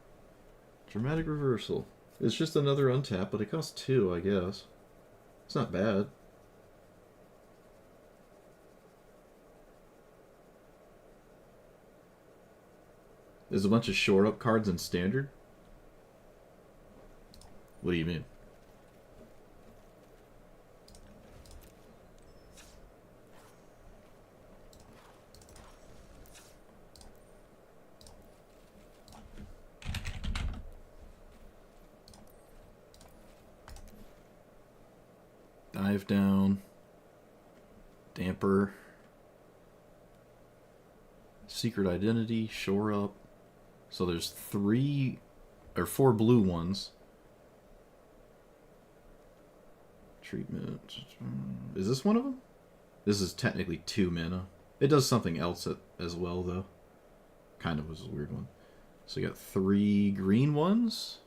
Dramatic Reversal. It's just another untap, but it costs 2, I guess. It's not bad. There's a bunch of shore up cards in Standard. What do you mean? Dive down. Damper. Secret Identity. Shore up. So there's 3 or 4 blue ones. Treatment. Is this one of them? This is technically 2 mana. It does something else as well, though. Kind of was a weird one. So you got 3 green ones.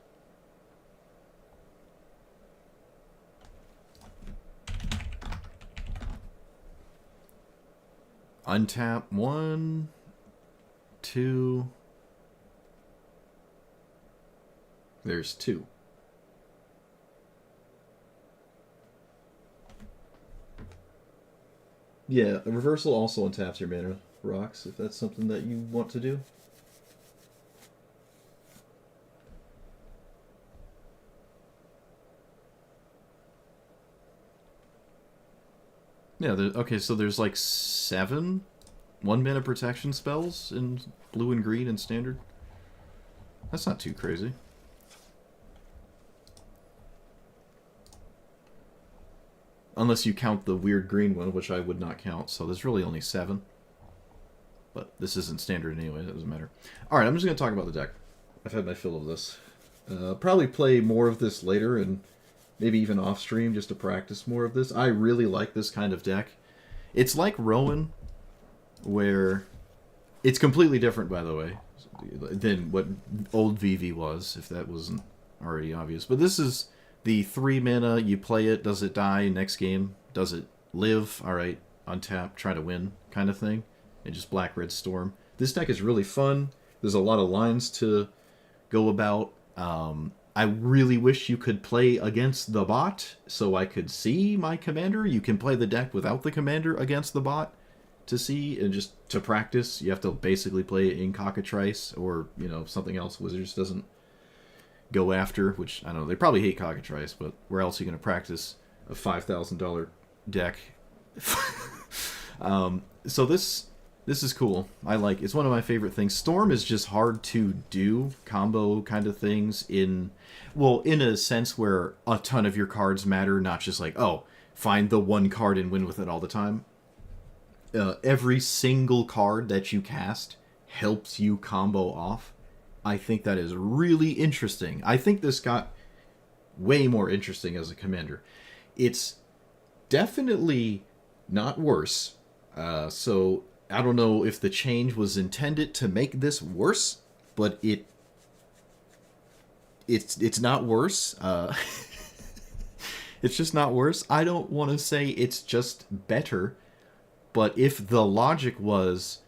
Untap 1, 2. There's 2. Yeah, a reversal also untaps your mana rocks, if that's something that you want to do. Yeah, okay, so there's like 7 1-mana protection spells in blue and green and standard. That's not too crazy. Unless you count the weird green one, which I would not count, so there's really only 7. But this isn't standard anyway, it doesn't matter. Alright, I'm just going to talk about the deck. I've had my fill of this. Probably play more of this later, and maybe even off stream just to practice more of this. I really like this kind of deck. It's like Rowan, where it's completely different, by the way, than what old Vivi was, if that wasn't already obvious. But this is the 3 mana, you play it, does it die next game? Does it live? Alright, untap, try to win, kind of thing. And just black-red storm. This deck is really fun. There's a lot of lines to go about. I really wish you could play against the bot so I could see my commander. You can play the deck without the commander against the bot to see and just to practice. You have to basically play it in cockatrice or, something else Wizards doesn't go after, which, I don't know, they probably hate cockatrice, but where else are you going to practice a $5,000 deck? So this is cool. I like it's one of my favorite things. Storm is just hard to do combo kind of things in a sense where a ton of your cards matter, not just like, oh, find the one card and win with it all the time. Every single card that you cast helps you combo off. I think that is really interesting. I think this got way more interesting as a commander. It's definitely not worse. So I don't know if the change was intended to make this worse, but it's not worse. It's just not worse. I don't want to say it's just better, but if the logic was,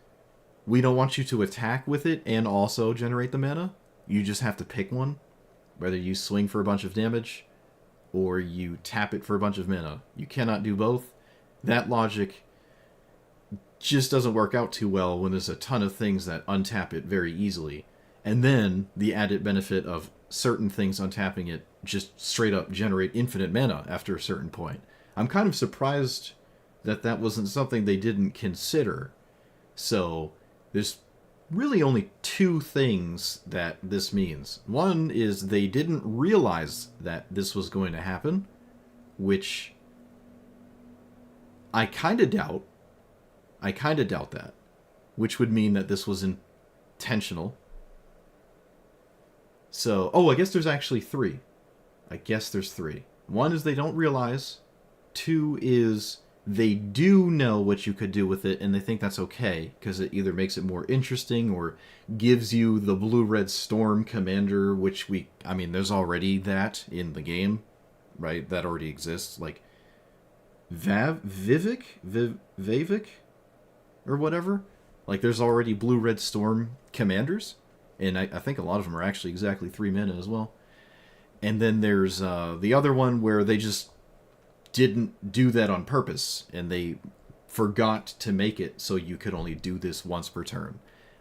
we don't want you to attack with it and also generate the mana, you just have to pick one, whether you swing for a bunch of damage or you tap it for a bunch of mana. You cannot do both. That logic just doesn't work out too well when there's a ton of things that untap it very easily. And then the added benefit of certain things untapping it just straight up generate infinite mana after a certain point. I'm kind of surprised that wasn't something they didn't consider. So there's really only two things that this means. One is they didn't realize that this was going to happen, which I kind of doubt. I kind of doubt that, which would mean that this was intentional. So, I guess there's actually three. There's three. One is they don't realize. Two is they do know what you could do with it, and they think that's okay, because it either makes it more interesting or gives you the blue-red storm commander, which there's already that in the game, right? That already exists. Like, Vivik? Or whatever. Like, there's already blue-red storm commanders, and I think a lot of them are actually exactly 3 mana as well. And then there's the other one where they just didn't do that on purpose, and they forgot to make it so you could only do this once per turn.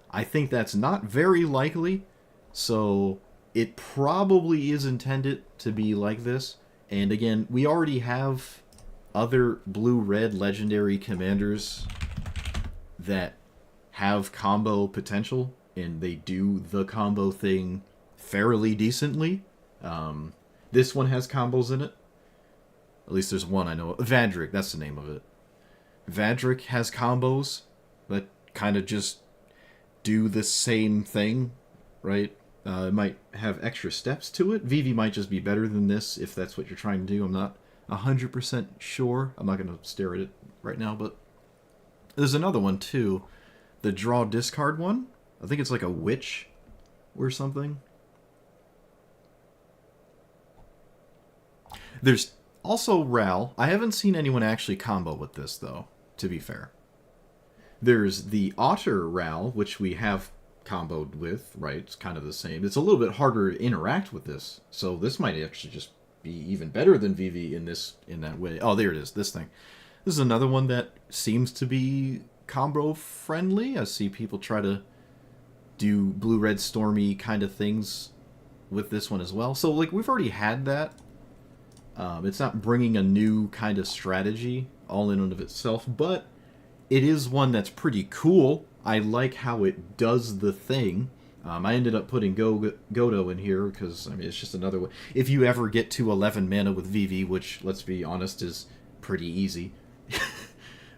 I think that's not very likely, so it probably is intended to be like this. And again, we already have other blue-red legendary commanders that have combo potential, and they do the combo thing fairly decently. This one has combos in it. At least there's one I know. Vadrik, that's the name of it. Vadrik has combos that kind of just do the same thing, right? It might have extra steps to it. Vivi might just be better than this if that's what you're trying to do. I'm not 100% sure. I'm not going to stare at it right now, but there's another one too. The draw discard one. I think it's like a witch or something. There's also Ral. I haven't seen anyone actually combo with this, though, to be fair. There's the Otter Ral, which we have comboed with, right? It's kind of the same. It's a little bit harder to interact with this, so this might actually just be even better than Vivi in that way. Oh, there it is, this thing. This is another one that seems to be combo friendly. I see people try to do blue-red stormy kind of things with this one as well. So, like, we've already had that. It's not bringing a new kind of strategy all in and of itself, but it is one that's pretty cool. I like how it does the thing. I ended up putting Godo in here because, it's just another way. If you ever get to 11 mana with Vivi, which, let's be honest, is pretty easy.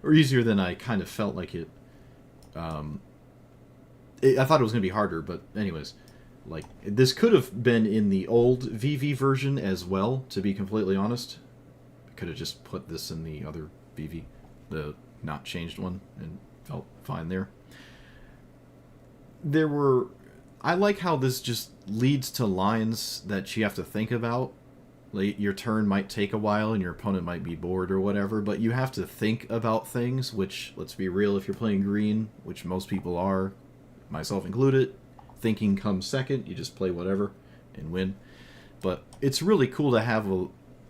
Or easier than I kind of felt like it. I thought it was going to be harder, but anyways. Like, this could have been in the old Vivi version as well, to be completely honest. I could have just put this in the other Vivi, the not changed one, and felt fine there. I like how this just leads to lines that you have to think about. Like, your turn might take a while and your opponent might be bored or whatever, but you have to think about things, which, let's be real, if you're playing green, which most people are, myself included, thinking comes second. You just play whatever and win. But it's really cool to have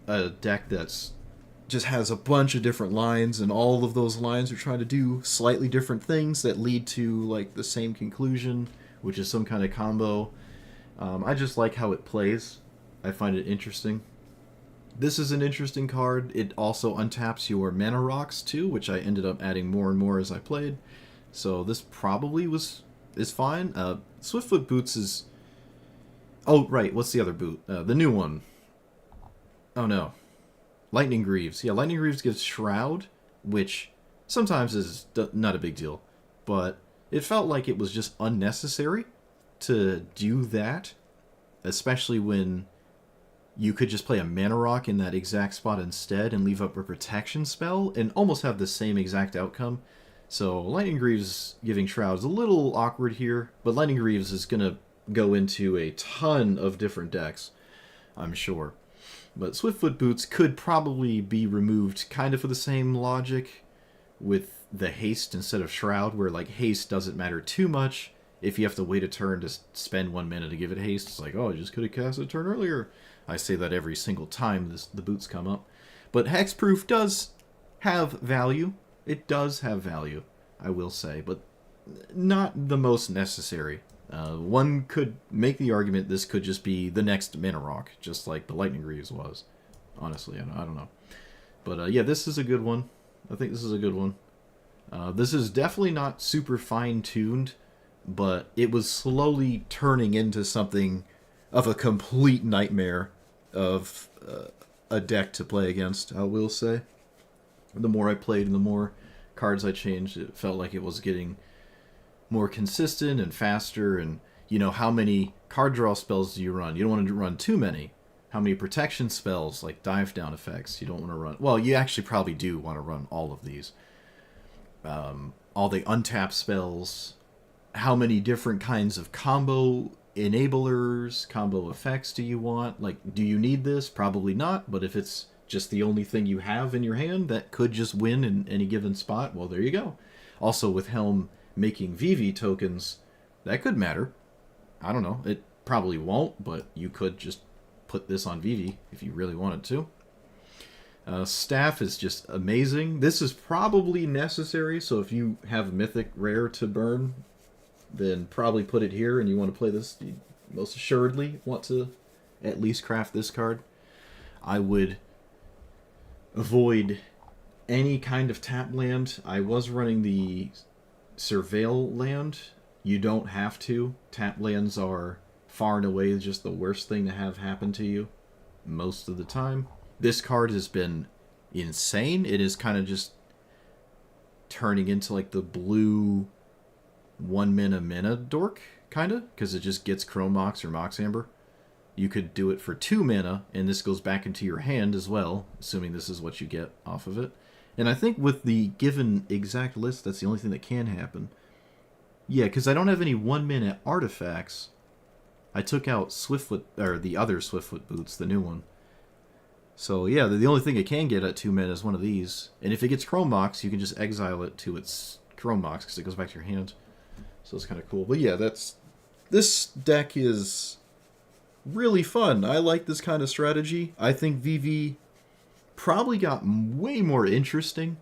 a deck that's just has a bunch of different lines, and all of those lines are trying to do slightly different things that lead to like the same conclusion, which is some kind of combo. I just like how it plays. I find it interesting. This is an interesting card. It also untaps your mana rocks too, which I ended up adding more and more as I played. So this probably is fine. Swiftfoot Boots is. Oh right, what's the other boot? The new one. Oh no, Lightning Greaves. Yeah, Lightning Greaves gives Shroud, which sometimes is not a big deal, but it felt like it was just unnecessary to do that, especially when you could just play a Mana Rock in that exact spot instead and leave up a protection spell and almost have the same exact outcome. So Lightning Greaves giving Shroud is a little awkward here, but Lightning Greaves is going to go into a ton of different decks, I'm sure. But Swiftfoot Boots could probably be removed kind of for the same logic with the haste instead of Shroud, where like haste doesn't matter too much. If you have to wait a turn to spend 1 minute to give it haste, it's like, oh, I just could have cast a turn earlier. I say that every single time the boots come up. But Hexproof does have value. It does have value, I will say, but not the most necessary. One could make the argument this could just be the next Mana Rock, just like the Lightning Greaves was. Honestly, I don't know. But yeah, this is a good one. I think this is a good one. This is definitely not super fine-tuned, but it was slowly turning into something of a complete nightmare of a deck to play against, I will say. The more I played and the more cards I changed, it felt like it was getting more consistent and faster. And you know, how many card draw spells do you run? You don't want to run too many. How many protection spells, like dive down effects, you don't want to run? Well, you actually probably do want to run all of these. All the untap spells. How many different kinds of combo enablers, combo effects do you want? Like, do you need this? Probably not, but if it's just the only thing you have in your hand that could just win in any given spot, well, there you go. Also, with Helm making Vivi tokens, that could matter. I don't know. It probably won't, but you could just put this on Vivi if you really wanted to. Staff is just amazing. This is probably necessary, so if you have Mythic Rare to burn, then probably put it here, and you want to play this, you most assuredly want to at least craft this card. I would avoid any kind of tap land. I was running the Surveil land. You don't have to. Tap lands are far and away just the worst thing to have happen to you most of the time. This card has been insane. It is kind of just turning into like the blue 1 mana dork, kind of, because it just gets Chrome Mox or Mox Amber. You could do it for 2 mana, and this goes back into your hand as well, assuming this is what you get off of it. And I think with the given exact list, that's the only thing that can happen. Yeah, because I don't have any 1 mana artifacts. I took out Swiftfoot, or the other Swiftfoot Boots, the new one. So yeah, the only thing it can get at 2 mana is one of these. And if it gets Chrome Mox, you can just exile it to its Chrome Mox, because it goes back to your hand. So it's kind of cool. But yeah, this deck is really fun. I like this kind of strategy. I think Vivi probably got way more interesting.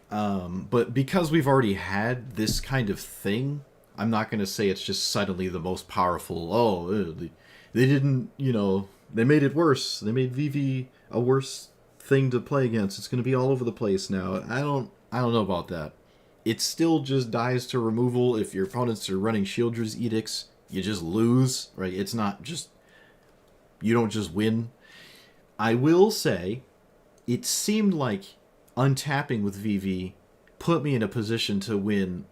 But because we've already had this kind of thing, I'm not going to say it's just suddenly the most powerful. Oh, they didn't, they made it worse. They made Vivi a worse thing to play against. It's going to be all over the place now. I don't know about that. It still just dies to removal. If your opponents are running Shieldred's Edicts, you just lose, right? It's not just... You don't just win. I will say, it seemed like untapping with Vivi put me in a position to win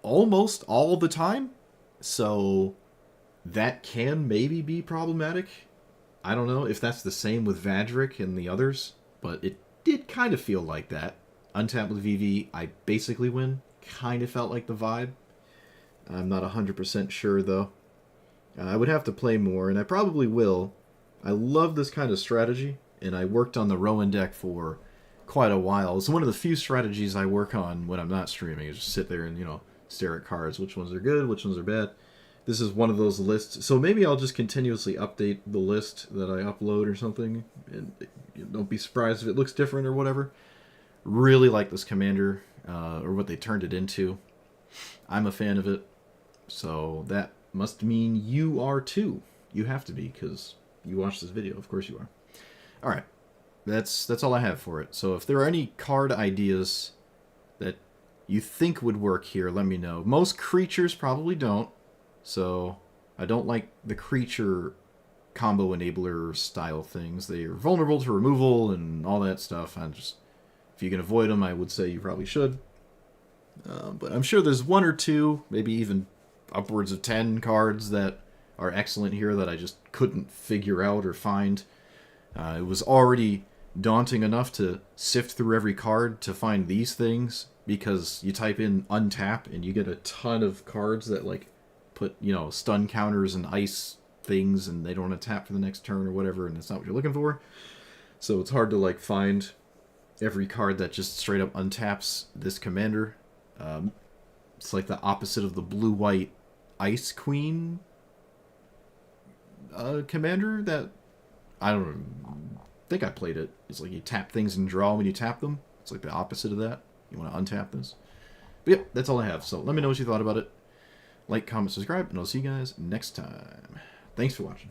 almost all the time. So that can maybe be problematic. I don't know if that's the same with Vadrik and the others, but it did kind of feel like that. Untap with Vivi, I basically win. Kind of felt like the vibe. I'm not 100% sure, though. I would have to play more, and I probably will. I love this kind of strategy, and I worked on the Rowan deck for quite a while. It's one of the few strategies I work on when I'm not streaming. I just sit there and, stare at cards, which ones are good, which ones are bad. This is one of those lists, so maybe I'll just continuously update the list that I upload or something, and don't be surprised if it looks different or whatever. Really like this commander, or what they turned it into. I'm a fan of it, so that must mean you are too. You have to be, because you watched this video. Of course you are. Alright, that's all I have for it. So if there are any card ideas that you think would work here, let me know. Most creatures probably don't. So, I don't like the creature combo enabler style things. They are vulnerable to removal and all that stuff. If you can avoid them, I would say you probably should. But I'm sure there's one or two, maybe even upwards of 10 cards that are excellent here that I just couldn't figure out or find. It was already daunting enough to sift through every card to find these things, because you type in untap and you get a ton of cards that, like, put, stun counters and ice things, and they don't want to tap for the next turn or whatever, and that's not what you're looking for. So it's hard to, like, find every card that just straight up untaps this commander. It's like the opposite of the blue-white Ice Queen commander that, I don't think I played it. It's like you tap things and draw when you tap them. It's like the opposite of that. You want to untap this. But yep, that's all I have. So let me know what you thought about it. Like, comment, subscribe, and I'll see you guys next time. Thanks for watching.